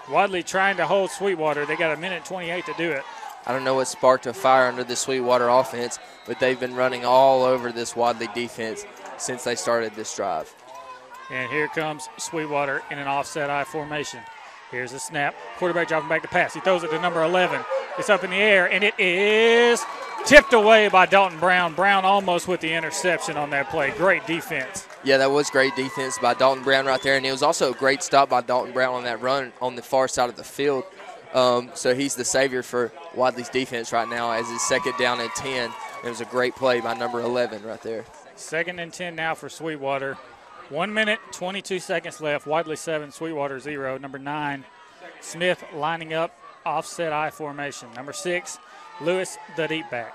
Wadley trying to hold Sweetwater. They got 1:28 to do it. I don't know what sparked a fire under the Sweetwater offense, but they've been running all over this Wadley defense since they started this drive. And here comes Sweetwater in an offset I formation. Here's the snap. Quarterback dropping back to pass. He throws it to number 11. It's up in the air, and it is tipped away by Dalton Brown. Brown almost with the interception on that play. Great defense. Yeah, that was great defense by Dalton Brown right there, and it was also a great stop by Dalton Brown on that run on the far side of the field. So he's the savior for Wadley's defense right now as his second down and 10. It was a great play by number 11 right there. Second and 10 now for Sweetwater. 1 minute, 22 seconds left. Wadley 7, Sweetwater 0. Number 9, Smith lining up, offset I formation. Number 6, Lewis, the deep back.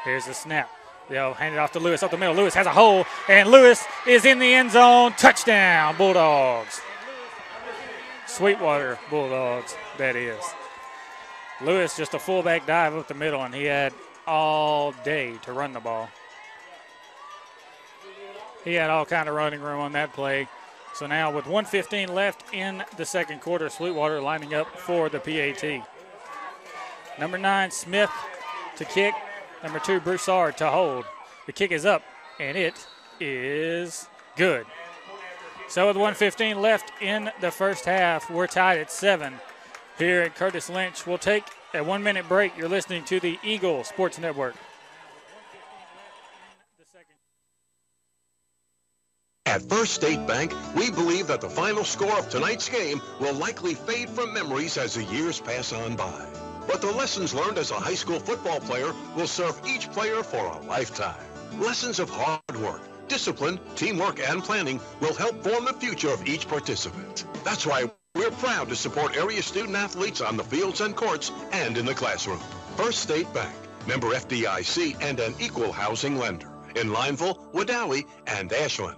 Here's the snap. They'll hand it off to Lewis up the middle. Lewis has a hole, and Lewis is in the end zone. Touchdown, Bulldogs. Sweetwater Bulldogs, that is. Lewis just a fullback dive up the middle, and he had all day to run the ball. He had all kind of running room on that play. So now with 1:15 left in the second quarter, Sweetwater lining up for the PAT. Number 9, Smith to kick. Number 2, Broussard to hold. The kick is up, and it is good. So with 1:15 left in the first half, we're tied at 7 here at Curtis Lynch. We'll take a 1-minute break. You're listening to the Eagle Sports Network. At First State Bank, we believe that the final score of tonight's game will likely fade from memories as the years pass on by. But the lessons learned as a high school football player will serve each player for a lifetime. Lessons of hard work, discipline, teamwork, and planning will help form the future of each participant. That's why we're proud to support area student athletes on the fields and courts and in the classroom. First State Bank, member FDIC, and an equal housing lender in Lineville, Wadley, and Ashland.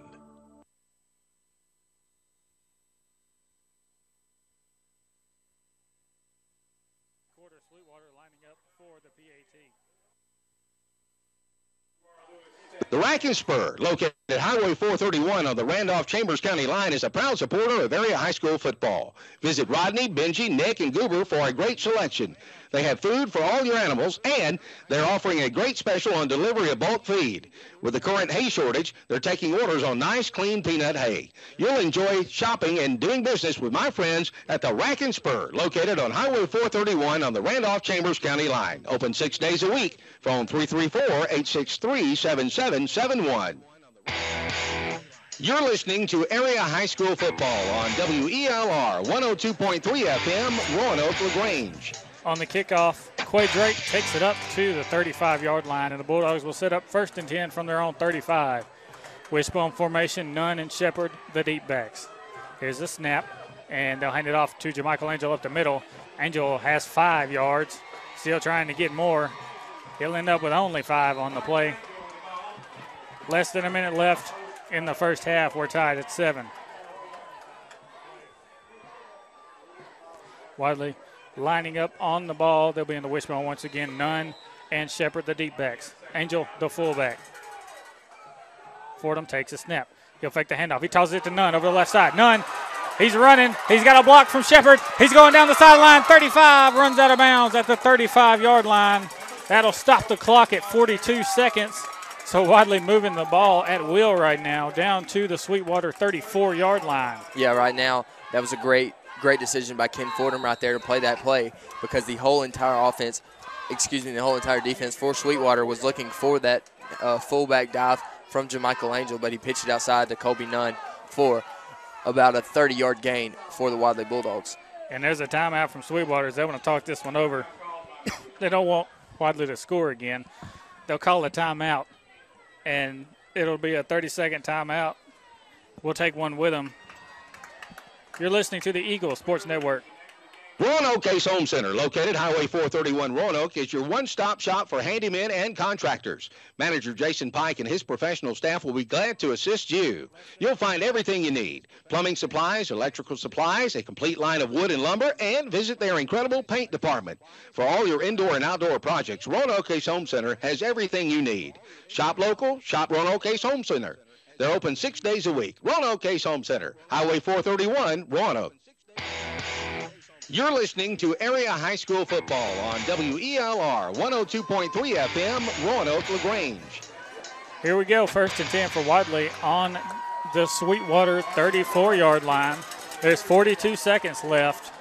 The Rack and Spur, located at Highway 431 on the Randolph-Chambers County line, is a proud supporter of area high school football. Visit Rodney, Benji, Nick, and Goober for a great selection. They have food for all your animals, and they're offering a great special on delivery of bulk feed. With the current hay shortage, they're taking orders on nice, clean peanut hay. You'll enjoy shopping and doing business with my friends at the Rack and Spur, located on Highway 431 on the Randolph-Chambers County line. Open 6 days a week. Phone 334-863-7771. You're listening to Area High School Football on WELR 102.3 FM, Roanoke LaGrange. On the kickoff, Quay Drake takes it up to the 35-yard line, and the Bulldogs will set up 1st and 10 from their own 35. Wishbone formation, Nunn and Shepard, the deep backs. Here's the snap, and they'll hand it off to Jermichael Angel up the middle. Angel has 5 yards, still trying to get more. He'll end up with only 5 on the play. Less than a minute left in the first half. We're tied at 7. Wadley lining up on the ball. They'll be in the wishbone once again. Nunn and Shepard, the deep backs. Angel, the fullback. Fordham takes a snap. He'll fake the handoff. He tosses it to Nunn over the left side. Nunn, he's running. He's got a block from Shepard. He's going down the sideline. 35, runs out of bounds at the 35-yard line. That'll stop the clock at 42 seconds. So Wadley moving the ball at will right now down to the Sweetwater 34-yard line. Yeah, right now that was a great decision by Ken Fordham right there to play that play, because the whole entire defense for Sweetwater was looking for that fullback dive from Jermichael Angel, but he pitched it outside to Kobe Nunn for about a 30-yard gain for the Wadley Bulldogs. And there's a timeout from Sweetwater. They want to talk this one over. They don't want Wadley to score again. They'll call a timeout, and it'll be a 30-second timeout. We'll take one with them. You're listening to the Eagle Sports Network. Roanoke Case Home Center, located Highway 431 Roanoke, is your one-stop shop for handymen and contractors. Manager Jason Pike and his professional staff will be glad to assist you. You'll find everything you need: plumbing supplies, electrical supplies, a complete line of wood and lumber, and visit their incredible paint department. For all your indoor and outdoor projects, Roanoke Case Home Center has everything you need. Shop local, shop Roanoke Case Home Center. They're open 6 days a week. Roanoke Case Home Center, Highway 431, Roanoke. You're listening to Area High School Football on WELR 102.3 FM, Roanoke LaGrange. Here we go, 1st and 10 for Wadley on the Sweetwater 34-yard line. There's 42 seconds left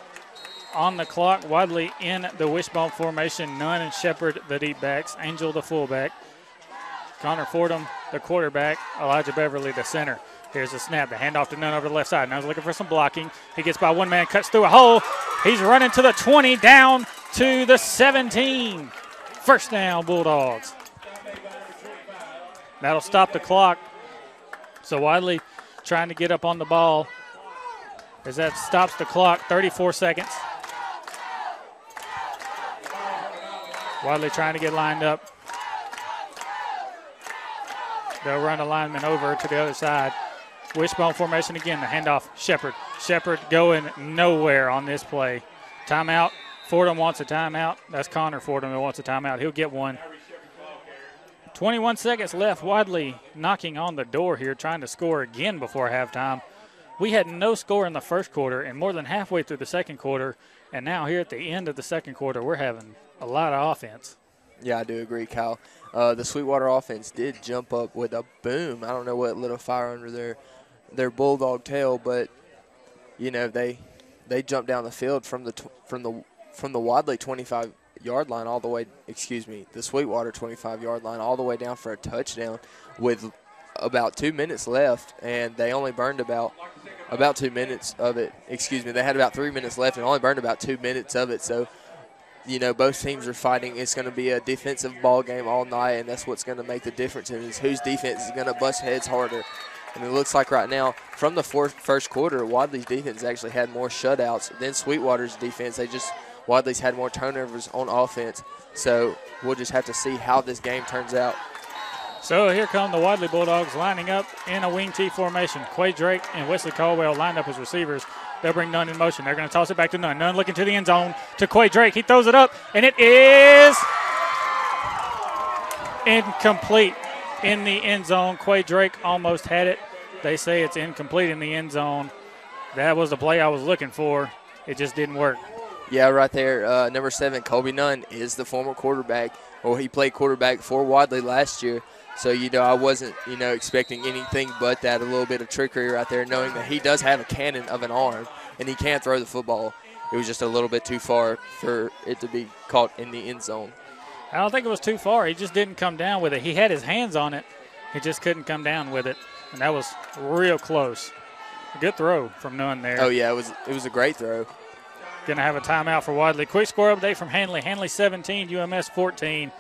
on the clock. Wadley in the wishbone formation. Nunn and Shepard, the deep backs. Angel, the fullback. Connor Fordham, the quarterback. Elijah Beverly, the center. Here's the snap. The handoff to Nunn over the left side. Nunn's looking for some blocking. He gets by one man, cuts through a hole. He's running to the 20, down to the 17. First down, Bulldogs. That'll stop the clock. So Wadley trying to get up on the ball as that stops the clock. 34 seconds. Wadley trying to get lined up. They'll run a lineman over to the other side. Wishbone formation again. The handoff, Shepard. Shepard going nowhere on this play. Timeout. Fordham wants a timeout. That's Connor Fordham who wants a timeout. He'll get one. 21 seconds left. Wadley knocking on the door here, trying to score again before halftime. We had no score in the first quarter and more than halfway through the second quarter. And now here at the end of the second quarter, we're having a lot of offense. Yeah, I do agree, Kyle. The Sweetwater offense did jump up with a boom. I don't know what lit a fire under their their bulldog tail, but you know they jumped down the field from the Wadley 25-yard line all the way, the Sweetwater 25-yard line all the way down for a touchdown with about 2 minutes left, and they only burned about 2 minutes of it. They had about 3 minutes left and only burned about 2 minutes of it. So, you know, both teams are fighting. It's going to be a defensive ball game all night, and that's what's going to make the difference is whose defense is going to bust heads harder. And it looks like right now, from the first quarter, Wadley's defense actually had more shutouts than Sweetwater's defense. Wadley's had more turnovers on offense. So we'll just have to see how this game turns out. So here come the Wadley Bulldogs lining up in a wing T formation. Quay Drake and Wesley Caldwell lined up as receivers. They'll bring Nunn in motion. They're going to toss it back to Nunn. Nunn looking to the end zone to Quay Drake. He throws it up, and it is incomplete in the end zone. Quay Drake almost had it. They say it's incomplete in the end zone. That was the play I was looking for. It just didn't work. Yeah, right there. Number 7, Colby Nunn, is the former quarterback. Well, he played quarterback for Wadley last year. So, you know, I wasn't, expecting anything but that, a little bit of trickery right there, knowing that he does have a cannon of an arm and he can throw the football. It was just a little bit too far for it to be caught in the end zone. I don't think it was too far. He just didn't come down with it. He had his hands on it. He just couldn't come down with it, and that was real close. A good throw from Nunn there. Oh, yeah, it was a great throw. Going to have a timeout for Wadley. Quick score update from Hanley. Hanley 17, UMS 14.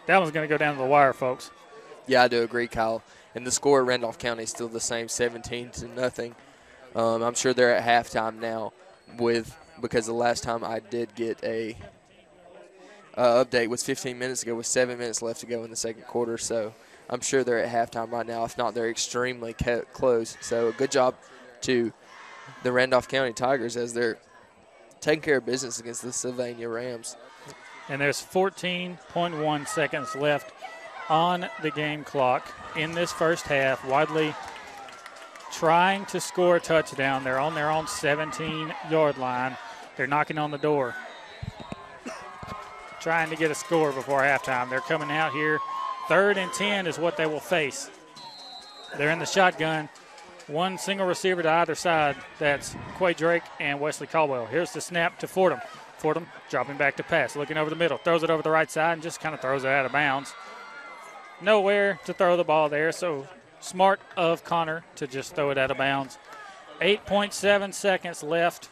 That one's going to go down to the wire, folks. Yeah, I do agree, Kyle. And the score at Randolph County is still the same, 17-0. I'm sure they're at halftime now because the last time I did get a update was 15 minutes ago with 7 minutes left to go in the second quarter. So I'm sure they're at halftime right now. If not, they're extremely close. So good job to the Randolph County Tigers as they're taking care of business against the Sylvania Rams. And there's 14.1 seconds left on the game clock in this first half. Wadley trying to score a touchdown. They're on their own 17-yard line. They're knocking on the door, trying to get a score before halftime. They're coming out here. 3rd and 10 is what they will face. They're in the shotgun. One single receiver to either side. That's Quay Drake and Wesley Caldwell. Here's the snap to Fordham. Fordham dropping back to pass, looking over the middle, throws it over the right side and just kind of throws it out of bounds. Nowhere to throw the ball there, so smart of Connor to just throw it out of bounds. 8.7 seconds left.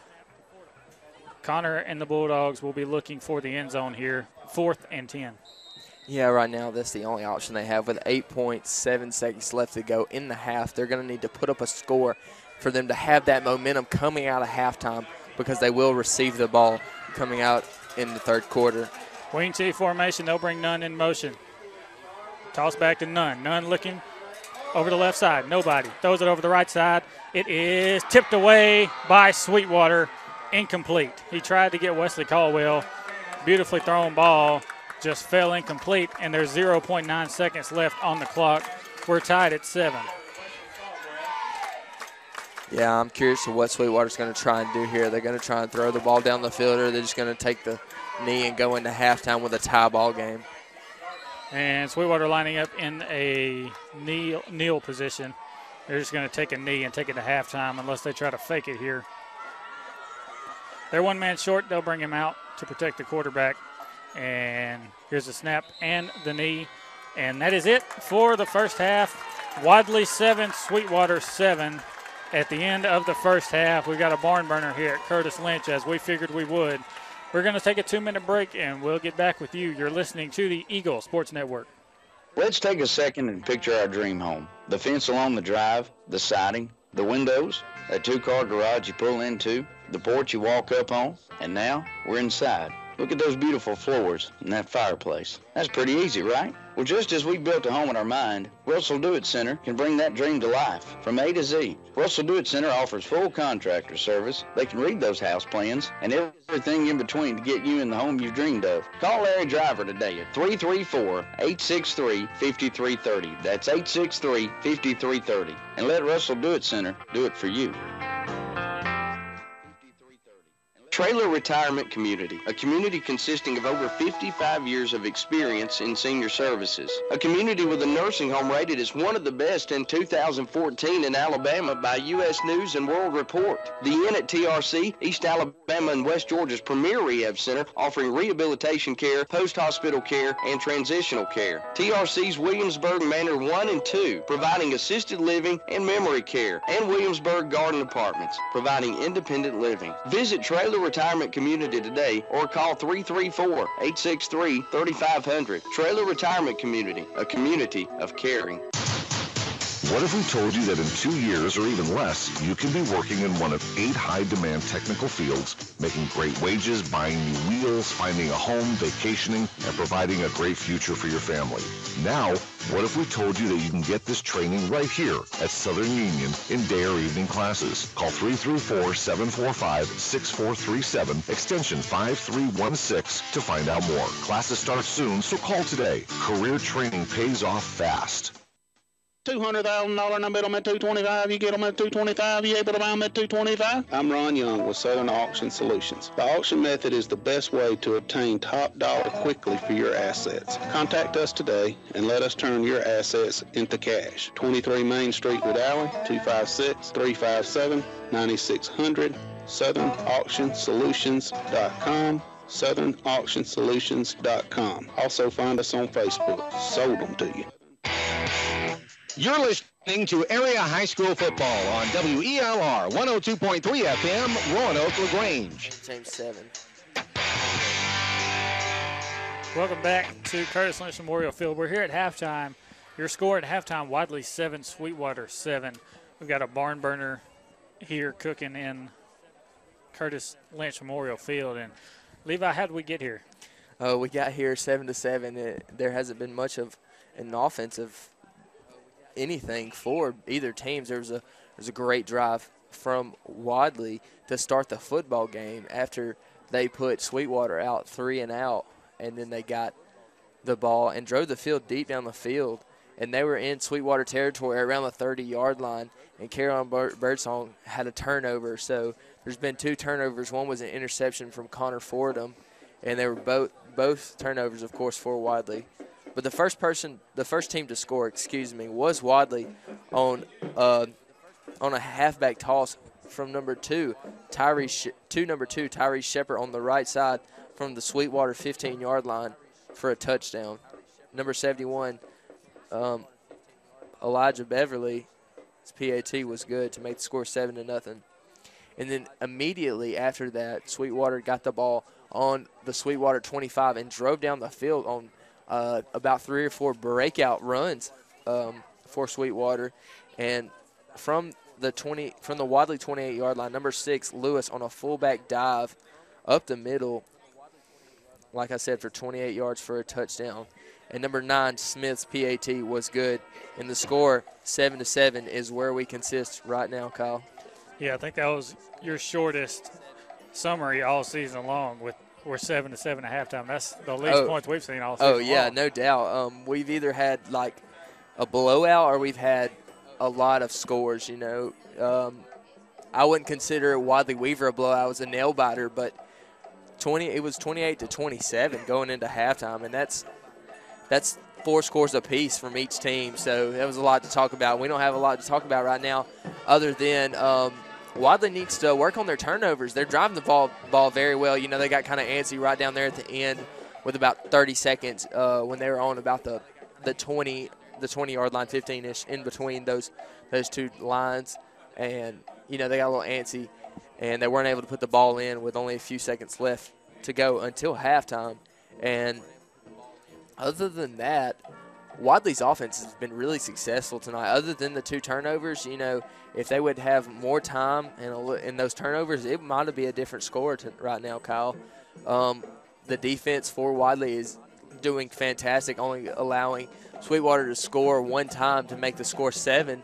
Connor and the Bulldogs will be looking for the end zone here, 4th and 10. Yeah, right now that's the only option they have with 8.7 seconds left to go in the half. They're going to need to put up a score for them to have that momentum coming out of halftime because they will receive the ball coming out in the third quarter. Wing T formation, they'll bring Nunn in motion. Toss back to Nunn. Nunn looking over the left side. Nobody. Throws it over the right side. It is tipped away by Sweetwater. Incomplete. He tried to get Wesley Caldwell. Beautifully thrown ball. Just fell incomplete, and there's 0.9 seconds left on the clock. We're tied at 7. Yeah, I'm curious to what Sweetwater's going to try and do here. They're going to try and throw the ball down the field, or they're just going to take the knee and go into halftime with a tie ball game. And Sweetwater lining up in a kneel position. They're just going to take a knee and take it to halftime unless they try to fake it here. They're one man short. They'll bring him out to protect the quarterback. And here's the snap and the knee. And that is it for the first half. Wadley 7, Sweetwater 7. At the end of the first half, we've got a barn burner here at Curtis Lynch, as we figured we would. We're going to take a 2-minute break, and we'll get back with you. You're listening to the Eagle Sports Network. Let's take a second and picture our dream home. The fence along the drive, the siding, the windows, a 2-car garage you pull into, the porch you walk up on, and now we're inside. Look at those beautiful floors and that fireplace. That's pretty easy, right? Well, just as we built a home in our mind, Russell Do-It Center can bring that dream to life from A to Z. Russell Do-It Center offers full contractor service. They can read those house plans and everything in between to get you in the home you've dreamed of. Call Larry Driver today at 334-863-5330. That's 863-5330. And let Russell Do-It Center do it for you. Trailer Retirement Community, a community consisting of over 55 years of experience in senior services. A community with a nursing home rated as one of the best in 2014 in Alabama by U.S. News and World Report. The Inn at TRC, East Alabama and West Georgia's premier rehab center, offering rehabilitation care, post-hospital care, and transitional care. TRC's Williamsburg Manor 1 and 2, providing assisted living and memory care. And Williamsburg Garden Apartments, providing independent living. Visit Trailer Retirement Community today or call 334-863-3500. Trailer Retirement Community, a community of caring. What if we told you that in 2 years or even less, you can be working in one of 8 high-demand technical fields, making great wages, buying new wheels, finding a home, vacationing, and providing a great future for your family? Now, what if we told you that you can get this training right here at Southern Union in day or evening classes? Call 334-745-6437, extension 5316 to find out more. Classes start soon, so call today. Career training pays off fast. $200,000 and I bet them at 225. You get them at 225. You able to buy them at 225? I'm Ron Young with Southern Auction Solutions. The auction method is the best way to obtain top dollar quickly for your assets. Contact us today and let us turn your assets into cash. 23 Main Street, Wadley, 256-357-9600. SouthernAuctionSolutions.com. SouthernAuctionSolutions.com. Also find us on Facebook. Sold them to you. You're listening to Area High School Football on WELR 102.3 FM, Roanoke, LaGrange. James 7. Welcome back to Curtis Lynch Memorial Field. We're here at halftime. Your score at halftime, Wadley 7, Sweetwater 7. We've got a barn burner here cooking in Curtis Lynch Memorial Field. And Levi, how did we get here? We got here 7-7. There hasn't been much of an offensive anything for either teams. There's a great drive from Wadley to start the football game after they put Sweetwater out 3 and out, and then they got the ball and drove the field deep down the field, and they were in Sweetwater territory around the 30-yard line, and Caroline Birdsong had a turnover. So there's been 2 turnovers. One was an interception from Connor Fordham, and they were both turnovers, of course, for Wadley. But the first team to score, was Wadley on a halfback toss from number 2, Tyrese Shepard on the right side from the Sweetwater 15-yard line for a touchdown. Number 71, Elijah Beverly, his PAT was good to make the score 7-0. And then immediately after that, Sweetwater got the ball on the Sweetwater 25 and drove down the field on about 3 or 4 breakout runs for Sweetwater, and from the Wadley 28-yard line, number 6 Lewis on a fullback dive up the middle, like I said, for 28 yards for a touchdown. And number 9 Smith's PAT was good, and the score 7-7 is where we consist right now, Kyle. Yeah, I think that was your shortest summary all season long with. We're 7-7 at halftime. That's the least points we've seen all season. Oh, yeah, long. No doubt. We've either had, like, a blowout or we've had a lot of scores, you know. I wouldn't consider Wadley Weaver a blowout. It was a nail-biter, but it was 28-27 going into halftime, and that's 4 scores apiece from each team. So that was a lot to talk about. We don't have a lot to talk about right now other than Wadley needs to work on their turnovers. They're driving the ball very well. You know, they got kind of antsy right down there at the end with about 30 seconds when they were on about the 20-yard line, 15-ish, in between those 2 lines. And, you know, they got a little antsy, and they weren't able to put the ball in with only a few seconds left to go until halftime. And other than that, Wadley's offense has been really successful tonight. Other than the 2 turnovers, you know, if they would have more time in those turnovers, it might be a different score right now, Kyle. The defense for Wadley is doing fantastic, only allowing Sweetwater to score 1 time to make the score 7-7.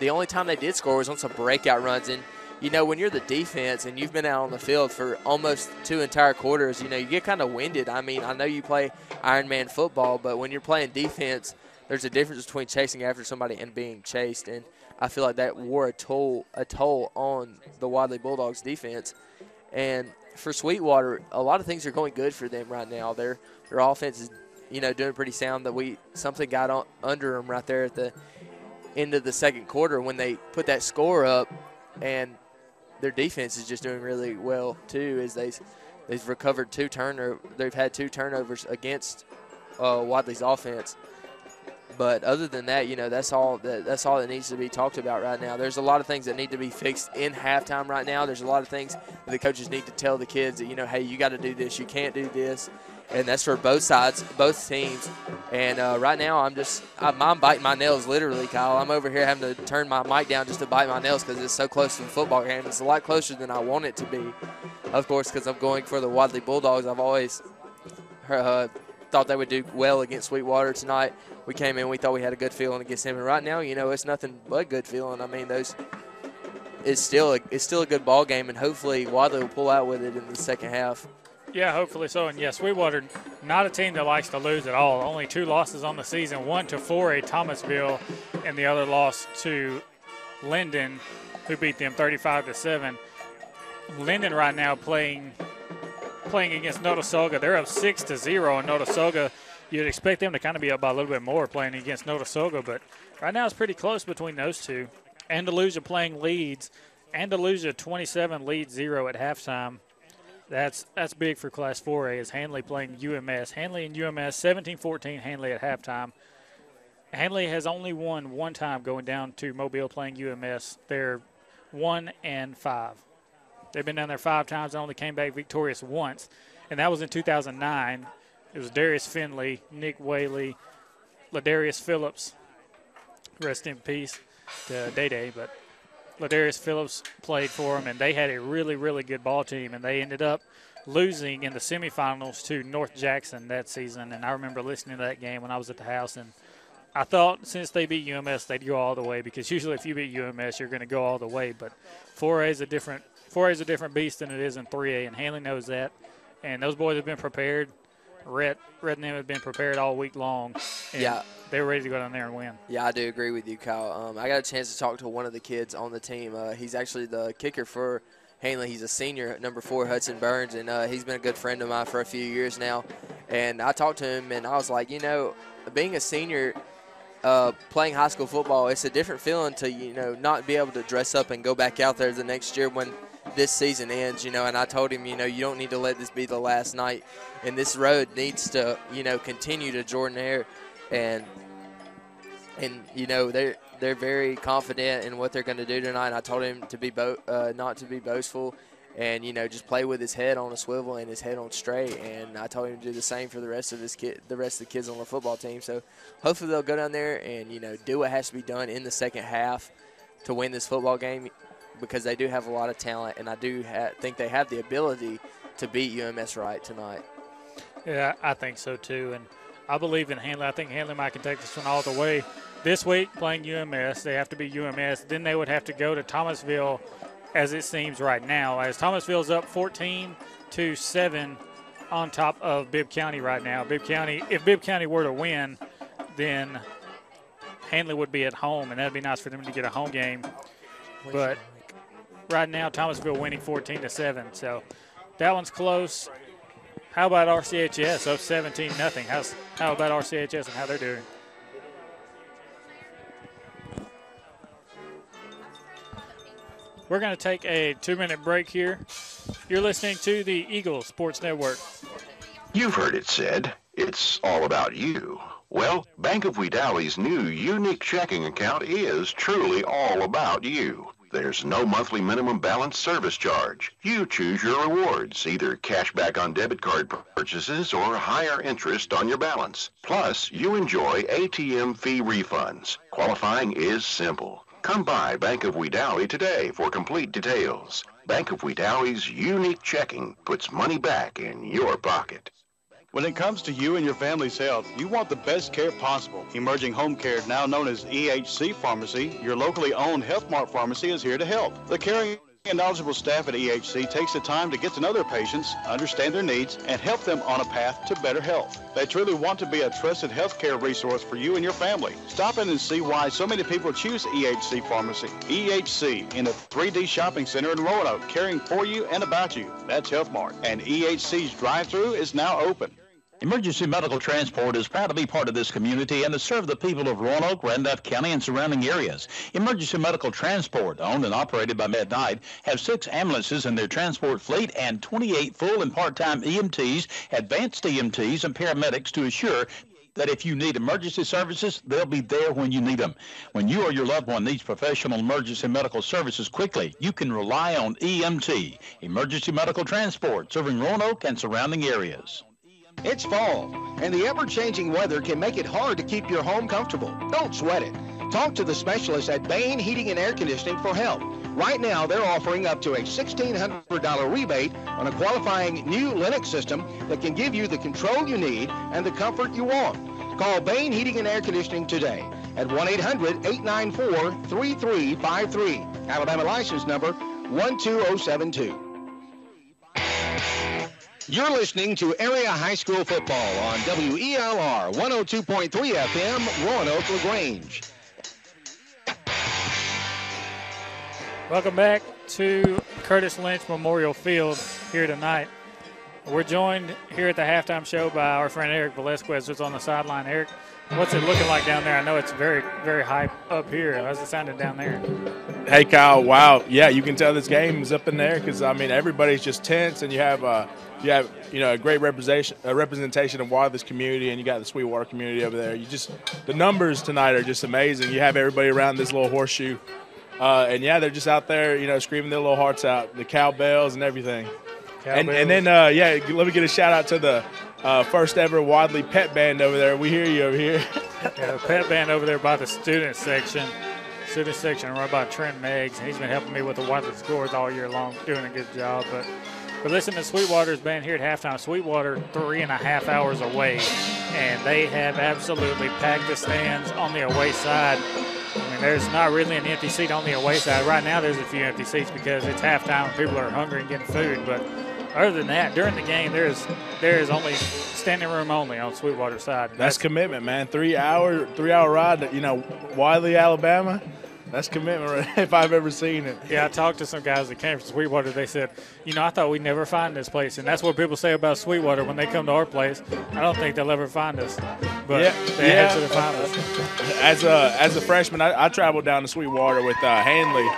The only time they did score was on some breakout runs. And, you know, when you're the defense and you've been out on the field for almost 2 entire quarters, you know, you get kind of winded. I mean, I know you play Ironman football, but when you're playing defense, there's a difference between chasing after somebody and being chased. And I feel like that wore a toll on the Wadley Bulldogs defense. And for Sweetwater, a lot of things are going good for them right now. Their offense is, doing pretty sound. Something got under them right there at the end of the second quarter when they put that score up, and their defense is just doing really well too. As they've recovered they've had 2 turnovers against Wadley's offense. But other than that, that's all that needs to be talked about right now. There's a lot of things that need to be fixed in halftime right now. There's a lot of things that the coaches need to tell the kids that, hey, you got to do this, you can't do this. And that's for both sides, both teams. And right now I'm biting my nails literally, Kyle. I'm over here having to turn my mic down just to bite my nails because it's so close to the football game. It's a lot closer than I want it to be, of course, because I'm going for the Wadley Bulldogs. I've always thought they would do well against Sweetwater tonight. We came in, we thought we had a good feeling against him, and right now, it's nothing but good feeling. I mean, it's still a good ball game, and hopefully Wadley will pull out with it in the second half. Yeah, hopefully so. And, yeah, Sweetwater, not a team that likes to lose at all. Only 2 losses on the season, one to 4A Thomasville, and the other loss to Linden, who beat them 35-7. Linden right now playing against Notasulga. They're up 6-0, and Notasulga, you'd expect them to kind of be up by a little bit more playing against Notasulga, but right now it's pretty close between those two. Andalusia playing Leeds. Andalusia 27 leads 0 at halftime. That's big for Class 4A. Is Handley playing UMS. Handley and UMS 17-14 Handley at halftime. Handley has only won 1 time going down to Mobile playing UMS. They're 1-5. They've been down there 5 times and only came back victorious once, and that was in 2009. It was Darius Finley, Nick Whaley, Ladarius Phillips, rest in peace to Day-Day, but Ladarius Phillips played for them, and they had a really, really good ball team, and they ended up losing in the semifinals to North Jackson that season. And I remember listening to that game when I was at the house, and I thought since they beat UMS, they'd go all the way, because usually if you beat UMS, you're going to go all the way. But 4A is a different beast than it is in 3A, and Hanley knows that. And those boys have been prepared. Rhett and them have been prepared all week long. And yeah, they were ready to go down there and win. Yeah, I do agree with you, Kyle. I got a chance to talk to one of the kids on the team. He's actually the kicker for Hanley. He's a senior, number 4, Hudson Burns, and he's been a good friend of mine for a few years now. And I talked to him, and I was like, being a senior, playing high school football, it's a different feeling to, not be able to dress up and go back out there the next year when this season ends, and I told him, you don't need to let this be the last night, and this road needs to, continue to Jordan-Hare, and they're very confident in what they're going to do tonight. I told him to be not to be boastful, and just play with his head on a swivel and his head on straight. And I told him to do the same for the rest of the kids on the football team. So hopefully they'll go down there and do what has to be done in the second half to win this football game, because they do have a lot of talent, and I do think they have the ability to beat UMS right tonight. Yeah, I think so too, and I believe in Handley. I think Handley might can take this one all the way. This week, playing UMS, they have to beat UMS. Then they would have to go to Thomasville, as it seems right now, as Thomasville's up 14-7 on top of Bibb County right now. If Bibb County were to win, then Handley would be at home, and that'd be nice for them to get a home game. But right now, Thomasville winning 14-7, so that one's close. How about RCHS up 17-0? How about RCHS and how they're doing? We're going to take a 2-minute break here. You're listening to the Eagle Sports Network. You've heard it said, it's all about you. Well, Bank of Wedowie's new unique checking account is truly all about you. There's no monthly minimum balance service charge. You choose your rewards, either cash back on debit card purchases or higher interest on your balance. Plus, you enjoy ATM fee refunds. Qualifying is simple. Come by Bank of Wedowee today for complete details. Bank of Wedowie's unique checking puts money back in your pocket. When it comes to you and your family's health, you want the best care possible. Emerging Home Care, now known as EHC Pharmacy, your locally owned Health Mart pharmacy, is here to help. The caring and knowledgeable staff at EHC takes the time to get to know their patients, understand their needs, and help them on a path to better health. They truly want to be a trusted healthcare resource for you and your family. Stop in and see why so many people choose EHC Pharmacy. EHC in a 3D shopping center in Roanoke, caring for you and about you. That's Health Mart. And EHC's drive-thru is now open. Emergency Medical Transport is proud to be part of this community and to serve the people of Roanoke, Randolph County, and surrounding areas. Emergency Medical Transport, owned and operated by Med-Nite, have 6 ambulances in their transport fleet and 28 full and part-time EMTs, advanced EMTs, and paramedics to assure that if you need emergency services, they'll be there when you need them. When you or your loved one needs professional emergency medical services quickly, you can rely on EMT, Emergency Medical Transport, serving Roanoke and surrounding areas. It's fall, and the ever-changing weather can make it hard to keep your home comfortable. Don't sweat it. Talk to the specialists at Bain Heating and Air Conditioning for help. Right now, they're offering up to a $1,600 rebate on a qualifying new Lennox system that can give you the control you need and the comfort you want. Call Bain Heating and Air Conditioning today at 1-800-894-3353. Alabama license number 12072. You're listening to Area High School Football on WELR 102.3 FM, Roanoke, LaGrange. Welcome back to Curtis Lynch Memorial Field here tonight. We're joined here at the halftime show by our friend Eric Velasquez, who's on the sideline. Eric, what's it looking like down there? I know it's very, very high up here. How's it sounding down there? Hey, Kyle, wow. Yeah, you can tell this game is up in there because, I mean, everybody's just tense, and you have a great representation of Wadley's community, and you got the Sweetwater community over there. The numbers tonight are just amazing. You have everybody around this little horseshoe. And, yeah, they're just out there, screaming their little hearts out, the cowbells and everything. And then, let me get a shout-out to the first ever Wadley pet band over there. We hear you over here. Yeah, the pet band over there by the student section. Student section run by Trent Meggs. He's been helping me with the Wadley scores all year long, doing a good job. But listen to Sweetwater's band here at halftime. Sweetwater 3.5 hours away, and they have absolutely packed the stands on the away side. I mean, there's not really an empty seat on the away side. Right now there's a few empty seats because it's halftime and people are hungry and getting food. But other than that, during the game, there is only standing room only on Sweetwater's side. That's commitment, man. 3 hour ride to, Wadley, Alabama. That's commitment if I've ever seen it. Yeah, I talked to some guys that came from Sweetwater. They said, I thought we'd never find this place. And that's what people say about Sweetwater when they come to our place. I don't think they'll ever find us. But they actually find us. As a freshman, I traveled down to Sweetwater with Hanley.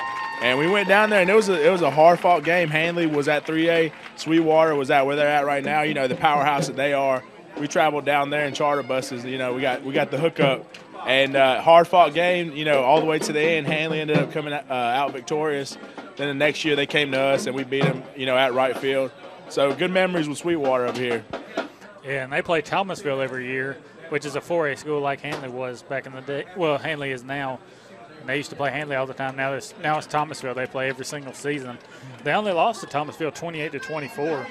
And we went down there, and it was a hard-fought game. Hanley was at 3A. Sweetwater was at where they're at right now, the powerhouse that they are. We traveled down there in charter buses. We got the hookup. And hard-fought game, all the way to the end. Hanley ended up coming out victorious. Then the next year they came to us, and we beat them, at right field. So good memories with Sweetwater up here. Yeah, and they play Thomasville every year, which is a 4A school like Hanley was back in the day. Well, Hanley is now. And they used to play Hanley all the time. Now it's Thomasville. They play every single season. They only lost to Thomasville 28-24.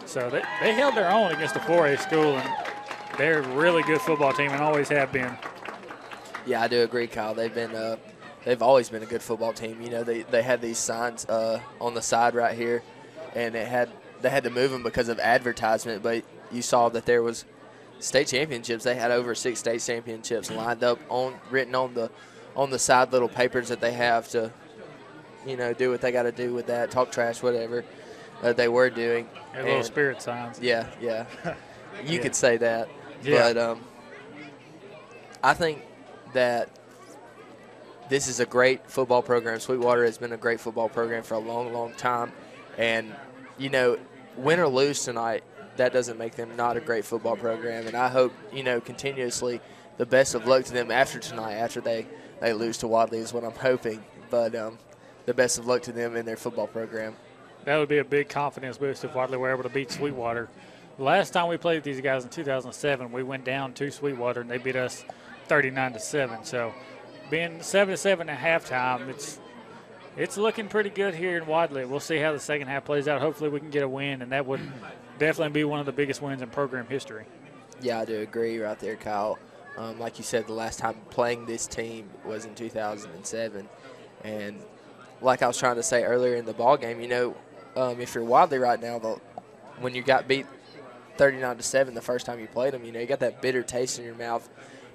So they held their own against a 4A school, and they're a really good football team and always have been. Yeah, I do agree, Kyle. They've always been a good football team. They had these signs on the side right here, and they had to move them because of advertisement. But you saw that there was state championships. They had over 6 state championships lined up written on the side little papers that they have to, do what they got to do with that, talk trash, whatever they were doing. And little spirit signs. Yeah. You could say that. Yeah. But I think that this is a great football program. Sweetwater has been a great football program for a long, long time. And, win or lose tonight, that doesn't make them not a great football program. And I hope, continuously the best of luck to them after tonight, after they lose to Wadley is what I'm hoping. But the best of luck to them in their football program. That would be a big confidence boost if Wadley were able to beat Sweetwater. The last time we played these guys in 2007, we went down to Sweetwater, and they beat us 39-7. So being 7-7 at halftime, it's looking pretty good here in Wadley. We'll see how the second half plays out. Hopefully we can get a win, and that would definitely be one of the biggest wins in program history. Yeah, I do agree right there, Kyle. Like you said, the last time playing this team was in 2007. And, like I was trying to say earlier in the ball game, if you're Wadley right now, when you got beat 39-7 the first time you played them, you got that bitter taste in your mouth,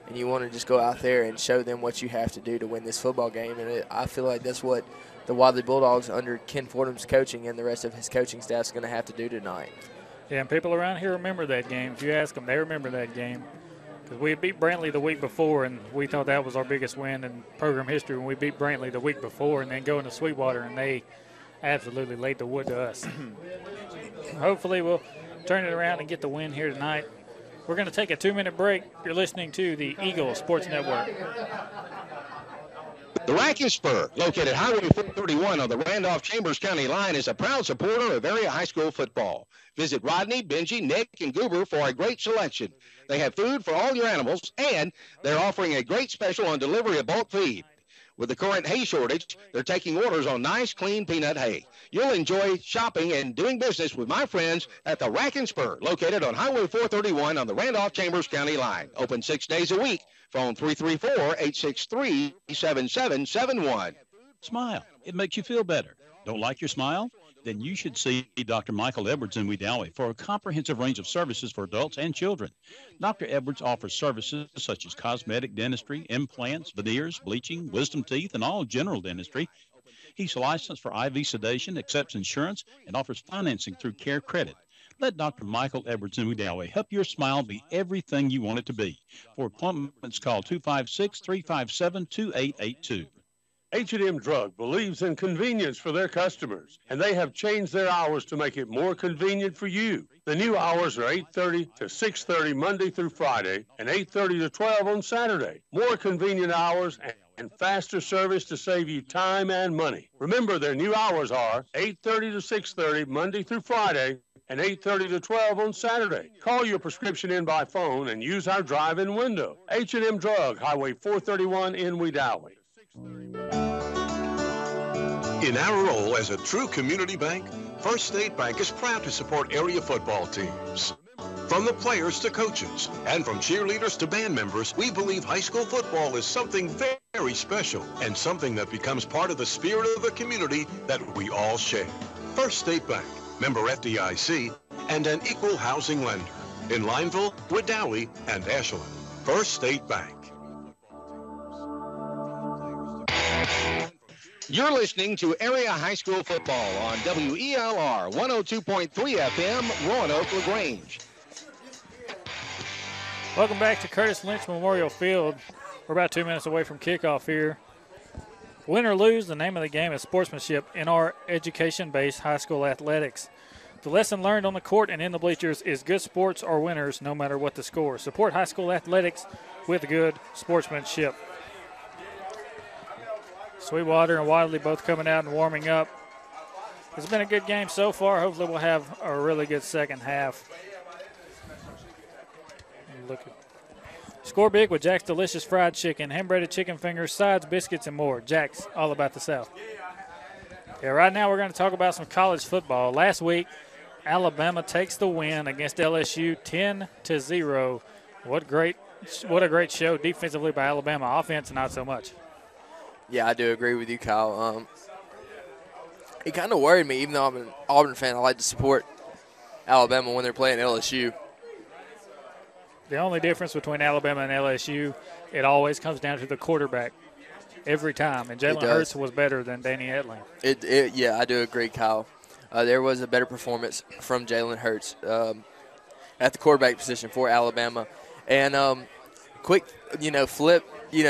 and you want to just go out there and show them what you have to do to win this football game. And I feel like that's what the Wadley Bulldogs under Ken Fordham's coaching and the rest of his coaching staff is going to have to do tonight. Yeah, and people around here remember that game. If you ask them, they remember that game. Because we beat Brantley the week before, and we thought that was our biggest win in program history when we beat Brantley the week before and then go into Sweetwater, and they absolutely laid the wood to us. Hopefully we'll turn it around and get the win here tonight. We're going to take a 2-minute break. You're listening to the Eagle Sports Network. The Rack and Spur, located Highway 431 on the Randolph-Chambers County line, is a proud supporter of area high school football. Visit Rodney, Benji, Nick, and Goober for a great selection. They have food for all your animals, and they're offering a great special on delivery of bulk feed. With the current hay shortage, they're taking orders on nice, clean peanut hay. You'll enjoy shopping and doing business with my friends at the Rack and Spur, located on Highway 431 on the Randolph-Chambers County line. Open 6 days a week. Phone 334-863-7771. Smile. It makes you feel better. Don't like your smile? Then you should see Dr. Michael Edwards in Wedowee for a comprehensive range of services for adults and children. Dr. Edwards offers services such as cosmetic dentistry, implants, veneers, bleaching, wisdom teeth, and all general dentistry. He's licensed for IV sedation, accepts insurance, and offers financing through Care Credit. Let Dr. Michael Edwards in Wedowee help your smile be everything you want it to be. For appointments, call 256-357-2882. H&M Drug believes in convenience for their customers, and they have changed their hours to make it more convenient for you. The new hours are 8:30 to 6:30 Monday through Friday and 8:30 to 12 on Saturday. More convenient hours and faster service to save you time and money. Remember, their new hours are 8:30 to 6:30 Monday through Friday and 8:30 to 12 on Saturday. Call your prescription in by phone and use our drive-in window. H&M Drug, Highway 431 in Wedowee. In our role as a true community bank, First State Bank is proud to support area football teams. From the players to coaches, and from cheerleaders to band members, we believe high school football is something very special and something that becomes part of the spirit of the community that we all share. First State Bank, member FDIC, and an equal housing lender in Lineville, Wedowee, and Ashland. First State Bank. You're listening to Area High School Football on WELR 102.3 FM, Roanoke, LaGrange. Welcome back to Curtis Lynch Memorial Field. We're about 2 minutes away from kickoff here. Win or lose, the name of the game is sportsmanship in our education-based high school athletics. The lesson learned on the court and in the bleachers is good sports are winners no matter what the score. Support high school athletics with good sportsmanship. Sweetwater and Wadley both coming out and warming up. It's been a good game so far. Hopefully we'll have a really good second half. Score big with Jack's Delicious Fried Chicken, hand-breaded chicken fingers, sides, biscuits, and more. Jack's, all about the South. Yeah, right now we're going to talk about some college football. Last week, Alabama takes the win against LSU 10-0. What a great show defensively by Alabama. Offense, not so much. Yeah, I do agree with you, Kyle. It kind of worried me, even though I'm an Auburn fan. I like to support Alabama when they're playing LSU. The only difference between Alabama and LSU, it always comes down to the quarterback every time. And Jalen Hurts was better than Danny Etling. Yeah, I do agree, Kyle. There was a better performance from Jalen Hurts at the quarterback position for Alabama. And quick, flip,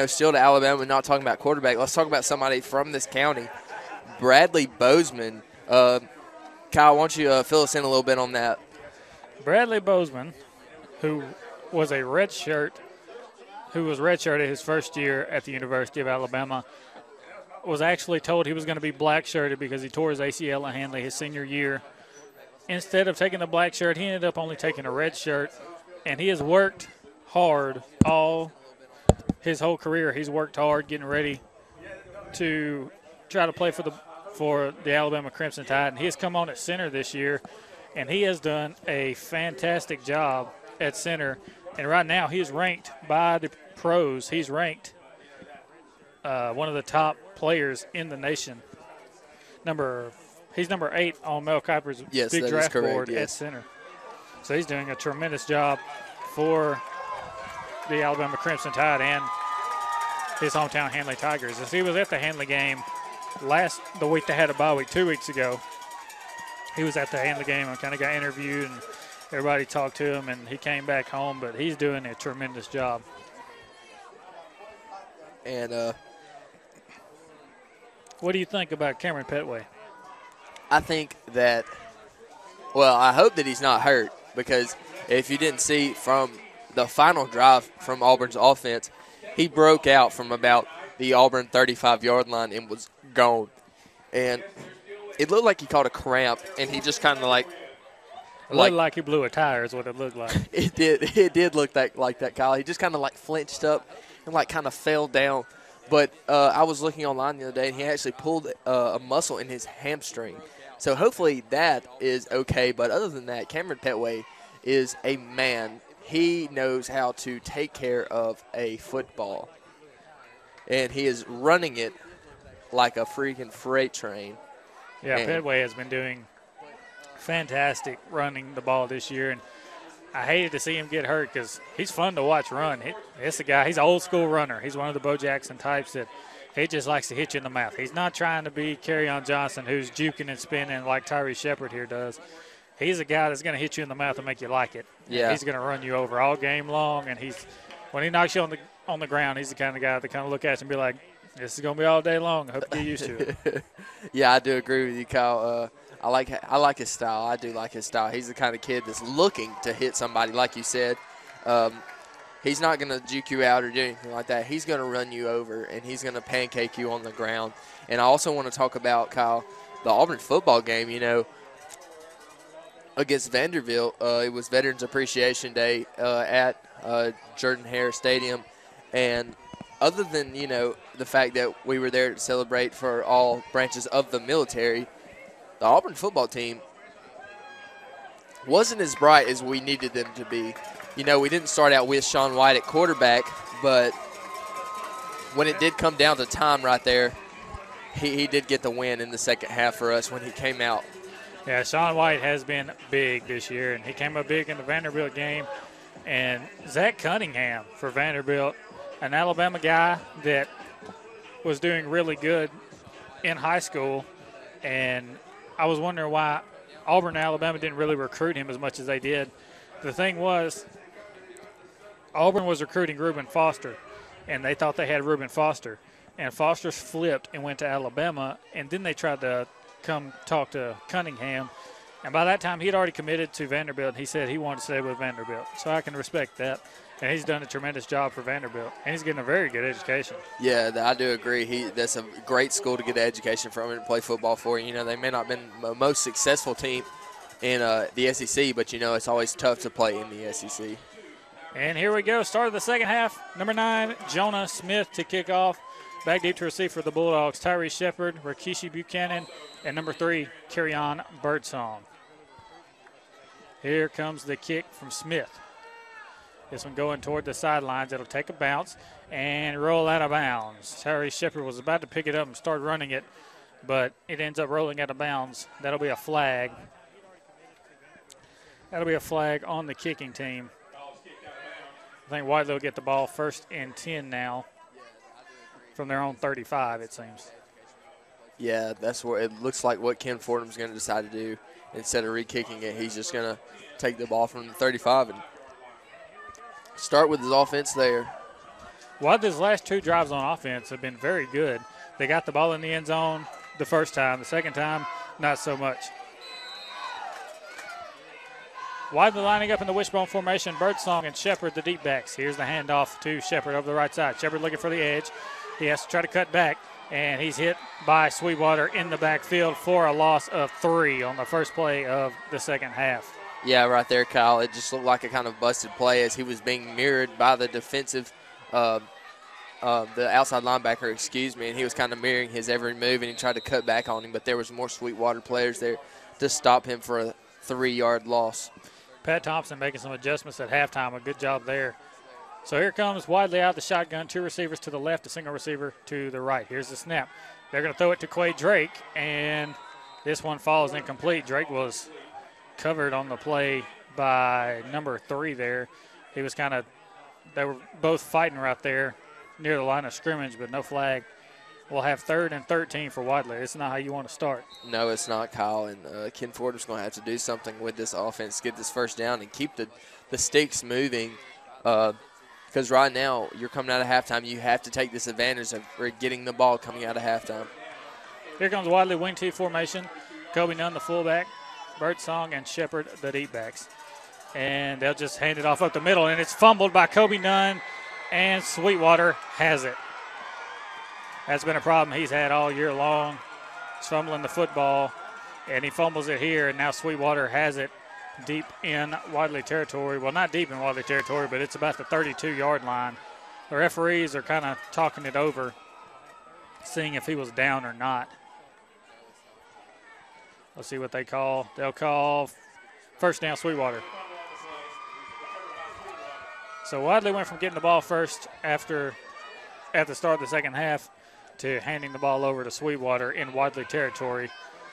still to Alabama, not talking about quarterback. Let's talk about somebody from this county, Bradley Bozeman. Kyle, why don't you fill us in a little bit on that? Bradley Bozeman, who was redshirted his first year at the University of Alabama, was actually told he was going to be black-shirted because he tore his ACL in Handley his senior year. Instead of taking the black shirt, he ended up only taking a red shirt, and he has worked hard all his whole career. He's worked hard getting ready to try to play for the Alabama Crimson Tide, and he has come on at center this year, and he has done a fantastic job at center. And right now he is ranked by the pros. He's ranked one of the top players in the nation he's number 8 on Mel Kiper's Yes, big that is draft correct, board at yes. center. So he's doing a tremendous job for the Alabama Crimson Tide and his hometown Handley Tigers. As he was at the Handley game the week they had a bye week, 2 weeks ago, he was at the Handley game and kind of got interviewed and everybody talked to him and he came back home, but he's doing a tremendous job. And what do you think about Cameron Petway? I think that, well, I hope that he's not hurt, because if you didn't see from the final drive from Auburn's offense, he broke out from about the Auburn 35-yard line and was gone. And it looked like he caught a cramp, and he just kind of It looked like he blew a tire is what it looked like. It did look like that, Kyle. He just kind of like flinched up and like kind of fell down. But I was looking online the other day, and he actually pulled a muscle in his hamstring. So hopefully that is okay. But other than that, Cameron Petway is a man. He knows how to take care of a football. And he is running it like a freaking freight train. Yeah, and Petway has been doing fantastic running the ball this year. And I hated to see him get hurt because he's fun to watch run. It's a guy, he's an old school runner. He's one of the Bo Jackson types that he just likes to hit you in the mouth. He's not trying to be Kerryon Johnson who's juking and spinning like Tyree Shepard here does. He's a guy that's going to hit you in the mouth and make you like it. Yeah. He's going to run you over all game long, and when he knocks you on the ground, he's the kind of guy that kind of look at you and be like, this is going to be all day long. I hope you get used to it. Yeah, I do agree with you, Kyle. I like his style. I do like his style. He's the kind of kid that's looking to hit somebody, like you said. He's not going to juke you out or do anything like that. He's going to run you over, and he's going to pancake you on the ground. And I also want to talk about, Kyle, the Auburn football game, against Vanderbilt. It was Veterans Appreciation Day at Jordan-Hare Stadium. And other than, the fact that we were there to celebrate for all branches of the military, the Auburn football team wasn't as bright as we needed them to be. We didn't start out with Sean White at quarterback, but when it did come down to time right there, he did get the win in the second half for us when he came out. Yeah, Sean White has been big this year, and he came up big in the Vanderbilt game. And Zach Cunningham for Vanderbilt, an Alabama guy that was doing really good in high school, and I was wondering why Auburn and Alabama didn't really recruit him as much as they did. The thing was, Auburn was recruiting Reuben Foster, and they thought they had Reuben Foster. And Foster flipped and went to Alabama, and then they tried to come talk to Cunningham. And by that time, he had already committed to Vanderbilt, and he said he wanted to stay with Vanderbilt. So I can respect that. And he's done a tremendous job for Vanderbilt, and he's getting a very good education. Yeah, I do agree. That's a great school to get an education from and play football for. They may not have been the most successful team in the SEC, but, it's always tough to play in the SEC. And here we go. Start of the second half. Number 9, Jonah Smith to kick off. Back deep to receive for the Bulldogs, Tyree Shepard, Rikishi Buchanan, and number 3, Kerryon Birdsong. Here comes the kick from Smith. This one going toward the sidelines. It'll take a bounce and roll out of bounds. Tyree Shepard was about to pick it up and start running it, but it ends up rolling out of bounds. That'll be a flag. That'll be a flag on the kicking team. I think Wadley will get the ball 1st and 10 now from their own 35, it seems. Yeah, that's what it looks like what Ken Fordham's going to decide to do. Instead of re-kicking it, he's just going to take the ball from the 35 and start with his offense there. Wadley's last 2 drives on offense have been very good. They got the ball in the end zone the first time. The second time, not so much. Wadley lining up in the wishbone formation. Birdsong and Shepard, the deep backs. Here's the handoff to Shepard over the right side. Shepard looking for the edge. He has to try to cut back, and he's hit by Sweetwater in the backfield for a loss of 3 on the first play of the second half. Yeah, right there, Kyle. It just looked like a kind of busted play as he was being mirrored by the defensive, the outside linebacker, and he was kind of mirroring his every move, and he tried to cut back on him, but there was more Sweetwater players there to stop him for a 3-yard loss. Pat Thompson making some adjustments at halftime. A good job there. So here comes Wadley out of the shotgun. 2 receivers to the left, a single receiver to the right. Here's the snap. They're going to throw it to Quay Drake, and this one falls incomplete. Drake was covered on the play by number 3 there. He was they were both fighting right there near the line of scrimmage, but no flag. We'll have 3rd and 13 for Wadley. It's not how you want to start. No, it's not, Kyle. And Ken Fordham's going to have to do something with this offense, get this first down, and keep the sticks moving. Because right now, you're coming out of halftime. You have to take this advantage of getting the ball coming out of halftime. Here comes Wadley wing T formation. Kobe Nunn, the fullback. Birdsong and Shepard, the deep backs. And they'll just hand it off up the middle, and it's fumbled by Kobe Nunn, and Sweetwater has it. That's been a problem he's had all year long. He's fumbling the football, and he fumbles it here, and now Sweetwater has it deep in Wadley territory. Well, not deep in Wadley territory, but it's about the 32-yard line. The referees are kind of talking it over, seeing if he was down or not. Let's see what they call. They'll call first down Sweetwater. So Wadley went from getting the ball first at the start of the second half to handing the ball over to Sweetwater in Wadley territory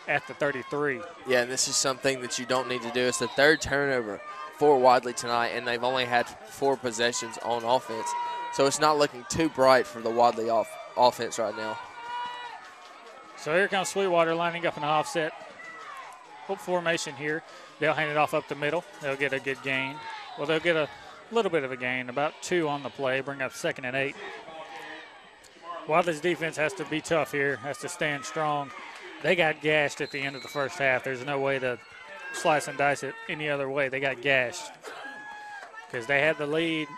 at the 33. Yeah, and this is something that you don't need to do. It's the 3rd turnover for Wadley tonight, and they've only had 4 possessions on offense. So it's not looking too bright for the Wadley offense right now. So here comes Sweetwater lining up in an offset formation here. They'll hand it off up the middle. They'll get a good gain. Well, they'll get a little bit of a gain, about 2 on the play, bring up 2nd and 8. Wadley's defense has to be tough here, has to stand strong. They got gashed at the end of the first half. There's no way to slice and dice it any other way. They got gashed because they had the lead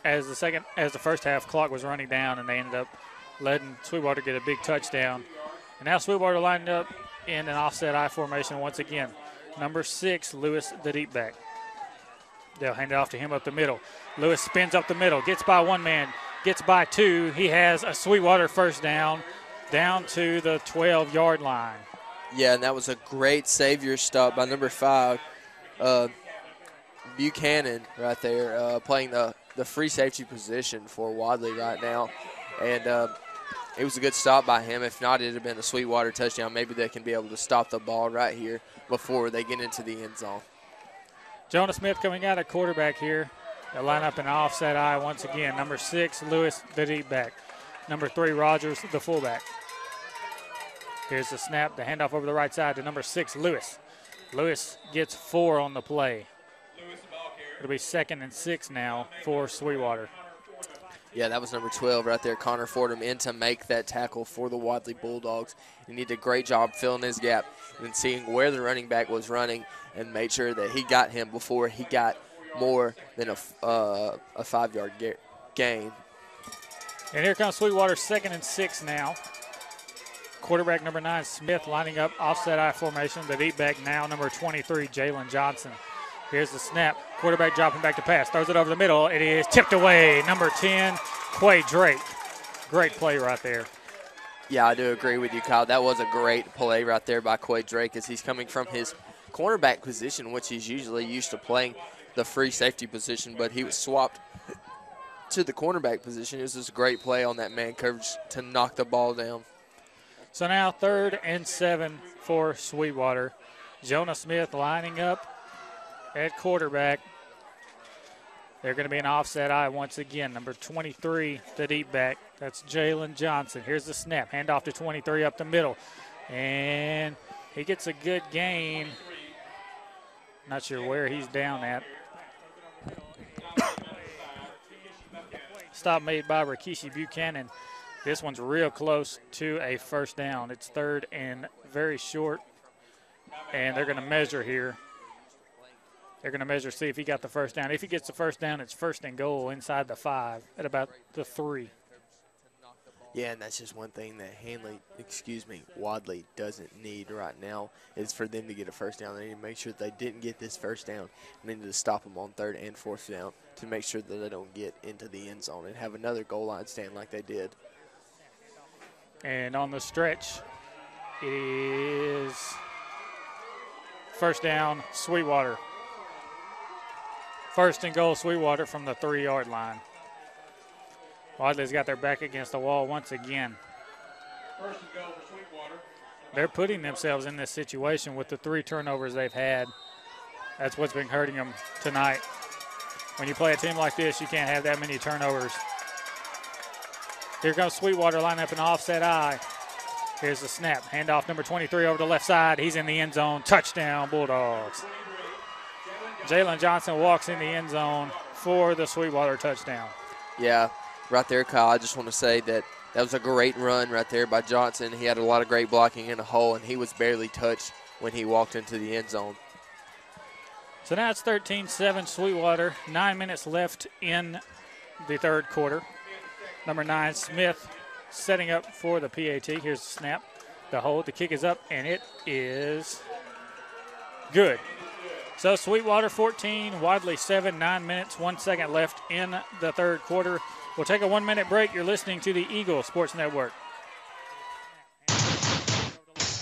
as the first half clock was running down, and they ended up letting Sweetwater get a big touchdown. And now Sweetwater lined up in an offset I formation once again. Number 6, Lewis, the deep back. They'll hand it off to him up the middle. Lewis spins up the middle, gets by 1 man, gets by 2. He has a Sweetwater first down to the 12-yard line. Yeah, and that was a great savior stop by number 5, Buchanan right there, playing the free safety position for Wadley right now. And it was a good stop by him. If not, it would have been a Sweetwater touchdown. Maybe they can be able to stop the ball right here before they get into the end zone. Jonah Smith coming out at quarterback here. They'll line up in an offset I once again. Number 6, Lewis, the deep back. Number 3, Rogers, the fullback. Here's the snap, the handoff over the right side to number 6, Lewis. Lewis gets 4 on the play. It'll be 2nd and 6 now for Sweetwater. Yeah, that was number 12 right there, Connor Fordham, in to make that tackle for the Wadley Bulldogs. He did a great job filling his gap and seeing where the running back was running and made sure that he got him before he got more than a 5-yard gain. And here comes Sweetwater, 2nd and 6 now. Quarterback number 9, Smith, lining up offset I formation. The deep back now, number 23, Jalen Johnson. Here's the snap. Quarterback dropping back to pass. Throws it over the middle. It is tipped away. Number 10, Quay Drake. Great play right there. Yeah, I do agree with you, Kyle. That was a great play right there by Quay Drake as he's coming from his cornerback position, which he's usually used to playing the free safety position, but he was swapped to the cornerback position. It was just a great play on that man coverage to knock the ball down. So now 3rd and 7 for Sweetwater. Jonah Smith lining up at quarterback. They're going to be an offset I once again. Number 23, the deep back. That's Jalen Johnson. Here's the snap. Hand off to 23 up the middle. And he gets a good gain. Not sure where he's down at. Stop made by Rikishi Buchanan. This one's real close to a first down. It's 3rd and very short. And they're going to measure here. They're going to measure, see if he got the first down. If he gets the first down, it's 1st and goal inside the 5 at about the 3. Yeah, and that's just one thing that Wadley doesn't need right now is for them to get a first down. They need to make sure that they didn't get this first down. They need to stop them on 3rd and 4th down to make sure that they don't get into the end zone and have another goal line stand like they did. And on the stretch, it is first down, Sweetwater. 1st and goal, Sweetwater from the 3-yard line. Wadley's got their back against the wall once again. They're putting themselves in this situation with the 3 turnovers they've had. That's what's been hurting them tonight. When you play a team like this, you can't have that many turnovers. Here comes Sweetwater lining up an offset eye. Here's the snap. Handoff number 23 over the left side. He's in the end zone. Touchdown, Bulldogs. Jalen Johnson walks in the end zone for the Sweetwater touchdown. Yeah, right there, Kyle. I just want to say that was a great run right there by Johnson. He had a lot of great blocking in the hole, and he was barely touched when he walked into the end zone. So now it's 13-7 Sweetwater. 9 minutes left in the third quarter. Number 9, Smith, setting up for the PAT. Here's the snap. The hold. The kick is up, and it is good. So Sweetwater 14, Wadley 7, 9 minutes, 1 second left in the third quarter. We'll take a 1-minute break. You're listening to the Eagle Sports Network.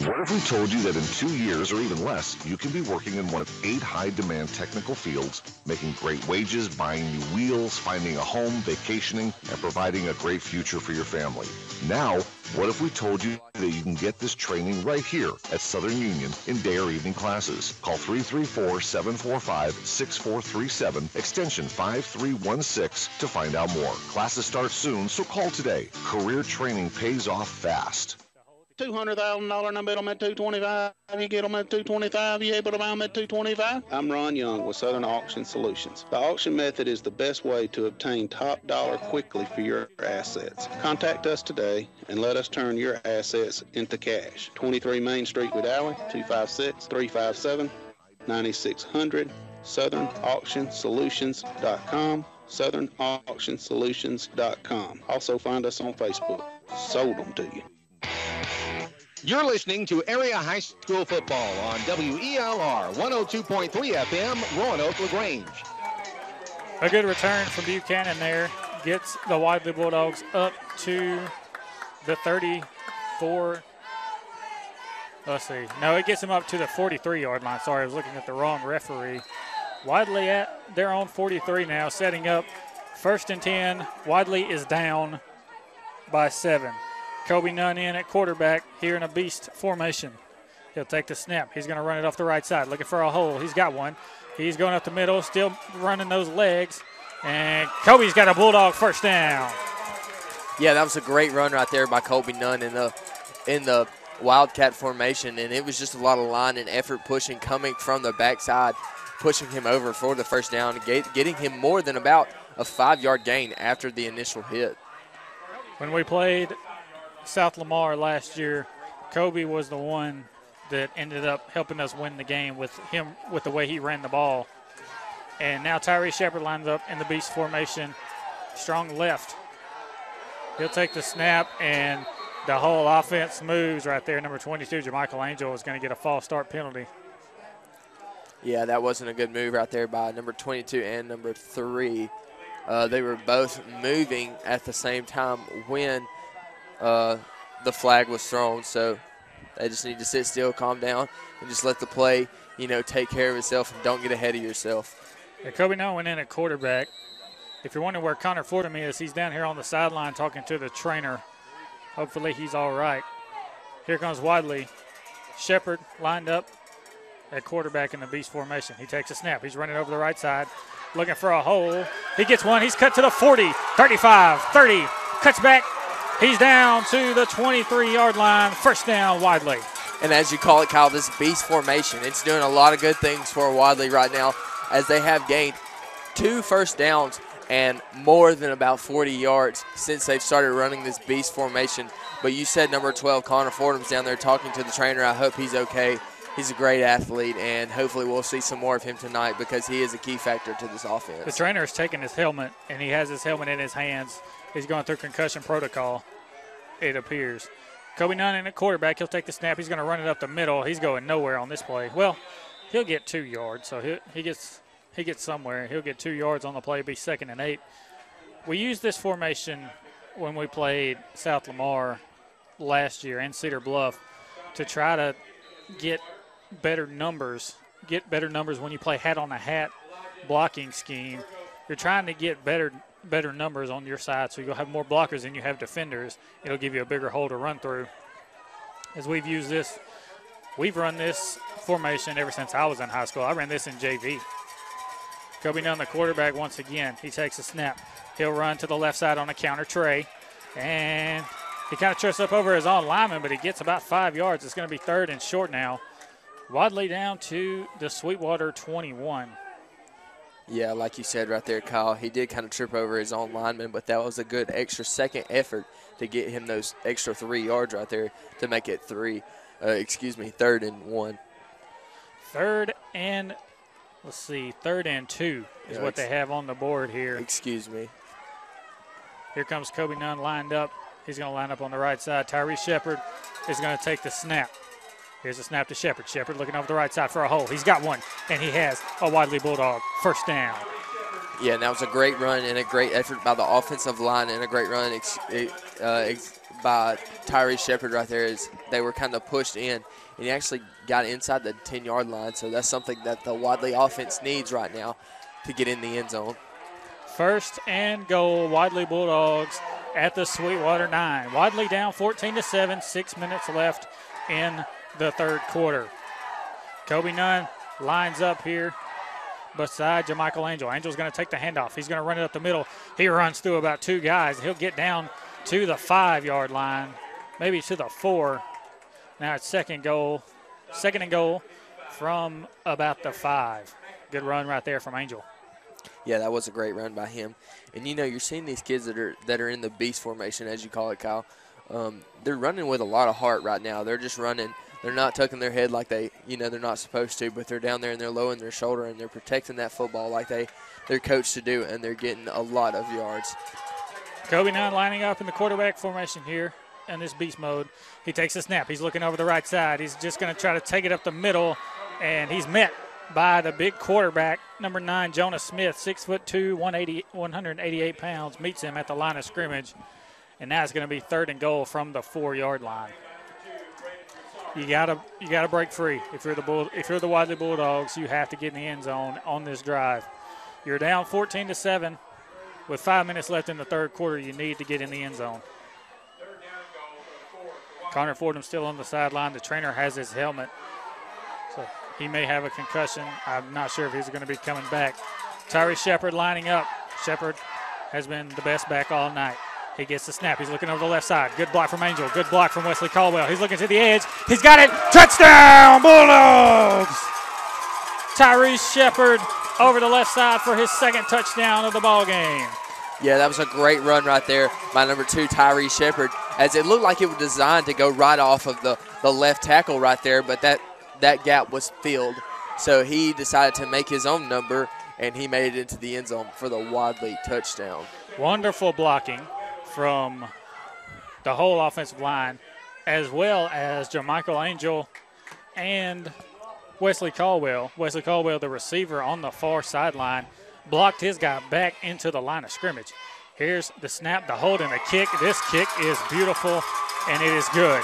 What if we told you that in 2 years or even less, you can be working in one of 8 high-demand technical fields, making great wages, buying new wheels, finding a home, vacationing, and providing a great future for your family? Now, what if we told you that you can get this training right here at Southern Union in day or evening classes? Call 334-745-6437, extension 5316 to find out more. Classes start soon, so call today. Career training pays off fast. $200,000 and I bet them at $225. You get them at $225. You able to buy them at $225? I'm Ron Young with Southern Auction Solutions. The auction method is the best way to obtain top dollar quickly for your assets. Contact us today and let us turn your assets into cash. 23 Main Street, Wadley, 256-357-9600. SouthernAuctionSolutions.com. SouthernAuctionSolutions.com. Also find us on Facebook. Sold them to you. You're listening to Area High School Football on WELR 102.3 FM, Roanoke, LaGrange. A good return from Buchanan there gets the Wadley Bulldogs up to the 34. Let's see. No, it gets them up to the 43-yard line. Sorry, I was looking at the wrong referee. Wadley at their own 43 now, setting up 1st and 10. Wadley is down by 7. Kobe Nunn in at quarterback here in a beast formation. He'll take the snap. He's going to run it off the right side, looking for a hole. He's got one. He's going up the middle, still running those legs. And Kobe's got a Bulldog first down. Yeah, that was a great run right there by Kobe Nunn in the Wildcat formation, and it was just a lot of line and effort pushing coming from the backside, pushing him over for the first down, getting him more than about a 5-yard gain after the initial hit. When we played South Lamar last year, Kobe was the one that ended up helping us win the game with the way he ran the ball. And now Tyree Shepard lines up in the beast formation, strong left. He'll take the snap, and the whole offense moves right there. Number 22, Jermichael Angel, is going to get a false start penalty. Yeah, that wasn't a good move right there by number 22 and number 3. They were both moving at the same time when the flag was thrown, so they just need to sit still, calm down, and just let the play, take care of itself and don't get ahead of yourself. Yeah, Kobe Noah went in at quarterback. If you're wondering where Connor Fordham is, he's down here on the sideline talking to the trainer. Hopefully he's all right. Here comes Wadley. Shepard lined up at quarterback in the beast formation. He takes a snap. He's running over the right side, looking for a hole. He gets one. He's cut to the 40, 35, 30, cuts back. He's down to the 23-yard line. First down, Wadley. And as you call it, Kyle, this beast formation, it's doing a lot of good things for Wadley right now as they have gained 2 first downs and more than about 40 yards since they've started running this beast formation. But you said number 12, Connor Fordham's down there talking to the trainer. I hope he's okay. He's a great athlete, and hopefully we'll see some more of him tonight because he is a key factor to this offense. The trainer is taking his helmet, and he has his helmet in his hands. He's going through concussion protocol, it appears. Kobe Nunn in at quarterback. He'll take the snap. He's going to run it up the middle. He's going nowhere on this play. Well, he'll get 2 yards, so he gets somewhere. He'll get 2 yards on the play, be 2nd and 8. We used this formation when we played South Lamar last year and Cedar Bluff to try to get better numbers. Get better numbers when you play hat-on-a-hat blocking scheme. You're trying to get better numbers on your side, so you'll have more blockers than you have defenders. It'll give you a bigger hole to run through. as we've used this. We've run this formation ever since I was in high school. I ran this in JV. Kobe Nunn, the quarterback, once again. He takes a snap. He'll run to the left side on a counter tray. And he kind of trips up over his own lineman, but he gets about 5 yards. It's going to be 3rd and short now. Wadley down to the Sweetwater 21. Yeah, like you said right there, Kyle, he did kind of trip over his own lineman, but that was a good extra second effort to get him those extra 3 yards right there to make it 3rd and 1. 3rd and, let's see, 3rd and 2 is what they have on the board here. Excuse me. Here comes Kobe Nunn lined up. He's going to line up on the right side. Tyree Shepard is going to take the snap. Here's a snap to Shepard. Shepard looking over the right side for a hole. He's got one, and he has a Wadley Bulldog. 1st down. Yeah, and that was a great run and a great effort by the offensive line and a great run by Tyree Shepard right there as they were kind of pushed in. And he actually got inside the 10-yard line, so that's something that the Wadley offense needs right now to get in the end zone. 1st and goal, Wadley Bulldogs at the Sweetwater 9. Wadley down 14-7, 6 minutes left in the 3rd quarter. Kobe Nunn lines up here beside JaMichael Angel. Angel's going to take the handoff. He's going to run it up the middle. He runs through about 2 guys. He'll get down to the 5-yard line, maybe to the 4. Now it's 2nd and goal from about the 5. Good run right there from Angel. Yeah, that was a great run by him. And, you know, you're seeing these kids that are in the beast formation, as you call it, Kyle. They're running with a lot of heart right now. They're just running. They're not tucking their head like they're not supposed to, but they're down there and they're lowering their shoulder and they're protecting that football like they're coached to do, and they're getting a lot of yards. Kobe Nunn lining up in the quarterback formation here in this beast mode. He takes a snap. He's looking over the right side. He's just going to try to take it up the middle, and he's met by the big quarterback, number 9, Jonah Smith, 6'2", 188 pounds, meets him at the line of scrimmage. And now it's going to be 3rd and goal from the 4-yard line. You gotta break free. If you're the Wadley Bulldogs, you have to get in the end zone on this drive. You're down 14-7 with 5 minutes left in the 3rd quarter. You need to get in the end zone. Connor Fordham still on the sideline. The trainer has his helmet, so he may have a concussion. I'm not sure if he's going to be coming back. Tyree Shepard lining up. Shepard has been the best back all night. He gets the snap. He's looking over the left side. Good block from Angel. Good block from Wesley Caldwell. He's looking to the edge. He's got it. Touchdown, Bulldogs! Tyree Shepard over the left side for his 2nd touchdown of the ball game. Yeah, that was a great run right there by number 2, Tyree Shepard, as it looked like it was designed to go right off of the left tackle right there, but that gap was filled. So he decided to make his own number, and he made it into the end zone for the Wadley touchdown. Wonderful blocking from the whole offensive line, as well as JaMichael Angel and Wesley Caldwell. Wesley Caldwell, the receiver on the far sideline, blocked his guy back into the line of scrimmage. Here's the snap, the hold, and the kick. This kick is beautiful, and it is good.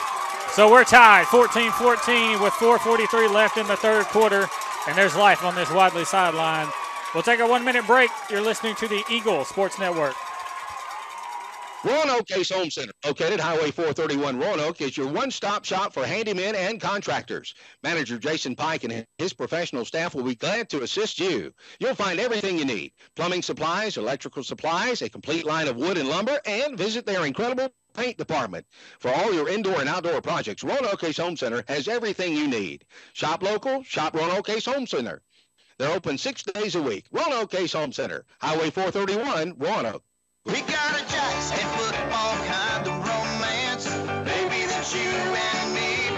So we're tied 14-14 with 4:43 left in the 3rd quarter, and there's life on this Wadley sideline. We'll take a 1-minute break. You're listening to the Eagle Sports Network. Roanoke Ace Home Center, located Highway 431 Roanoke, is your one-stop shop for handymen and contractors. Manager Jason Pike and his professional staff will be glad to assist you. You'll find everything you need: plumbing supplies, electrical supplies, a complete line of wood and lumber, and visit their incredible paint department. For all your indoor and outdoor projects, Roanoke Ace Home Center has everything you need. Shop local, shop Roanoke Ace Home Center. They're open 6 days a week. Roanoke Ace Home Center, Highway 431, Roanoke. We got a jacks and football kind of romance, baby, that's you and me.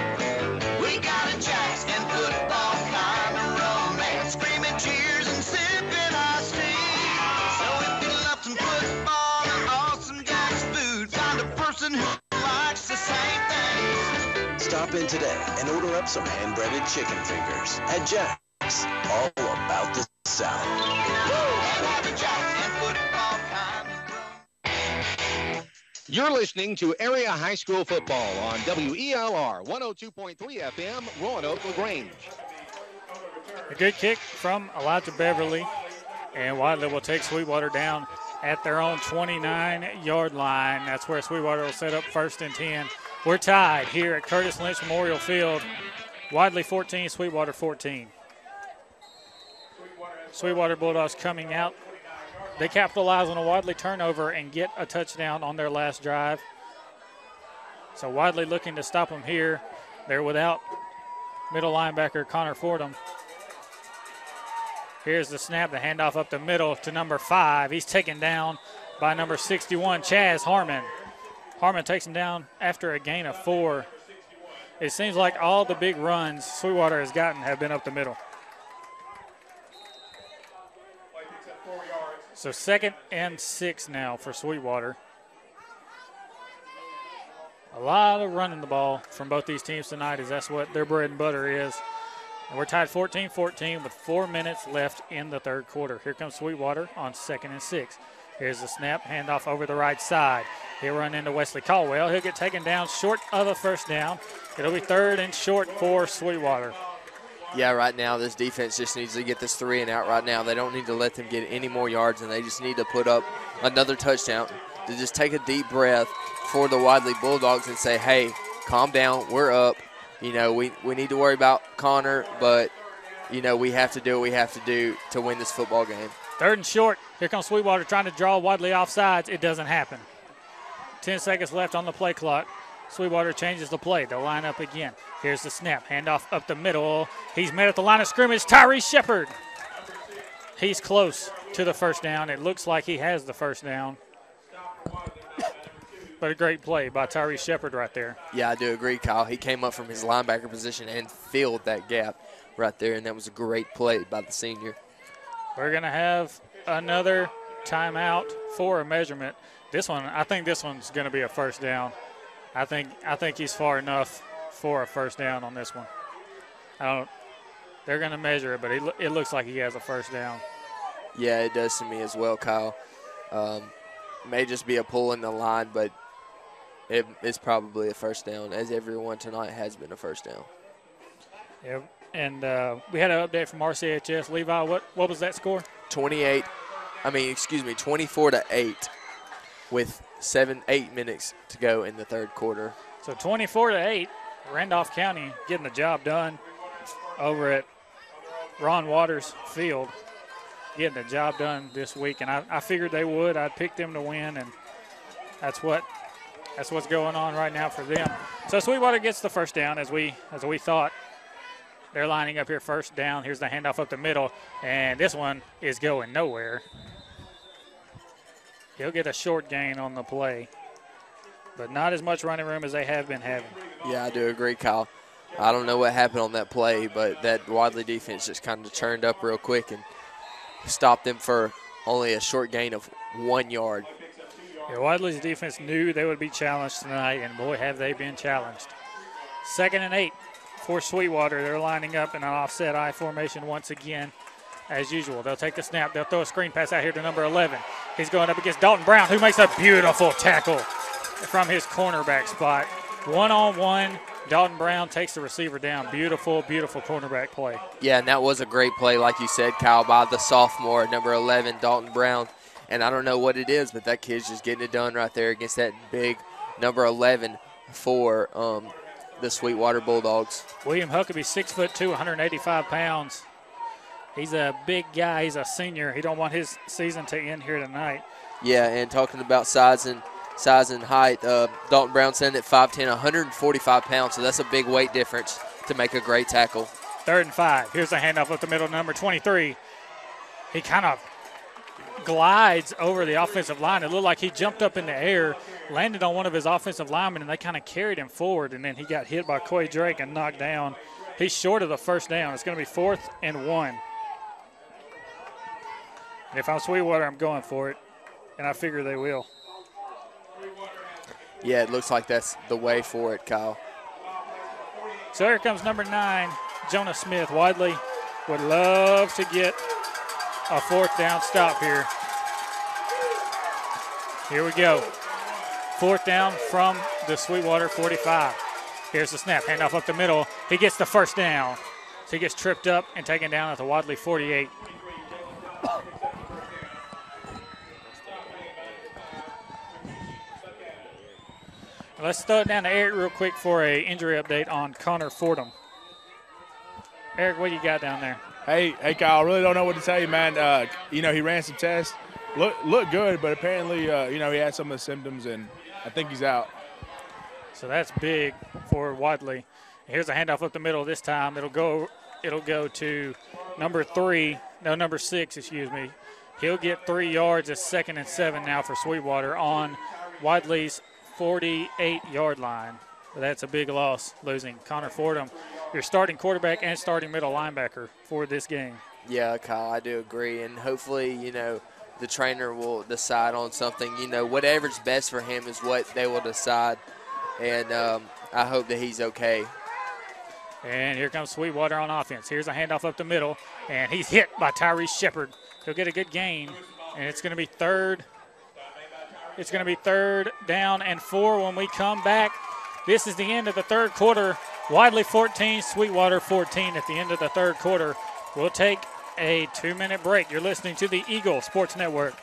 We got a jacks and football kind of romance, screaming cheers and sipping iced tea. So if you love some football and awesome jacks food, find a person who likes the same things. Stop in today and order up some hand-breaded chicken fingers at Jack's. All about the South. You're listening to Area High School Football on WELR 102.3 FM, Roanoke LaGrange. A good kick from Elijah Beverly, and Wadley will take Sweetwater down at their own 29-yard line. That's where Sweetwater will set up 1st and 10 We're tied here at Curtis Lynch Memorial Field. Wadley 14, Sweetwater 14. Sweetwater Bulldogs coming out. They capitalize on a Wadley turnover and get a touchdown on their last drive. So Wadley looking to stop them here. They're without middle linebacker Connor Fordham. Here's the snap, the handoff up the middle to number 5. He's taken down by number 61, Chaz Harmon. Harmon takes him down after a gain of 4. It seems like all the big runs Sweetwater has gotten have been up the middle. So 2nd and 6 now for Sweetwater. A lot of running the ball from both these teams tonight, as that's what their bread and butter is. And we're tied 14-14 with 4 minutes left in the third quarter. Here comes Sweetwater on 2nd and 6. Here's the snap, handoff over the right side. He'll run into Wesley Caldwell. He'll get taken down short of a first down. It'll be 3rd and short for Sweetwater. Yeah, right now this defense just needs to get this 3 and out right now. They don't need to let them get any more yards, and they just need to put up another touchdown to just take a deep breath for the Wadley Bulldogs and say, hey, calm down, we're up. You know, we need to worry about Connor, but, you know, we have to do what we have to do to win this football game. 3rd and short. Here comes Sweetwater trying to draw Wadley offsides. It doesn't happen. 10 seconds left on the play clock. Sweetwater changes the play. They'll line up again. Here's the snap. Handoff up the middle. He's met at the line of scrimmage. Tyrese Shepard. He's close to the first down. It looks like he has the first down. But a great play by Tyrese Shepard right there. Yeah, I do agree, Kyle. He came up from his linebacker position and filled that gap right there, and that was a great play by the senior. We're going to have another timeout for a measurement. This one, I think this one's going to be a first down. I think he's far enough for a first down on this one. They're going to measure it, but it looks like he has a first down. Yeah, it does to me as well, Kyle. May just be a pull in the line, but it's probably a first down, as everyone tonight has been a first down. Yeah, and we had an update from RCHS. Levi, what was that score? 24-8 with 8 minutes to go in the third quarter. So 24-8, Randolph County getting the job done over at Ron Waters Field, getting the job done this week. And I figured they would. I picked them to win, and that's what's going on right now for them. So Sweetwater gets the first down as we thought. They're lining up here first down. Here's the handoff up the middle, and this one is going nowhere. He'll get a short gain on the play, but not as much running room as they have been having. Yeah, I do agree, Kyle. I don't know what happened on that play, but that Wadley defense just kind of turned up real quick and stopped them for only a short gain of 1 yard. Yeah, Wadley's defense knew they would be challenged tonight, and boy, have they been challenged. 2nd and 8 for Sweetwater. They're lining up in an offset I formation once again. As usual, they'll take the snap. They'll throw a screen pass out here to number 11. He's going up against Dalton Brown, who makes a beautiful tackle from his cornerback spot. One-on-one, Dalton Brown takes the receiver down. Beautiful, beautiful cornerback play. Yeah, and that was a great play, like you said, Kyle, by the sophomore, number 11, Dalton Brown. And I don't know what it is, but that kid's just getting it done right there against that big number 11 for the Sweetwater Bulldogs. William Huckabee, 6'2", 185 pounds. He's a big guy. He's a senior. He don't want his season to end here tonight. Yeah, and talking about size and height, Dalton Brown standing at 5'10", 145 pounds, so that's a big weight difference to make a great tackle. 3rd and 5. Here's the handoff up the middle, number 23. He kind of glides over the offensive line. It looked like he jumped up in the air, landed on one of his offensive linemen, and they kind of carried him forward, and then he got hit by Coy Drake and knocked down. He's short of the first down. It's going to be 4th and 1. And if I'm Sweetwater, I'm going for it, and I figure they will. Yeah, it looks like that's the way for it, Kyle. So here comes number 9, Jonah Smith. Wadley would love to get a 4th down stop here. Here we go. 4th down from the Sweetwater 45. Here's the snap, handoff up the middle. He gets the first down. So he gets tripped up and taken down at the Wadley 48. Let's throw it down to Eric real quick for a injury update on Connor Fordham. Eric, what you got down there? Hey, Kyle. I really don't know what to tell you, man. He ran some tests, looked good, but apparently, he had some of the symptoms, and I think he's out. So that's big for Wadley. Here's a handoff up the middle this time. It'll go to number 6, excuse me. He'll get 3 yards. It's 2nd and 7 now for Sweetwater on Wadley's 48-yard line. But that's a big loss, losing Connor Fordham, your starting quarterback and starting middle linebacker for this game. Yeah, Kyle, I do agree. And hopefully, the trainer will decide on something. Whatever's best for him is what they will decide. And I hope that he's okay. And here comes Sweetwater on offense. Here's a handoff up the middle, and he's hit by Tyrese Shepard. He'll get a good gain, and it's going to be third. It's going to be 3rd down and 4 when we come back. This is the end of the third quarter. Wadley 14, Sweetwater 14 at the end of the third quarter. We'll take a 2-minute break. You're listening to the Eagle Sports Network.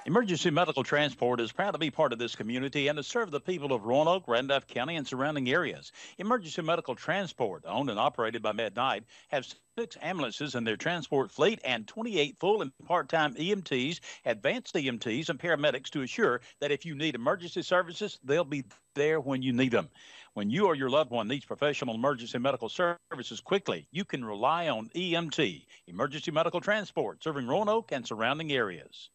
Emergency Medical Transport is proud to be part of this community and to serve the people of Roanoke, Randolph County, and surrounding areas. Emergency Medical Transport, owned and operated by Midnight, has 6 ambulances in their transport fleet and 28 full and part-time EMTs, advanced EMTs, and paramedics to assure that if you need emergency services, they'll be there when you need them. When you or your loved one needs professional emergency medical services quickly, you can rely on EMT, Emergency Medical Transport, serving Roanoke and surrounding areas.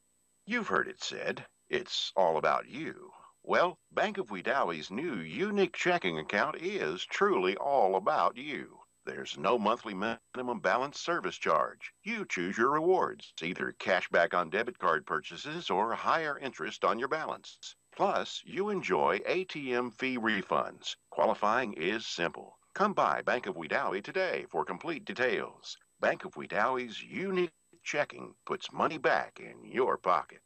You've heard it said, it's all about you. Well, Bank of Wedowie's new unique checking account is truly all about you. There's no monthly minimum balance service charge. You choose your rewards, either cash back on debit card purchases or higher interest on your balance. Plus, you enjoy ATM fee refunds. Qualifying is simple. Come by Bank of Wedowee today for complete details. Bank of Wedowie's unique checking puts money back in your pocket.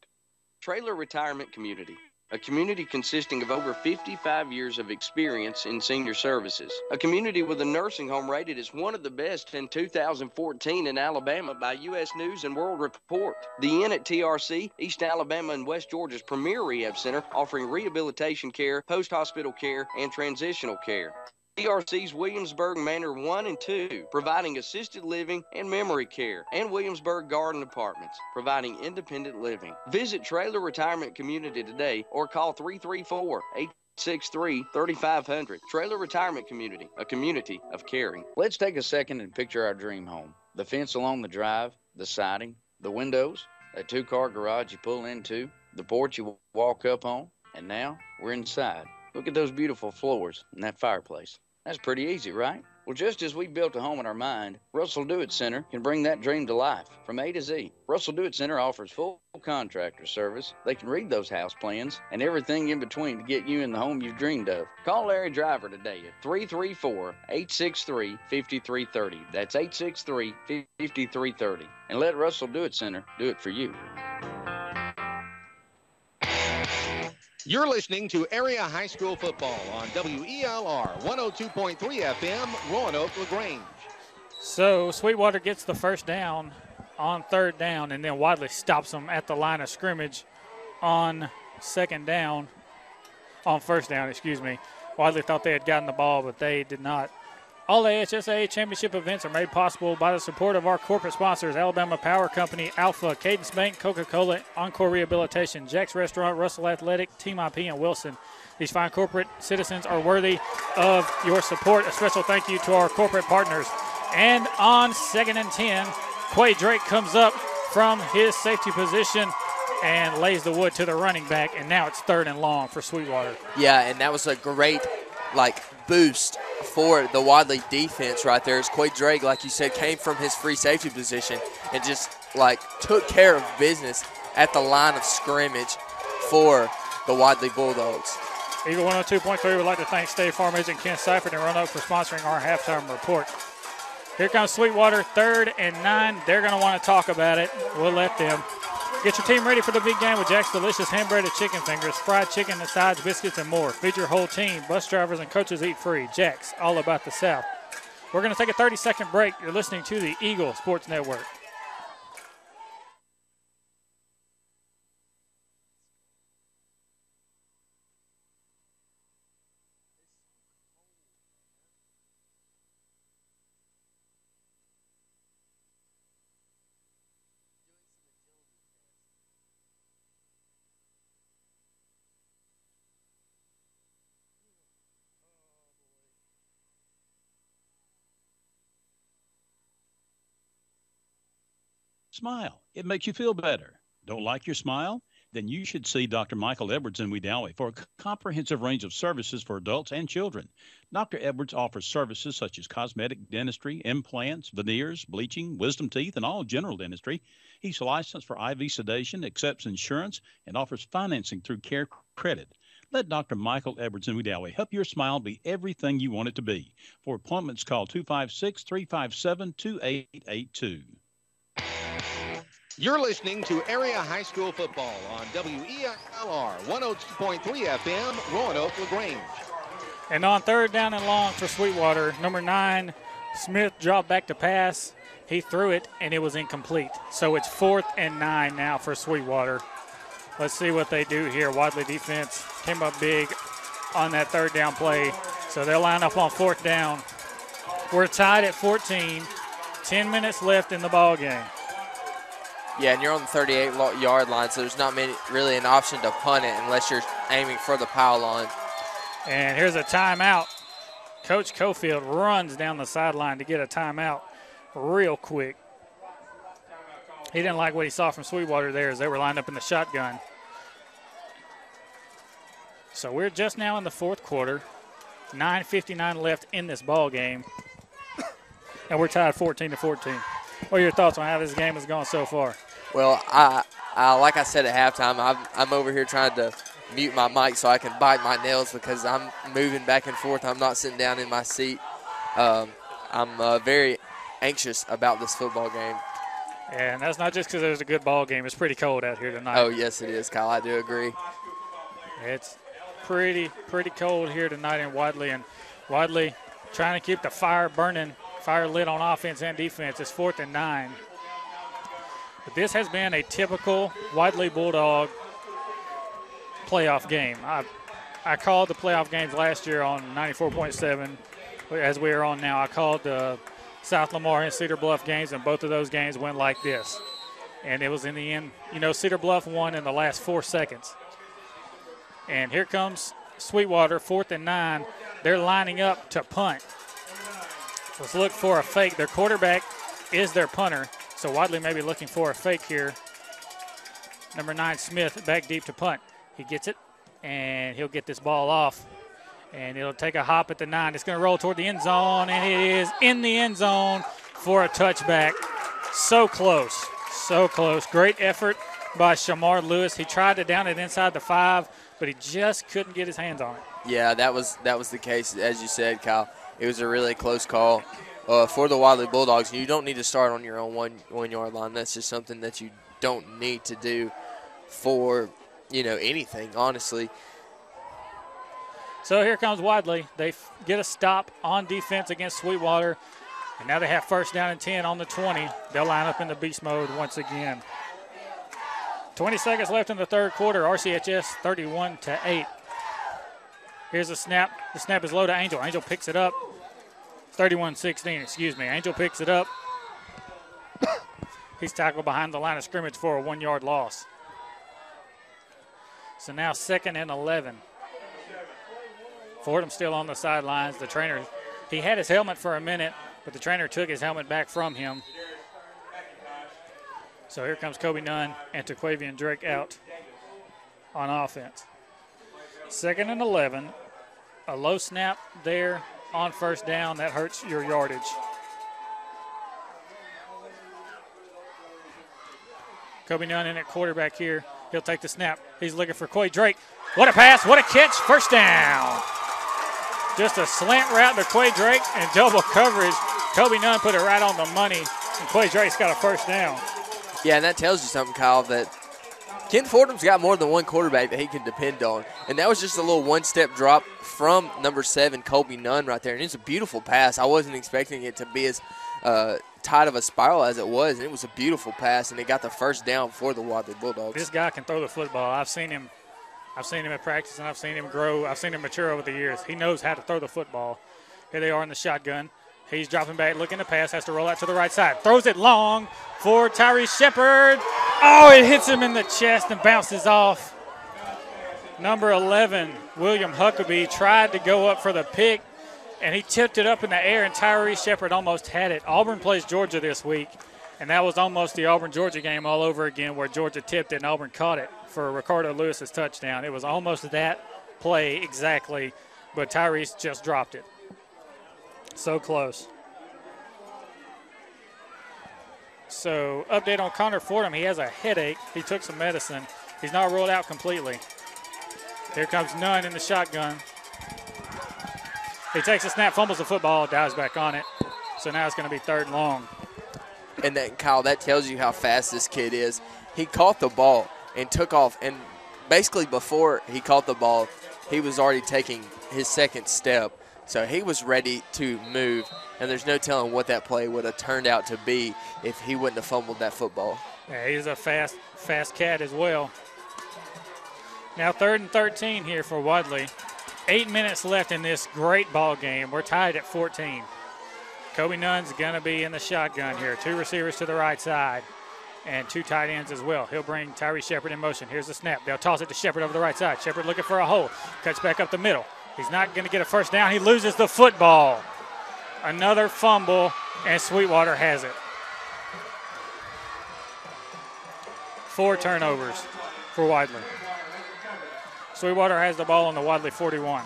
Trailer Retirement Community, a community consisting of over 55 years of experience in senior services. A community with a nursing home rated as one of the best in 2014 in Alabama by U.S. News and World Report. The Inn at TRC, East Alabama and West Georgia's premier rehab center, offering rehabilitation care, post-hospital care, and transitional care. TRC's Williamsburg Manor 1 and 2, providing assisted living and memory care, and Williamsburg Garden Apartments, providing independent living. Visit Trailer Retirement Community today or call 334-863-3500. Trailer Retirement Community, a community of caring. Let's take a second and picture our dream home. The fence along the drive, the siding, the windows, a 2-car garage you pull into, the porch you walk up on, and now we're inside. Look at those beautiful floors and that fireplace. That's pretty easy, right? Well, just as we built a home in our mind, Russell Do-It Center can bring that dream to life from A to Z. Russell Do-It Center offers full contractor service. They can read those house plans and everything in between to get you in the home you've dreamed of. Call Larry Driver today at 334-863-5330. That's 863-5330. And let Russell Do-It Center do it for you. You're listening to Area High School Football on WELR 102.3 FM, Roanoke, LaGrange. So Sweetwater gets the first down on 3rd down, and then Wadley stops them at the line of scrimmage on 1st down, excuse me. Wadley thought they had gotten the ball, but they did not. All AHSA championship events are made possible by the support of our corporate sponsors, Alabama Power Company, Alpha, Cadence Bank, Coca-Cola, Encore Rehabilitation, Jack's Restaurant, Russell Athletic, Team IP, and Wilson. These fine corporate citizens are worthy of your support. A special thank you to our corporate partners. And on 2nd and 10, Quay Drake comes up from his safety position and lays the wood to the running back, and now it's 3rd and long for Sweetwater. Yeah, and that was a great, boost for the Wadley defense right there. As Quay Drake, like you said, came from his free safety position and just, took care of business at the line of scrimmage for the Wadley Bulldogs. Eagle 102.3 would like to thank State Farm agent Ken Seifert and Roanoke for sponsoring our halftime report. Here comes Sweetwater, 3rd and 9. They're going to want to talk about it. We'll let them. Get your team ready for the big game with Jack's delicious hand-breaded chicken fingers, fried chicken, and sides, biscuits, and more. Feed your whole team. Bus drivers and coaches eat free. Jack's, all about the South. We're going to take a 30-second break. You're listening to the Eagle Sports Network. Smile. It makes you feel better. Don't like your smile? Then you should see Dr. Michael Edwards in Wedowee for a comprehensive range of services for adults and children. Dr. Edwards offers services such as cosmetic dentistry, implants, veneers, bleaching, wisdom teeth, and all general dentistry. He's licensed for IV sedation, accepts insurance, and offers financing through Care Credit. Let Dr. Michael Edwards in Wedowee help your smile be everything you want it to be. For appointments, call 256-357-2882. You're listening to Area High School Football on WELR 102.3 FM, Roanoke, LaGrange. And on third down and long for Sweetwater, number 9, Smith dropped back to pass. He threw it, and it was incomplete. So it's 4th and 9 now for Sweetwater. Let's see what they do here. Wadley defense came up big on that third down play. So they'll line up on 4th down. We're tied at 14. 10 minutes left in the ball game. Yeah, and you're on the 38-yard line, so there's not really an option to punt it unless you're aiming for the pylon. And here's a timeout. Coach Cofield runs down the sideline to get a timeout real quick. He didn't like what he saw from Sweetwater there as they were lined up in the shotgun. So we're just now in the fourth quarter. 9:59 left in this ball game. And we're tied 14-14. What are your thoughts on how this game has gone so far? Well, I like I said at halftime, I'm over here trying to mute my mic so I can bite my nails because I'm moving back and forth. I'm not sitting down in my seat. I'm very anxious about this football game. And that's not just because there's a good ball game. It's pretty cold out here tonight. Oh, yes, it is, Kyle. I do agree. It's pretty cold here tonight in Wadley. And Wadley trying to keep the fire burning, fire lit on offense and defense. It's 4th and 9. But this has been a typical Wadley Bulldog playoff game. I called the playoff games last year on 94.7 as we are on now. I called the South Lamar and Cedar Bluff games, and both of those games went like this. And it was in the end, Cedar Bluff won in the last 4 seconds. And here comes Sweetwater, 4th and 9. They're lining up to punt. Let's look for a fake. Their quarterback is their punter, so Wadley may be looking for a fake here. Number 9, Smith, back deep to punt. He gets it, and he'll get this ball off. And it'll take a hop at the 9. It's going to roll toward the end zone, and it is in the end zone for a touchback. So close, so close. Great effort by Shamar Lewis. He tried to down it inside the 5, but he just couldn't get his hands on it. Yeah, that was the case, as you said, Kyle. It was a really close call for the Wadley Bulldogs. You don't need to start on your own one-yard line. That's just something that you don't need to do for, anything, honestly. So here comes Wadley. They get a stop on defense against Sweetwater. And now they have 1st down and 10 on the 20. They'll line up in the beast mode once again. 20 seconds left in the third quarter. RCHS 31-8. Here's a snap. The snap is low to Angel. Angel picks it up. 31-16, excuse me. Angel picks it up. He's tackled behind the line of scrimmage for a 1-yard loss. So now 2nd and 11. Fordham still on the sidelines. The trainer, he had his helmet for a minute, but the trainer took his helmet back from him. So here comes Kobe Nunn and Taquavian Drake out on offense. 2nd and 11. A low snap there on 1st down. That hurts your yardage. Kobe Nunn in at quarterback here. He'll take the snap. He's looking for Coy Drake. What a pass. What a catch. 1st down. Just a slant route to Quay Drake and double coverage. Kobe Nunn put it right on the money, and Quay Drake's got a 1st down. Yeah, and that tells you something, Kyle, that Ken Fordham's got more than one quarterback that he can depend on. And that was just a little one-step drop from number 7, Kobe Nunn, right there. And it's a beautiful pass. I wasn't expecting it to be as tight of a spiral as it was, and it was a beautiful pass, and it got the 1st down for the Wadley Bulldogs. This guy can throw the football. I've seen him at practice, and I've seen him grow. I've seen him mature over the years. He knows how to throw the football. Here they are in the shotgun. He's dropping back, looking to pass, has to roll out to the right side. Throws it long for Tyrese Shepard. Oh, it hits him in the chest and bounces off. Number 11, William Huckabee, tried to go up for the pick, and he tipped it up in the air, and Tyrese Shepard almost had it. Auburn plays Georgia this week. And that was almost the Auburn-Georgia game all over again where Georgia tipped it and Auburn caught it for Ricardo Lewis's touchdown. It was almost that play exactly, but Tyrese just dropped it. So close. So update on Connor Fordham. He has a headache. He took some medicine. He's not ruled out completely. Here comes Nunn in the shotgun. He takes a snap, fumbles the football, dives back on it. So now it's going to be 3rd and long. And then, Kyle, that tells you how fast this kid is. He caught the ball and took off. And basically before he caught the ball, he was already taking his 2nd step. So he was ready to move. And there's no telling what that play would have turned out to be if he wouldn't have fumbled that football. Yeah, he's a fast cat as well. Now 3rd and 13 here for Wadley. 8 minutes left in this great ball game. We're tied at 14. Kobe Nunn's going to be in the shotgun here. 2 receivers to the right side and 2 tight ends as well. He'll bring Tyree Shepard in motion. Here's the snap. They'll toss it to Shepard over the right side. Shepard looking for a hole. Cuts back up the middle. He's not going to get a first down. He loses the football. Another fumble, and Sweetwater has it. 4 turnovers for Wadley. Sweetwater has the ball on the Wadley 41.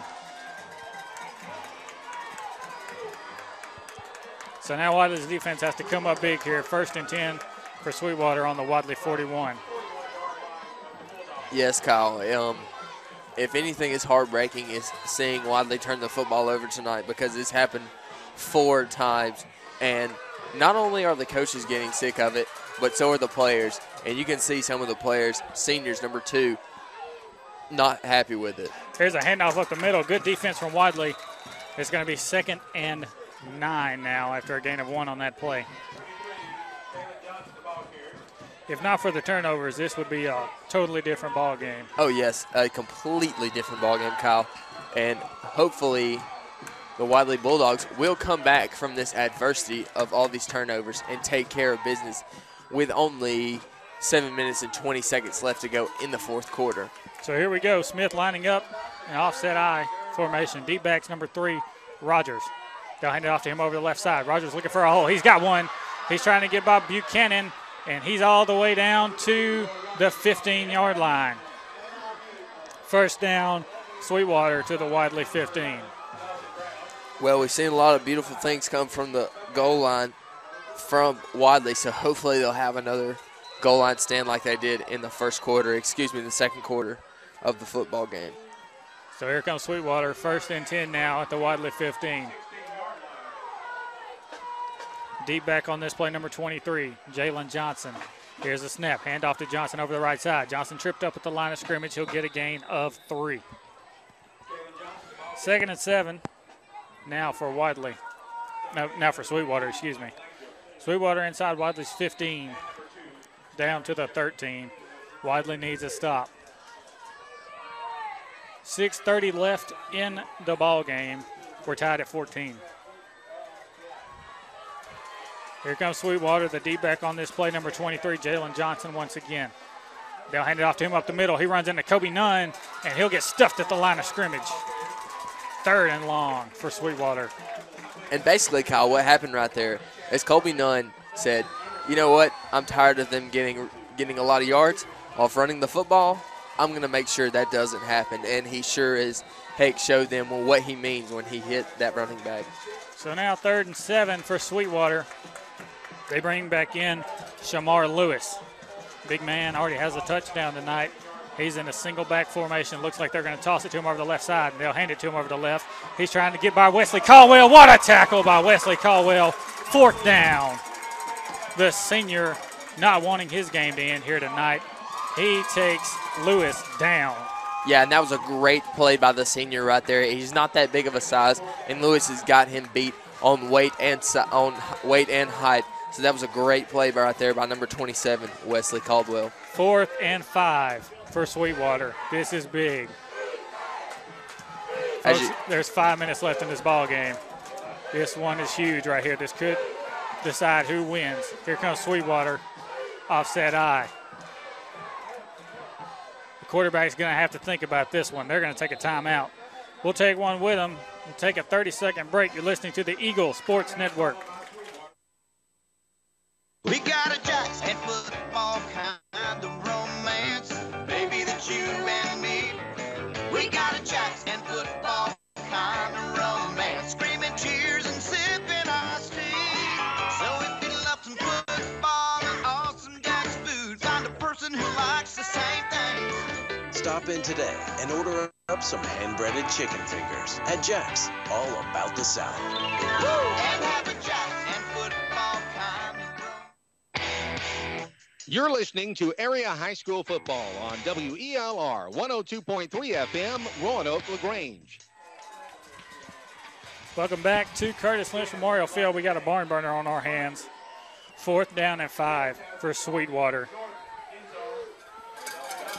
So now Wadley's defense has to come up big here. 1st and 10 for Sweetwater on the Wadley 41. Yes, Kyle. If anything is heartbreaking is seeing Wadley turn the football over tonight, because it's happened 4 times. And not only are the coaches getting sick of it, but so are the players. And you can see some of the players, seniors, number 2, not happy with it. Here's a handoff up the middle. Good defense from Wadley. It's going to be 2nd and 9 now after a gain of 1 on that play. If not for the turnovers, this would be a totally different ball game. Oh, yes, a completely different ball game, Kyle. And hopefully the Wadley Bulldogs will come back from this adversity of all these turnovers and take care of business with only 7 minutes and 20 seconds left to go in the 4th quarter. So here we go. Smith lining up an offset I formation. Deep backs number 3, Rogers. They'll hand it off to him over the left side. Rogers looking for a hole. He's got one. He's trying to get by Buchanan, and he's all the way down to the 15-yard line. 1st down, Sweetwater to the Wadley 15. Well, we've seen a lot of beautiful things come from the goal line from Wadley, so hopefully they'll have another goal line stand like they did in the 2nd quarter of the football game. So here comes Sweetwater, 1st and 10 now at the Wadley 15. Deep back on this play, number 23, Jalen Johnson. Here's a snap, handoff to Johnson over the right side. Johnson tripped up at the line of scrimmage. He'll get a gain of 3. 2nd and 7 now for Wadley. No, now for Sweetwater, excuse me. Sweetwater inside Wadley's 15, down to the 13. Wadley needs a stop. 6:30 left in the ball game. We're tied at 14. Here comes Sweetwater, the D-back on this play, number 23, Jalen Johnson once again. They'll hand it off to him up the middle. He runs into Kobe Nunn, and he'll get stuffed at the line of scrimmage. 3rd and long for Sweetwater. And basically, Kyle, what happened right there is Kobe Nunn said, you know what, I'm tired of them getting a lot of yards off running the football. I'm going to make sure that doesn't happen. And he sure as heck showed them what he means when he hit that running back. So now 3rd and 7 for Sweetwater. They bring back in Shamar Lewis. Big man already has a touchdown tonight. He's in a single back formation. Looks like they're going to toss it to him over the left side, and they'll hand it to him over the left. He's trying to get by Wesley Caldwell. What a tackle by Wesley Caldwell. 4th down. The senior not wanting his game to end here tonight. He takes Lewis down. Yeah, and that was a great play by the senior right there. He's not that big of a size, and Lewis has got him beat on weight and height. So that was a great play right there by number 27, Wesley Caldwell. 4th and 5 for Sweetwater. This is big. Folks, there's 5 minutes left in this ball game. This one is huge right here. This could decide who wins. Here comes Sweetwater, offset I. The quarterback's going to have to think about this one. They're going to take a timeout. We'll take one with them. We'll take a 30-second break. You're listening to the Eagle Sports Network. We got Stop in today and order up some hand-breaded chicken fingers. At Jack's, all about the South. You're listening to Area High School Football on WELR 102.3 FM, Roanoke LaGrange. Welcome back to Curtis Lynch Memorial Field. We got a barn burner on our hands. 4th down and 5 for Sweetwater.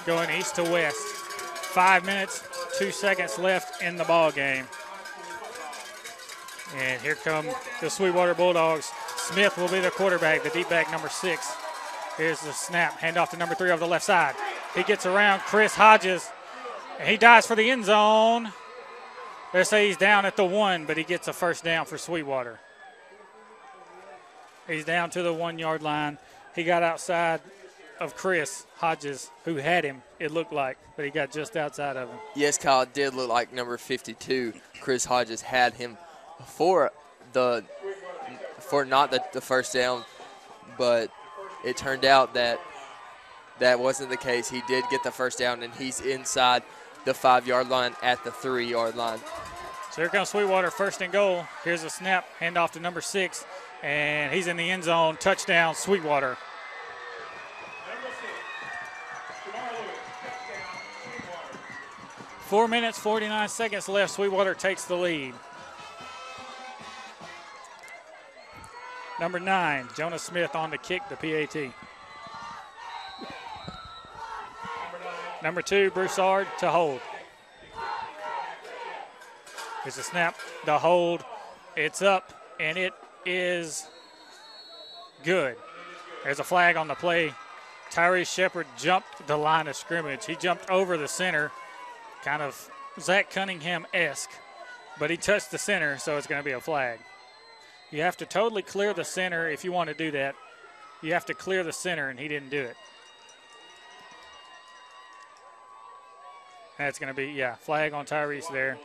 Going east to west. 5 minutes, 2 seconds left in the ball game. And here come the Sweetwater Bulldogs. Smith will be the quarterback, the deep back number 6. Here's the snap, handoff to number 3 over the left side. He gets around Chris Hodges, and he dives for the end zone. They say he's down at the 1, but he gets a first down for Sweetwater. He's down to the 1-yard line. He got outside of Chris Hodges, who had him, it looked like, but he got just outside of him. Yes, Kyle, it did look like number 52, Chris Hodges, had him for not the first down, but it turned out that that wasn't the case. He did get the first down, and he's inside the 5-yard line at the 3-yard line. So here comes Sweetwater, 1st and goal. Here's a snap, handoff to number 6, and he's in the end zone. Touchdown, Sweetwater. 4 minutes, 49 seconds left. Sweetwater takes the lead. Number 9, Jonah Smith on the kick, the PAT. Number 2, Broussard to hold. Here's a snap, the hold. It's up, and it is good. There's a flag on the play. Tyrese Shepard jumped the line of scrimmage. He jumped over the center, kind of Zach Cunningham-esque, but he touched the center, so it's going to be a flag. You have to totally clear the center if you want to do that. You have to clear the center, and he didn't do it. That's going to be, flag on Tyrese there.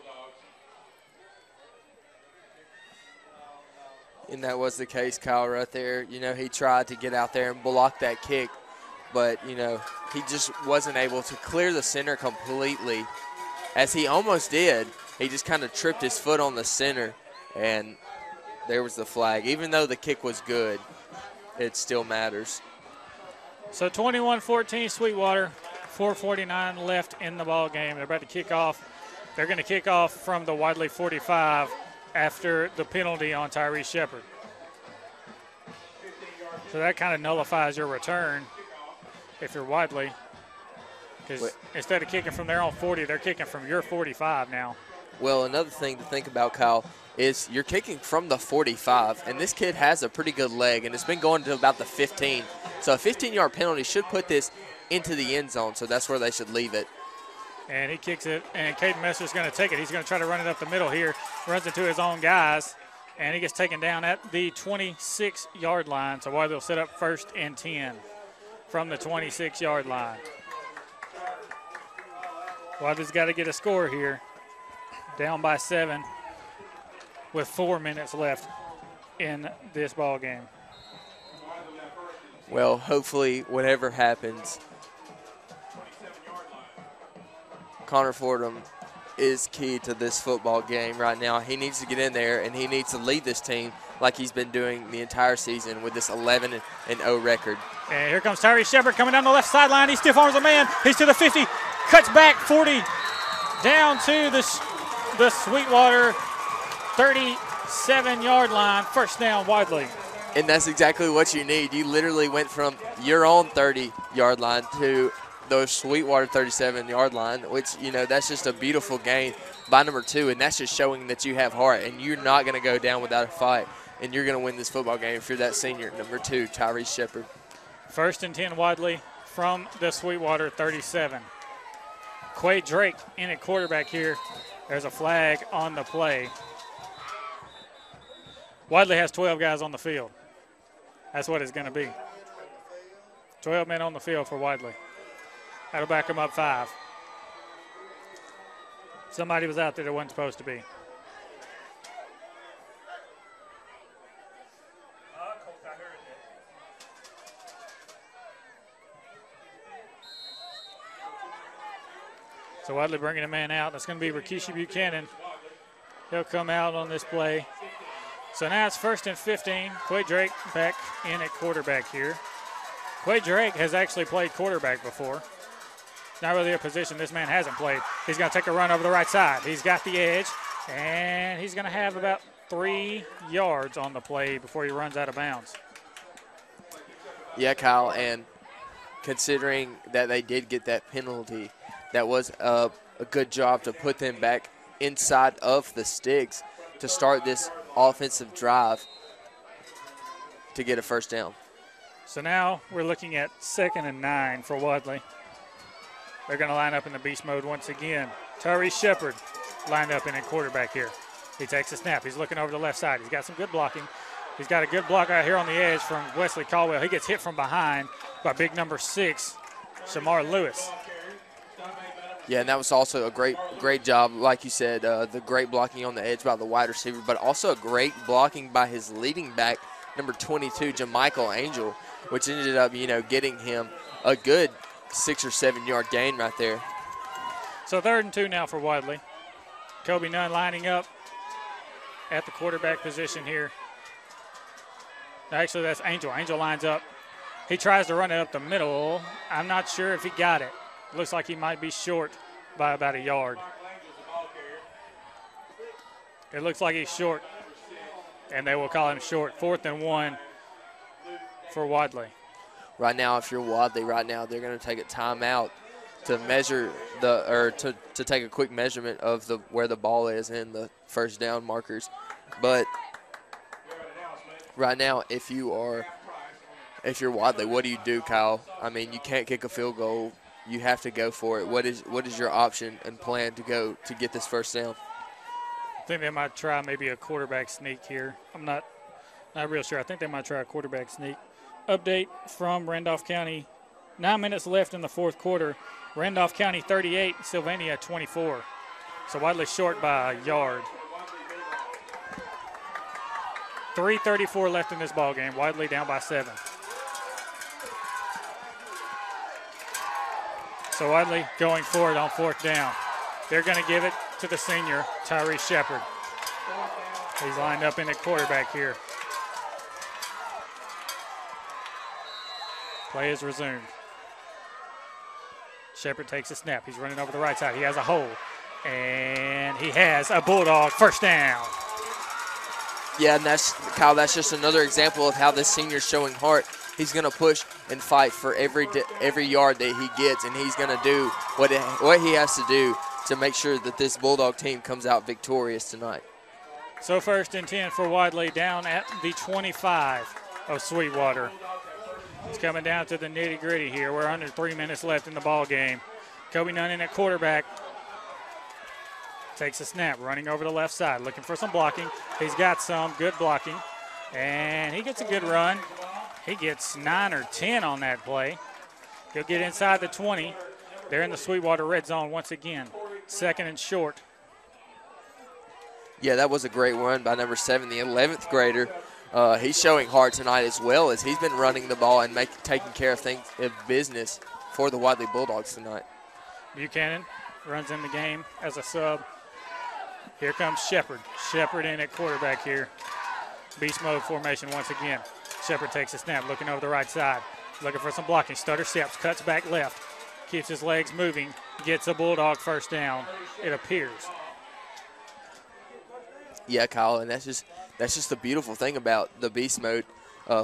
And that was the case, Kyle, right there. You know, he tried to get out there and block that kick, but, you know, he just wasn't able to clear the center completely. As he almost did, he just kind of tripped his foot on the center, and there was the flag. Even though the kick was good, it still matters. So 21-14 Sweetwater, 4:49 left in the ball game. They're about to kick off. They're going to kick off from the Wadley 45 after the penalty on Tyrese Shepard. So that kind of nullifies your return if you're Wadley. Because instead of kicking from their own 40, they're kicking from your 45 now. Well, another thing to think about, Kyle, is you're kicking from the 45, and this kid has a pretty good leg, and it's been going to about the 15. So a 15-yard penalty should put this into the end zone, so that's where they should leave it. And he kicks it, and Caden Messer's going to take it. He's going to try to run it up the middle here, runs into his own guys, and he gets taken down at the 26-yard line. So Wadley will set up 1st and 10 from the 26-yard line. Wadley's got to get a score here, down by 7 with 4 minutes left in this ball game. Well, hopefully, whatever happens, Connor Fordham is key to this football game right now. He needs to get in there, and he needs to lead this team like he's been doing the entire season with this 11-0 record. And here comes Tyrese Shepard coming down the left sideline. He stiff arms a man. He's to the 50, cuts back 40, down to the Sweetwater 37-yard line. First down, Wadley. And that's exactly what you need. You literally went from your own 30-yard line to the Sweetwater 37-yard line, which, you know, that's just a beautiful gain by number 2, and that's just showing that you have heart, and you're not going to go down without a fight, and you're going to win this football game if you're that senior, number 2, Tyrese Shepard. 1st and 10, Wadley from the Sweetwater 37. Quay Drake in at quarterback here. There's a flag on the play. Wadley has 12 guys on the field. That's what it's going to be. 12 men on the field for Wadley. That'll back them up 5. Somebody was out there that wasn't supposed to be. So Wadley bringing a man out. That's going to be Rikishi Buchanan. He'll come out on this play. So now it's 1st and 15. Quay Drake back in at quarterback here. Quay Drake has actually played quarterback before. Not really a position this man hasn't played. He's going to take a run over the right side. He's got the edge, and he's going to have about 3 yards on the play before he runs out of bounds. Yeah, Kyle, and considering that they did get that penalty, that was a good job to put them back inside of the sticks to start this offensive drive to get a first down. So now we're looking at 2nd and 9 for Wadley. They're going to line up in the beast mode once again. Tyree Shepard lined up in at quarterback here. He takes a snap. He's looking over the left side. He's got some good blocking. He's got a good block out here on the edge from Wesley Caldwell. He gets hit from behind by big number 6, Shamar Lewis. Yeah, and that was also a great job, like you said, the great blocking on the edge by the wide receiver, but also a great blocking by his leading back, number 22, Jamichael Angel, which ended up, getting him a good 6 or 7 yard gain right there. So 3rd and 2 now for Wadley. Kobe Nunn lining up at the quarterback position here. Actually, that's Angel. Angel lines up. He tries to run it up the middle. I'm not sure if he got it. Looks like he might be short by about a yard. It looks like he's short, and they will call him short. 4th and 1 for Wadley. Right now, if you're Wadley, right now they're going to take a timeout to measure to take a quick measurement of where the ball is and the first down markers. But right now, if you're Wadley, what do you do, Kyle? I mean, you can't kick a field goal. You have to go for it. What is your option and plan to get this first down? I think they might try maybe a quarterback sneak here. I'm not real sure. I think they might try a quarterback sneak. Update from Randolph County. 9 minutes left in the 4th quarter. Randolph County 38, Sylvania 24. So Wadley short by a yard. 3:34 left in this ball game. Wadley down by 7. So Wadley going for it on 4th down. They're going to give it to the senior, Tyree Shepard. He's lined up in the quarterback here. Play is resumed. Shepard takes a snap. He's running over the right side. He has a hole, and he has a Bulldog first down. Yeah, and that's just another example of how this senior's showing heart. He's going to push and fight for every yard that he gets, and he's going to do what he has to do to make sure that this Bulldog team comes out victorious tonight. So 1st and 10 for Wadley down at the 25 of Sweetwater. It's coming down to the nitty-gritty here. We're under 3 minutes left in the ball game. Kobe Nunn in at quarterback. Takes a snap, running over the left side, looking for some blocking. He's got some good blocking, and he gets a good run. He gets 9 or 10 on that play. He'll get inside the 20. They're in the Sweetwater red zone once again. 2nd and short. Yeah, that was a great run by number 7, the 11th grader. He's showing heart tonight as well as he's been running the ball and taking care of business for the Wadley Bulldogs tonight. Buchanan runs in the game as a sub. Here comes Shepard. Shepard in at quarterback here. Beast mode formation once again. Shepard takes a snap, looking over the right side. Looking for some blocking. Stutter steps, cuts back left. Keeps his legs moving. Gets a Bulldog first down, it appears. Yeah, Kyle, and that's just the beautiful thing about the beast mode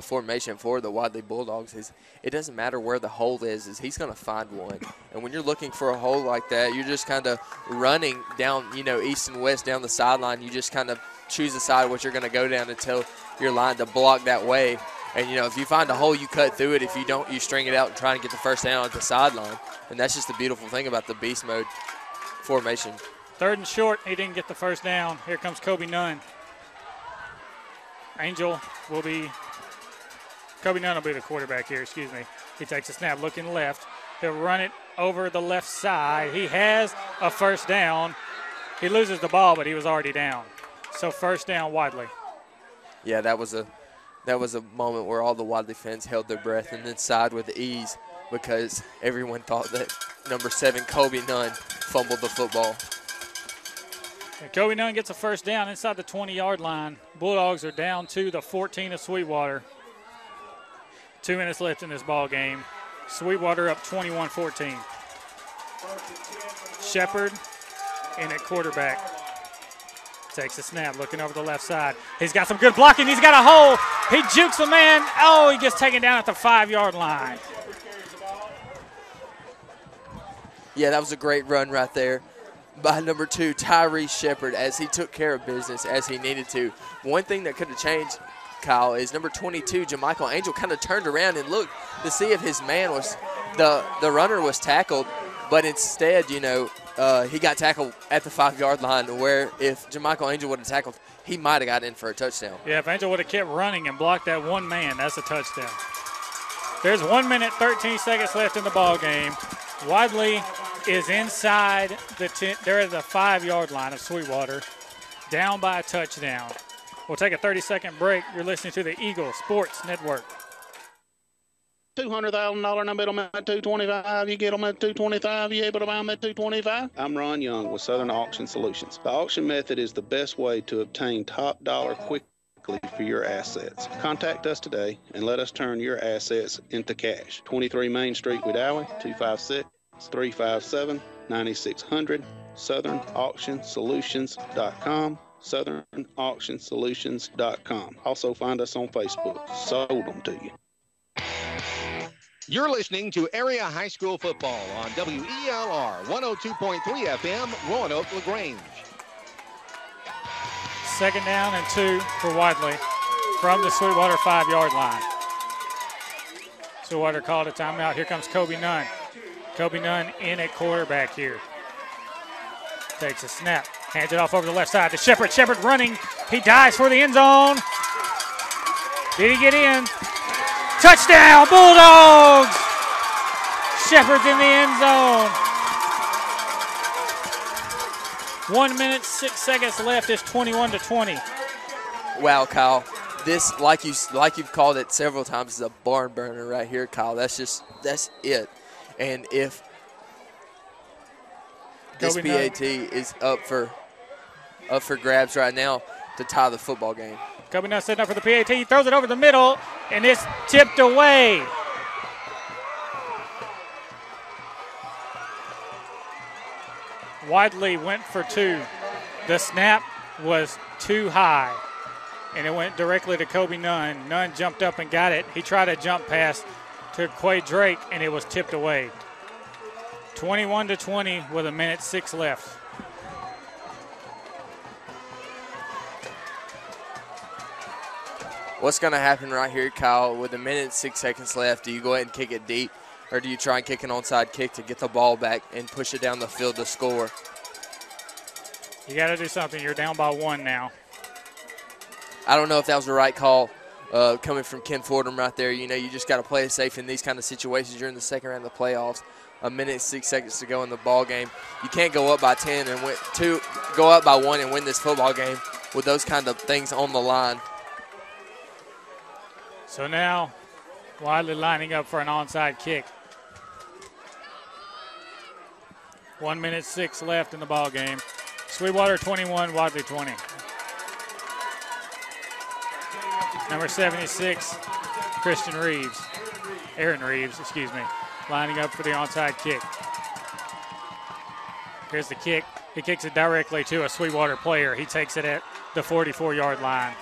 formation for the Wadley Bulldogs is it doesn't matter where the hole is he's going to find one. And when you're looking for a hole like that, you're just kind of running down, east and west down the sideline. You just kind of choose a side what you're going to go down until you're lined to block that way. And, if you find a hole, you cut through it. If you don't, you string it out and try and get the first down at the sideline. And that's just the beautiful thing about the beast mode formation. 3rd and short. He didn't get the first down. Here comes Kobe Nunn. Kobe Nunn will be the quarterback here, excuse me. He takes a snap, looking left. He'll run it over the left side. He has a first down. He loses the ball, but he was already down. So first down, Wadley. Yeah, that was a moment where all the Wadley fans held their breath and then sighed with ease because everyone thought that number 7, Kobe Nunn, fumbled the football. And Kobe Nunn gets a first down inside the 20-yard line. Bulldogs are down to the 14 of Sweetwater. 2 minutes left in this ball game. Sweetwater up 21-14. Shepard in at quarterback. Takes a snap, looking over the left side. He's got some good blocking. He's got a hole. He jukes a man. Oh, he gets taken down at the 5-yard line. Yeah, that was a great run right there by number 2, Tyrese Shepard, as he took care of business as he needed to. One thing that could have changed, Kyle, is number 22, JaMichael Angel, kind of turned around and looked to see if his man was, the runner was tackled, but instead, you know, he got tackled at the 5-yard line, where if JaMichael Angel would have tackled, he might have got in for a touchdown. Yeah, if Angel would have kept running and blocked that one man, that's a touchdown. There's 1 minute, 13 seconds left in the ball game. Wadley is inside the they're at the 5-yard line of Sweetwater, down by a touchdown. We'll take a 30-second break. You're listening to the Eagle Sports Network. $200,000 no bid on that 225. You get them at 225. You able to buy them at 225? I'm Ron Young with Southern Auction Solutions. The auction method is the best way to obtain top dollar quickly for your assets. Contact us today and let us turn your assets into cash. 23 Main Street, Wadley, 256-357-9600. SouthernAuctionSolutions.com. SouthernAuctionSolutions.com. Also find us on Facebook. Sold them to you. You're listening to Area High School Football on WELR 102.3 FM, Roanoke, LaGrange. 2nd down and 2 for Wadley from the Sweetwater 5-yard line. Sweetwater called a timeout. Here comes Kobe Nunn. Kobe Nunn in at quarterback here. Takes a snap, hands it off over the left side to Shepard. Shepard running. He dives for the end zone. Did he get in? Touchdown, Bulldogs! Shepard's in the end zone. 1 minute, 6 seconds left. It's 21-20. Wow, Kyle. This, like you've called it several times, is a barn burner right here, Kyle. That's it. And if this PAT is up for grabs right now to tie the football game. Kobe Nunn setting up for the PAT. He throws it over the middle, and it's tipped away. Wadley went for 2. The snap was too high, and it went directly to Kobe Nunn. Nunn jumped up and got it. He tried a jump pass to Quay Drake, and it was tipped away. 21-20 with 1 minute 6 left. What's going to happen right here, Kyle, with 1 minute 6 seconds left? Do you go ahead and kick it deep, or do you try and kick an onside kick to get the ball back and push it down the field to score? You got to do something. You're down by 1 now. I don't know if that was the right call coming from Ken Fordham right there. You know, you just got to play it safe in these kind of situations. You're in the second round of the playoffs. 1 minute 6 seconds to go in the ball game. You can't go up by 10 and go up by 1 and win this football game with those kind of things on the line. So now Wadley lining up for an onside kick. 1 minute 6 left in the ball game. Sweetwater 21, Wadley 20. Number 76, Aaron Reeves, lining up for the onside kick. Here's the kick. He kicks it directly to a Sweetwater player. He takes it at the 44-yard line.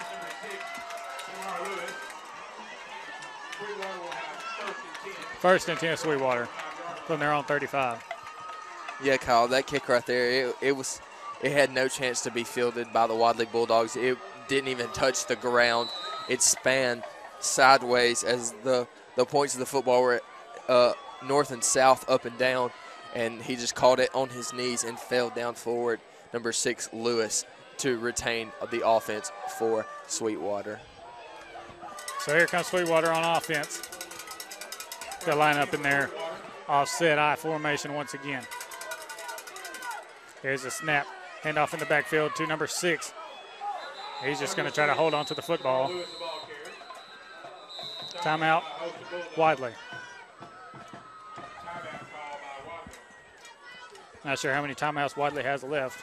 First and 10 Sweetwater from their own 35. Yeah, Kyle, that kick right there, it had no chance to be fielded by the Wadley Bulldogs. It didn't even touch the ground. It spanned sideways as the points of the football were north and south, up and down, and he just caught it on his knees and fell down forward. Number 6, Lewis, to retain the offense for Sweetwater. So here comes Sweetwater on offense. They'll line up in their offset I formation once again. Here's a snap. Handoff in the backfield to number 6. He's just going to try to hold on to the football. Timeout, Wadley. Not sure how many timeouts Wadley has left.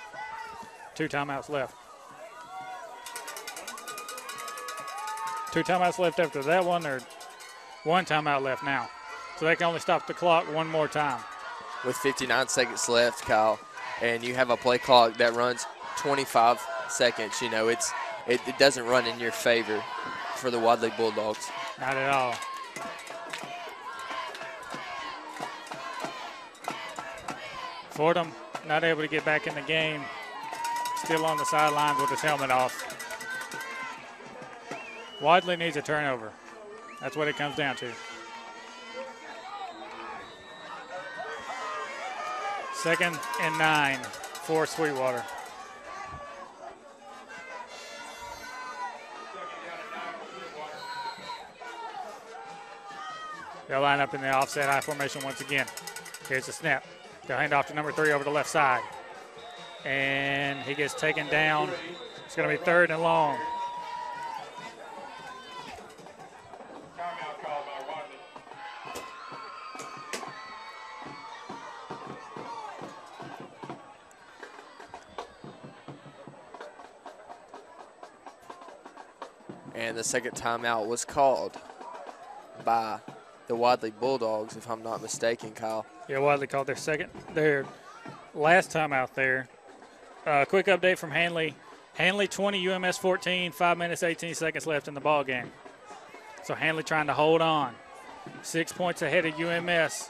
2 timeouts left. 2 timeouts left after that one, or 1 timeout left now. So they can only stop the clock 1 more time. With 59 seconds left, Kyle, and you have a play clock that runs 25 seconds, you know, it doesn't run in your favor for the Wadley Bulldogs. Not at all. Fordham not able to get back in the game. Still on the sidelines with his helmet off. Wadley needs a turnover. That's what it comes down to. 2nd and 9 for Sweetwater. They'll line up in the offset I formation once again. Here's the snap. They'll hand off to number 3 over the left side. And he gets taken down. It's going to be 3rd and long. And the second timeout was called by the Wadley Bulldogs, if I'm not mistaken, Kyle. Yeah, Wadley called their last timeout there. Quick update from Hanley. Hanley 20, UMS 14, 5 minutes, 18 seconds left in the ball game. So Hanley trying to hold on. 6 points ahead of UMS,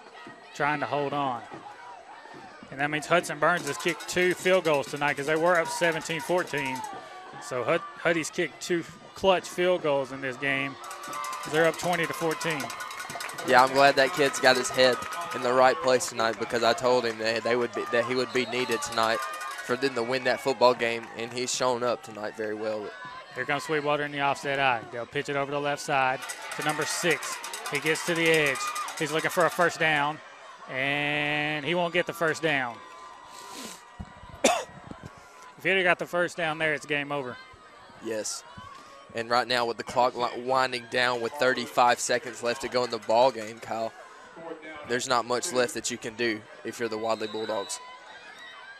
trying to hold on. And that means Hudson Burns has kicked 2 field goals tonight because they were up 17-14. So Huddy's kicked 2 clutch field goals in this game. They're up 20-14. Yeah, I'm glad that kid's got his head in the right place tonight because I told him that he would be needed tonight for them to win that football game, and he's shown up tonight very well. Here comes Sweetwater in the offset eye. They'll pitch it over the left side to number 6. He gets to the edge. He's looking for a first down, and he won't get the first down. If he'd have got the first down there, it's game over. Yes. And right now with the clock winding down with 35 seconds left to go in the ball game, Kyle, there's not much left that you can do if you're the Wadley Bulldogs.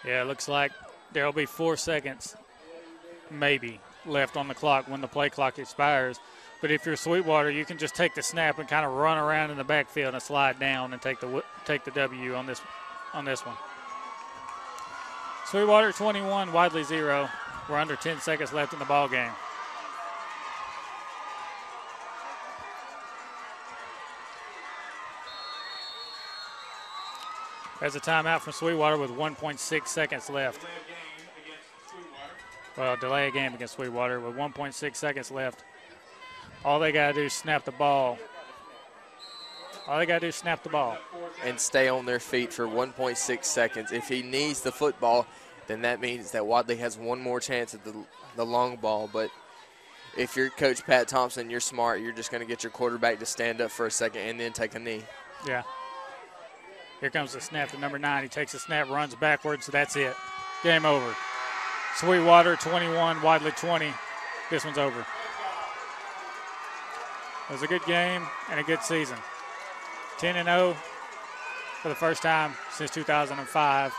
Yeah, it looks like there'll be 4 seconds maybe left on the clock when the play clock expires. But if you're Sweetwater, you can just take the snap and kind of run around in the backfield and slide down and take the W on this one. Sweetwater 21, Wadley 0. We're under 10 seconds left in the ball game. There's a timeout from Sweetwater with 1.6 seconds left. Well, delay a game against Sweetwater with 1.6 seconds left. All they got to do is snap the ball. And stay on their feet for 1.6 seconds. If he needs the football, then that means that Wadley has one more chance at the long ball. But if you're Coach Pat Thompson, you're smart. You're just going to get your quarterback to stand up for a second and then take a knee. Yeah. Here comes the snap to number 9. He takes the snap, runs backwards. That's it. Game over. Sweetwater 21, Wadley 20. This one's over. It was a good game and a good season. 10-0 for the first time since 2005.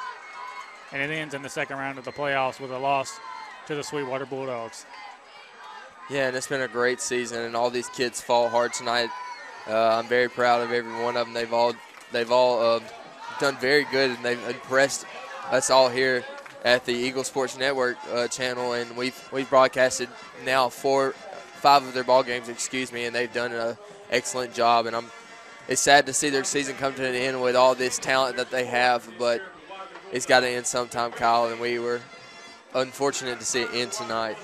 And it ends in the second round of the playoffs with a loss to the Sweetwater Bulldogs. Yeah, and it's been a great season, and all these kids fought hard tonight. I'm very proud of every one of them. They've all done very good, and they've impressed us all here at the Eagle Sports Network channel, and we've broadcasted now 5 of their ball games, and they've done an excellent job. And it's sad to see their season come to an end with all this talent that they have, but it's got to end sometime, Kyle, and we were unfortunate to see it end tonight.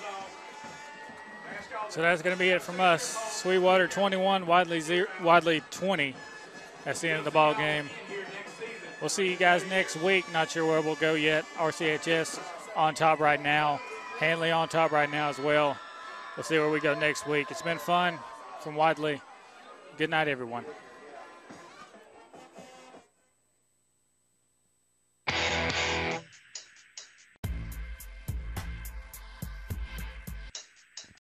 So that's going to be it from us. Sweetwater 21, Wadley 20. That's the end of the ball game. We'll see you guys next week. Not sure where we'll go yet. RCHS on top right now. Hanley on top right now as well. We'll see where we go next week. It's been fun from Wadley. Good night, everyone.